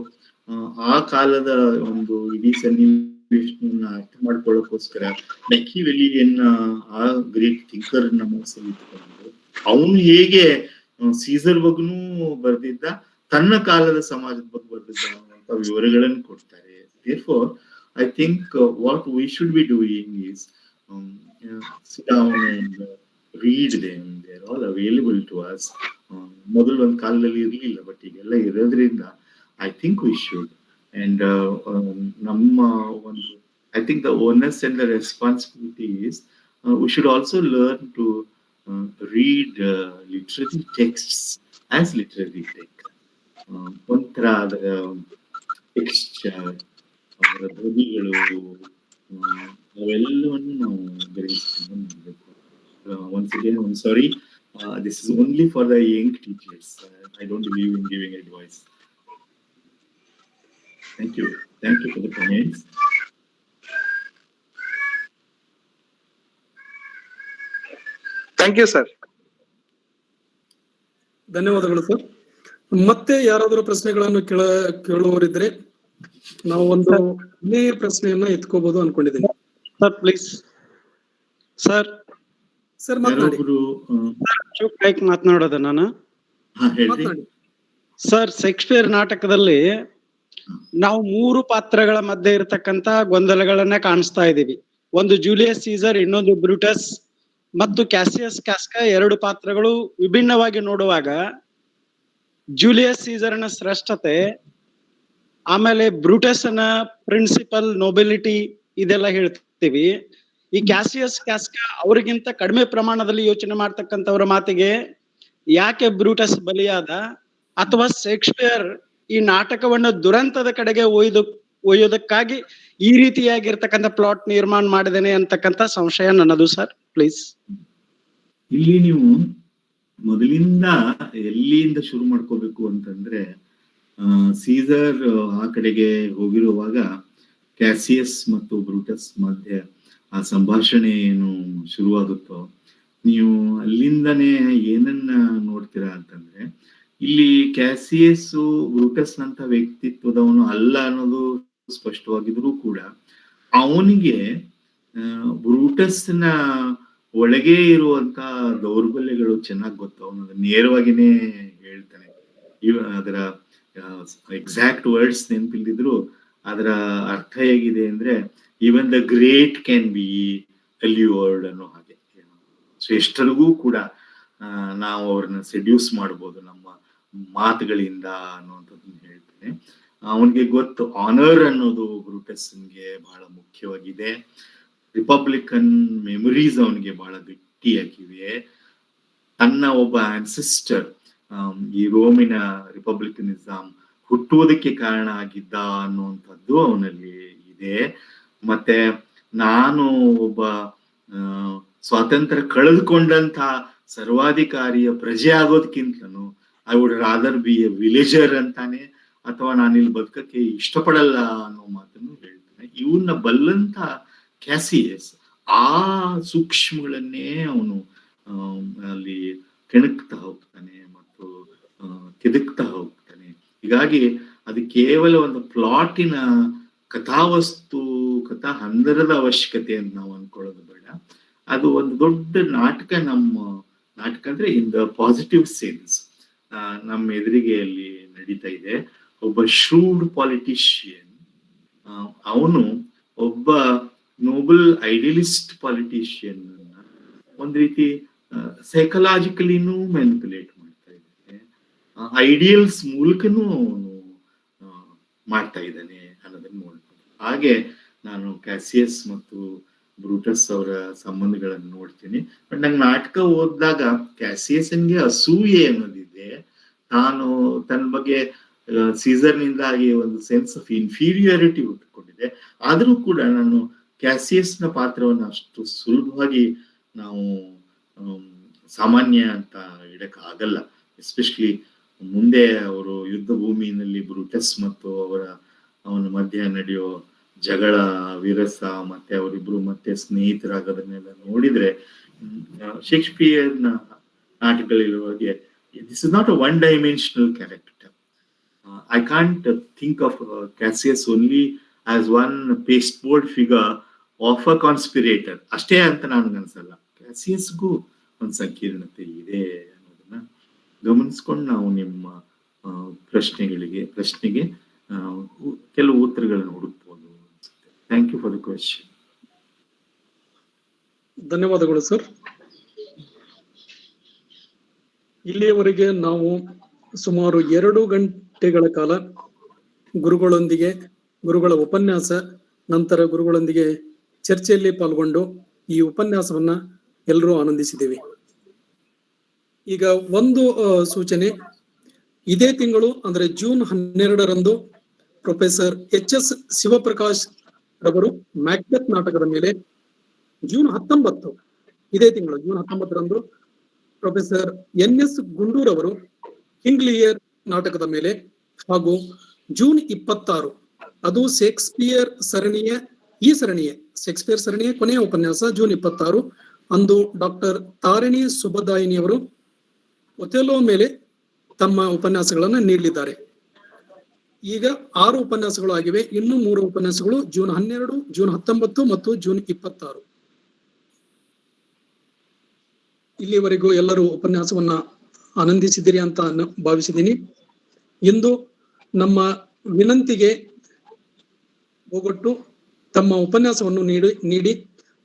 ಆ ಕಾಲದ ಒಂದು ಇಡೀ ಸನ್ನಿವೇಶನ ಅರ್ಥ ಮಾಡ್ಕೊಳ್ಳೋಕೋಸ್ಕರ ಮೆಕಿವೆಲಿಯನ್ನ ಆ ಗ್ರೇಟ್ ಥಿಂಕರ್ ನ ಮನಸ್ಸಲ್ಲಿ ಇಟ್ಕೊಂಡು ಅವನು ಹೇಗೆ ಸೀಸರ್ ಬಗ್ನೂ ಬರ್ದಿದ್ದ, ತನ್ನ ಕಾಲದ ಸಮಾಜದ ಬಗ್ಗೆ ಬರ್ದಿದ್ದ ಅಂತ ವಿವರಗಳನ್ನು ಕೊಡ್ತಾರೆ. therefore I think what we should be doing is sit down and read them. They're all available to us. ಮೊದಲು ಒಂದು ಕಾಲದಲ್ಲಿ ಇರಲಿಲ್ಲ, ಬಟ್ ಈಗೆಲ್ಲ ಇರೋದ್ರಿಂದ I think we should. And ನಮ್ಮ ಒಂದು I think the onus and the responsibility is we should also learn to read literary texts as literary text. ಒಂಥರ ಅದರ ಟೆಕ್ಸ್ಚರ್, ಅದರ ಧ್ವನಿಗಳು, ಅವೆಲ್ಲವನ್ನು ನಾವು ಗ್ರಹಿಸ್ಕೊಂಡು ಮಾಡಬೇಕು. Once again, I'm sorry. This is only for the young teachers. I don't believe in giving advice. Thank you for the comments. Thank you sir. ಧನ್ಯವಾದಗಳು sir. ಮತ್ತೆ ಯಾರಾದರೂ ಪ್ರಶ್ನೆಗಳನ್ನು ಕೇಳುವವರಿದ್ರೆ ನಾವು ಒಂದು ಪ್ರಶ್ನೆಯನ್ನ ಎತ್ಕೋಬಹುದು ಅನ್ಕೊಂಡಿದ್ದೀನಿ. Sir please. ಸರ್ ಮಾತನಾಡಿ. ಮಾತನಾಡೋದ ನಾನು. ಸರ್, ಶೇಕ್ಸ್ಪಿಯರ್ ನಾಟಕದಲ್ಲಿ ನಾವು 3 ಪಾತ್ರಗಳ ಮಧ್ಯೆ ಇರತಕ್ಕಂತ ಗೊಂದಲಗಳನ್ನ ಕಾಣಿಸ್ತಾ ಇದೀವಿ. ಒಂದು ಜೂಲಿಯಸ್ ಸೀಸರ್, ಇನ್ನೊಂದು ಬ್ರೂಟಸ್ ಮತ್ತು ಕ್ಯಾಸಿಯಸ್ ಕಾಸ್ಕಾ. 2 ಪಾತ್ರಗಳು ವಿಭಿನ್ನವಾಗಿ ನೋಡುವಾಗ ಜೂಲಿಯಸ್ ಸೀಸರ್ನ ಶ್ರೇಷ್ಠತೆ, ಆಮೇಲೆ ಬ್ರೂಟಸ್ನ ಪ್ರಿನ್ಸಿಪಲ್, ನೊಬಿಲಿಟಿ ಇದೆಲ್ಲ ಹೇಳ್ತೀವಿ. ಈ ಕ್ಯಾಸಿಯಸ್ ಕಾಸ್ಕಾ ಅವರಿಗಿಂತ ಕಡಿಮೆ ಪ್ರಮಾಣದಲ್ಲಿ ಯೋಚನೆ ಮಾಡ್ತಕ್ಕಂಥವ್ರ ಮಾತಿಗೆ ಯಾಕೆ ಬ್ರೂಟಸ್ ಬಲಿಯಾದ? ಅಥವಾ ಶೇಕ್ಸ್ಪಿಯರ್ ಈ ನಾಟಕವನ್ನ ದುರಂತದ ಕಡೆಗೆ ಒಯ್ಯೋದಕ್ಕಾಗಿ ಈ ರೀತಿಯಾಗಿರ್ತಕ್ಕಂಥ ಪ್ಲಾಟ್ ನಿರ್ಮಾಣ ಮಾಡಿದೇನೆ ಅಂತಕ್ಕಂಥ ಸಂಶಯ ನನ್ನದು ಸರ್. ಪ್ಲೀಸ್. ಇಲ್ಲಿ ನೀವು ಮೊದಲಿಂದ ಎಲ್ಲಿಂದ ಶುರು ಮಾಡ್ಕೋಬೇಕು ಅಂತಂದ್ರೆ, ಸೀಸರ್ ಆ ಕಡೆಗೆ ಹೋಗಿರುವಾಗ ಕ್ಯಾಸಿಯಸ್ ಮತ್ತು ಬ್ರೂಟಸ್ ಮಧ್ಯೆ ಆ ಸಂಭಾಷಣೆ ಏನು ಶುರುವಾಗುತ್ತೋ, ನೀವು ಅಲ್ಲಿಂದನೇ ಏನನ್ನ ನೋಡ್ತೀರಾ ಅಂತಂದ್ರೆ, ಇಲ್ಲಿ ಕ್ಯಾಸಿಯಸ್ ಬ್ರೂಟಸ್ ನಂತ ವ್ಯಕ್ತಿತ್ವದವನು ಅಲ್ಲ ಅನ್ನೋದು ಸ್ಪಷ್ಟವಾಗಿದ್ರು ಕೂಡ ಅವನಿಗೆ ಬ್ರೂಟಸ್ನ ಒಳಗೆ ಇರುವಂತ ದೌರ್ಬಲ್ಯಗಳು ಚೆನ್ನಾಗಿ ಗೊತ್ತು. ಅವನು ಅದನ್ನ ನೇರವಾಗಿನೇ ಹೇಳ್ತಾನೆ. ಅದರ ಎಕ್ಸಾಕ್ಟ್ ವರ್ಡ್ಸ್ ನೆನಪಿಲ್ದಿದ್ರು ಅದರ ಅರ್ಥ ಹೇಗಿದೆ ಅಂದ್ರೆ, even the great can be allured ಅನ್ನೋ ಹಾಗೆ. ಶ್ರೇಷ್ಠರಿಗೂ ಕೂಡ ನಾವು ಅವ್ರನ್ನ ಸೆಡ್ಯೂಸ್ ಮಾಡ್ಬೋದು ನಮ್ಮ ಮಾತುಗಳಿಂದ ಅನ್ನುವಂಥದ್ದನ್ನ ಹೇಳ್ತಾನೆ. ಅವನಿಗೆ ಗೊತ್ತು ಆನರ್ ಅನ್ನೋದು ಬ್ರೂಟಸ್ಗೆ ಬಹಳ ಮುಖ್ಯವಾಗಿದೆ. ರಿಪಬ್ಲಿಕನ್ ಮೆಮೊರೀಸ್ ಅವನಿಗೆ ಬಹಳ ಗಟ್ಟಿಯಾಗಿವೆ. ತನ್ನ ಒಬ್ಬ ಆನ್ಸಿಸ್ಟರ್ ಈ ರೋಮಿನ ರಿಪಬ್ಲಿಕನಿಸಂ ಹುಟ್ಟುವುದಕ್ಕೆ ಕಾರಣ ಆಗಿದ್ದ ಅನ್ನುವಂಥದ್ದು ಅವನಲ್ಲಿ ಇದೆ. ಮತ್ತೆ ನಾನು ಒಬ್ಬ ಸ್ವಾತಂತ್ರ್ಯ ಕಳೆದುಕೊಂಡಂತ ಸರ್ವಾಧಿಕಾರಿಯ ಪ್ರಜೆ ಆಗೋದಕ್ಕಿಂತಲೂ I would rather be a villager ಅಂತಾನೆ, ಅಥವಾ ನಾನಿಲ್ಲಿ ಬದುಕಕ್ಕೆ ಇಷ್ಟಪಡಲ್ಲ ಅನ್ನೋ ಮಾತನ್ನು ಹೇಳ್ತಾನೆ. ಇವನ್ನ ಬಲ್ಲಂತ ಕ್ಯಾಸಿಯಸ್ ಆ ಸೂಕ್ಷ್ಮಗಳನ್ನೇ ಅವನು ಅಲ್ಲಿ ಕೆಣಕ್ತಾ ಹೋಗ್ತಾನೆ ಮತ್ತು ಕೆದಕ್ತಾ ಹೋಗ್ತಾನೆ. ಹೀಗಾಗಿ ಅದು ಕೇವಲ ಒಂದು ಪ್ಲಾಟಿನ ಕಥಾವಸ್ತು, ಕಥಾ ಹಂದರದ ಅವಶ್ಯಕತೆ ಅಂತ ನಾವು ಅನ್ಕೊಳ್ಳೋದು ಬೇಡ. ಅದು ಒಂದು ದೊಡ್ಡ ನಾಟಕ, ನಮ್ಮ ನಾಟಕ ಅಂದ್ರೆ ಇನ್ ದ ಪಾಸಿಟಿವ್ ಸೆನ್ಸ್ ನಮ್ಮ ಎದುರಿಗೆ ಅಲ್ಲಿ ನಡೀತಾ ಇದೆ. ಒಬ್ಬ ಶ್ರೂಡ್ ಪಾಲಿಟಿಷಿಯನ್, ಅವನು ಒಬ್ಬ ನೋಬಲ್ ಐಡಿಯಲಿಸ್ಟ್ ಪಾಲಿಟಿಷಿಯನ್ ಒಂದ್ ರೀತಿ ಸೈಕಲಾಜಿಕಲಿನೂ ಮ್ಯಾನಿಪುಲೇಟ್ ಮಾಡ್ತಾ ಇದ್ದಾನೆ, ಐಡಿಯಲ್ಸ್ ಮೂಲಕನೂ ಅವನು ಮಾಡ್ತಾ ಇದ್ದಾನೆ ಅನ್ನೋದನ್ನ ನೋಡ್ಬೋದು. ಹಾಗೆ ನಾನು ಕ್ಯಾಸಿಯಸ್ ಮತ್ತು ಬ್ರೂಟಸ್ ಅವರ ಸಂಬಂಧಗಳನ್ನು ನೋಡ್ತೀನಿ. ಬಟ್ ನಂಗೆ ನಾಟಕ ಓದಿದಾಗ ಕ್ಯಾಸಿಯಸ್ಗೆ ಅಸೂಯೆ ಅನ್ನೋದಿದೆ. ನಾನು ತನ್ನ ಬಗ್ಗೆ ಸೀಸರ್ನಿಂದಾಗಿ ಒಂದು ಸೆನ್ಸ್ ಆಫ್ ಇನ್ಫೀರಿಯಾರಿಟಿ ಹುಟ್ಟುಕೊಂಡಿದೆ. ಆದರೂ ಕೂಡ ನಾನು ಕ್ಯಾಸಿಯಸ್ನ ಪಾತ್ರವನ್ನು ಅಷ್ಟು ಸುಲಭವಾಗಿ ನಾವು ಸಾಮಾನ್ಯ ಅಂತ ಇಡಕ್ ಆಗಲ್ಲ. ಎಸ್ಪೆಷಲಿ ಮುಂದೆ ಅವರು ಯುದ್ಧ ಭೂಮಿನಲ್ಲಿ ಬ್ರೂಟಸ್ ಮತ್ತು ಅವನ ಮಧ್ಯೆ ನಡೆಯೋ ಜಗಳ, ವಿರಸ, ಮತ್ತೆ ಅವರಿಬ್ರು ಮತ್ತೆ ಸ್ನೇಹಿತರಾಗೋದನ್ನೆಲ್ಲ ನೋಡಿದ್ರೆ ಶೇಕ್ಸ್ಪಿಯರ್ನ ನಾಟಕಗಳಿರುವ ಹಾಗೆ this is not a one dimensional character. I can't think of Cassius only as one pasteboard figure of a conspirator. ಅಷ್ಟೇ ಅಂತ ನನಗನ್ಸಲ್ಲ. ಕ್ಯಾಸಿಯಸ್ಗೂ ಒಂದು ಸಂಕೀರ್ಣತೆ ಇದೆ ಅನ್ನೋದನ್ನ ಗಮನಿಸ್ಕೊಂಡು ನಾವು ನಿಮ್ಮ ಪ್ರಶ್ನೆಗೆ ಕೆಲವು ಉತ್ತರಗಳನ್ನು ಹುಡುಕ್ಬೋದು. Thank you for the question. ಧನ್ಯವಾದಗಳು ಸರ್. ಇಲ್ಲಿಯವರೆಗೆ ನಾವು ಸುಮಾರು 2 ಗಂಟೆಗಳ ಕಾಲ ಗುರುಗಳ ಉಪನ್ಯಾಸ ನಂತರ ಗುರುಗಳೊಂದಿಗೆ ಚರ್ಚೆಯಲ್ಲಿ ಪಾಲ್ಗೊಂಡು ಈ ಉಪನ್ಯಾಸವನ್ನ ಎಲ್ಲರೂ ಆನಂದಿಸಿದ್ದೇವೆ. ಈಗ ಒಂದು ಸೂಚನೆ, ಇದೇ ತಿಂಗಳು ಅಂದ್ರೆ ಜೂನ್ 12ರಂದು ಪ್ರೊಫೆಸರ್ HS ಶಿವಪ್ರಕಾಶ್ ರವರು ಮ್ಯಾಕ್ಬೆತ್ ನಾಟಕದ ಮೇಲೆ, ಜೂನ್ 19 ಇದೇ ತಿಂಗಳು ಜೂನ್ 19ರಂದು ಪ್ರೊಫೆಸರ್ NS ಗುಂಡೂರವರು ಕಿಂಗ್ ಲಿಯರ್ ನಾಟಕದ ಮೇಲೆ, ಹಾಗೂ ಜೂನ್ 26 ಅದು ಶೇಕ್ಸ್ಪಿಯರ್ ಸರಣಿಯ ಕೊನೆಯ ಉಪನ್ಯಾಸ ಜೂನ್ 26 ಅಂದು ಡಾಕ್ಟರ್ ತಾರಿಣಿ ಸುಬ್ಬದಾಯಿನಿಯವರು ಒಥೆಲೋ ಮೇಲೆ ತಮ್ಮ ಉಪನ್ಯಾಸಗಳನ್ನ ನೀಡಲಿದ್ದಾರೆ. ಈಗ 6 ಉಪನ್ಯಾಸಗಳು ಆಗಿವೆ. ಇನ್ನು 3 ಉಪನ್ಯಾಸಗಳು ಜೂನ್ 12, ಜೂನ್ 19 ಮತ್ತು ಜೂನ್ 26. ಇಲ್ಲಿವರೆಗೂ ಎಲ್ಲರೂ ಉಪನ್ಯಾಸವನ್ನ ಆನಂದಿಸಿದಿರಿ ಅಂತ ಭಾವಿಸಿದ್ದೀನಿ. ಇಂದು ನಮ್ಮ ವಿನಂತಿಗೆ ಹೋಗೊಟ್ಟು ತಮ್ಮ ಉಪನ್ಯಾಸವನ್ನು ನೀಡಿ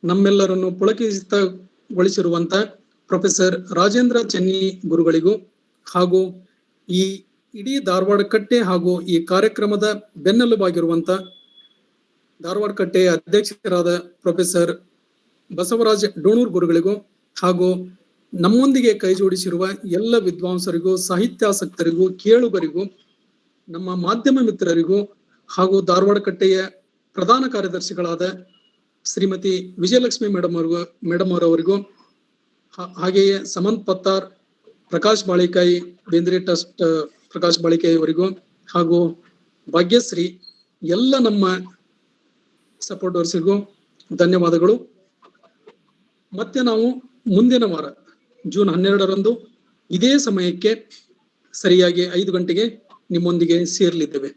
ನಮ್ಮೆಲ್ಲರನ್ನು ಪುಳಕಿತಗೊಳಿಸಿರುವಂತ ಪ್ರೊಫೆಸರ್ ರಾಜೇಂದ್ರ ಚೆನ್ನಿ ಗುರುಗಳಿಗೂ, ಹಾಗೂ ಈ ಇಡೀ ಧಾರವಾಡ ಕಟ್ಟೆ ಹಾಗೂ ಈ ಕಾರ್ಯಕ್ರಮದ ಬೆನ್ನೆಲುಬಾಗಿರುವಂತ ಧಾರವಾಡ ಕಟ್ಟೆಯ ಅಧ್ಯಕ್ಷರಾದ ಪ್ರೊಫೆಸರ್ ಬಸವರಾಜ ಡೋಣೂರ್ ಗುರುಗಳಿಗೂ, ಹಾಗೂ ನಮ್ಮೊಂದಿಗೆ ಕೈ ಜೋಡಿಸಿರುವ ಎಲ್ಲ ವಿದ್ವಾಂಸರಿಗೂ, ಸಾಹಿತ್ಯಾಸಕ್ತರಿಗೂ, ಕೇಳುಗರಿಗೂ, ನಮ್ಮ ಮಾಧ್ಯಮ ಮಿತ್ರರಿಗೂ, ಹಾಗೂ ಧಾರವಾಡ ಕಟ್ಟೆಯ ಪ್ರಧಾನ ಕಾರ್ಯದರ್ಶಿಗಳಾದ ಶ್ರೀಮತಿ ವಿಜಯಲಕ್ಷ್ಮಿ ಮೇಡಮ್ ಅವರವರಿಗೂ, ಹಾಗೆಯೇ ಸಮಂತ್ ಪತ್ತಾರ್, ಪ್ರಕಾಶ್ ಬಾಳಿಕಾಯಿ, ಬೇಂದ್ರೆ ಟ್ರಸ್ಟ್ ಪ್ರಕಾಶ್ ಬಾಳಿಕಾಯಿ ಅವರಿಗೂ, ಹಾಗೂ ಭಾಗ್ಯಶ್ರೀ, ಎಲ್ಲ ನಮ್ಮ ಸಪೋರ್ಟರ್ಸಿಗೂ ಧನ್ಯವಾದಗಳು. ಮತ್ತೆ ನಾವು ಮುಂದಿನ ವಾರ ಜೂನ್ 12ರಂದು ಇದೇ ಸಮಯಕ್ಕೆ ಸರಿಯಾಗಿ 5 ಗಂಟೆಗೆ ನಿಮ್ಮೊಂದಿಗೆ ಸೇರ್ಲಿದ್ದೇವೆ.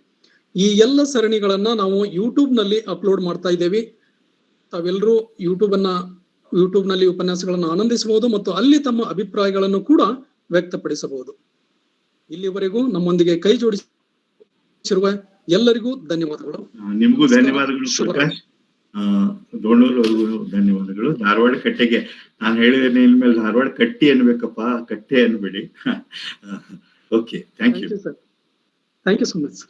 ಈ ಎಲ್ಲ ಸರಣಿಗಳನ್ನ ನಾವು ಯೂಟ್ಯೂಬ್ ನಲ್ಲಿ ಅಪ್ಲೋಡ್ ಮಾಡ್ತಾ ಇದ್ದೇವೆ. ತಾವೆಲ್ಲರೂ ಯೂಟ್ಯೂಬ್ ನಲ್ಲಿ ಉಪನ್ಯಾಸಗಳನ್ನು ಆನಂದಿಸಬಹುದು ಮತ್ತು ಅಲ್ಲಿ ತಮ್ಮ ಅಭಿಪ್ರಾಯಗಳನ್ನು ಕೂಡ ವ್ಯಕ್ತಪಡಿಸಬಹುದು. ಇಲ್ಲಿವರೆಗೂ ನಮ್ಮೊಂದಿಗೆ ಕೈ ಜೋಡಿಸಿರುವ ಎಲ್ಲರಿಗೂ ಧನ್ಯವಾದಗಳು. ನಿಮಗೂ ಧನ್ಯವಾದಗಳು ಪ್ರಕಾಶ್. ಡೋಣೂರ್ ಅವ್ರಿಗೂ ಧನ್ಯವಾದಗಳು. ಧಾರವಾಡ ಕಟ್ಟೆಗೆ ನಾನು ಹೇಳಿದ್ದೇನೆ, ಇನ್ಮೇಲೆ ಧಾರವಾಡ ಕಟ್ಟಿ ಅನ್ಬೇಕಪ್ಪ, ಕಟ್ಟೆ ಅನ್ಬೇಡಿ. Okay, thank you sir. Thank you so much.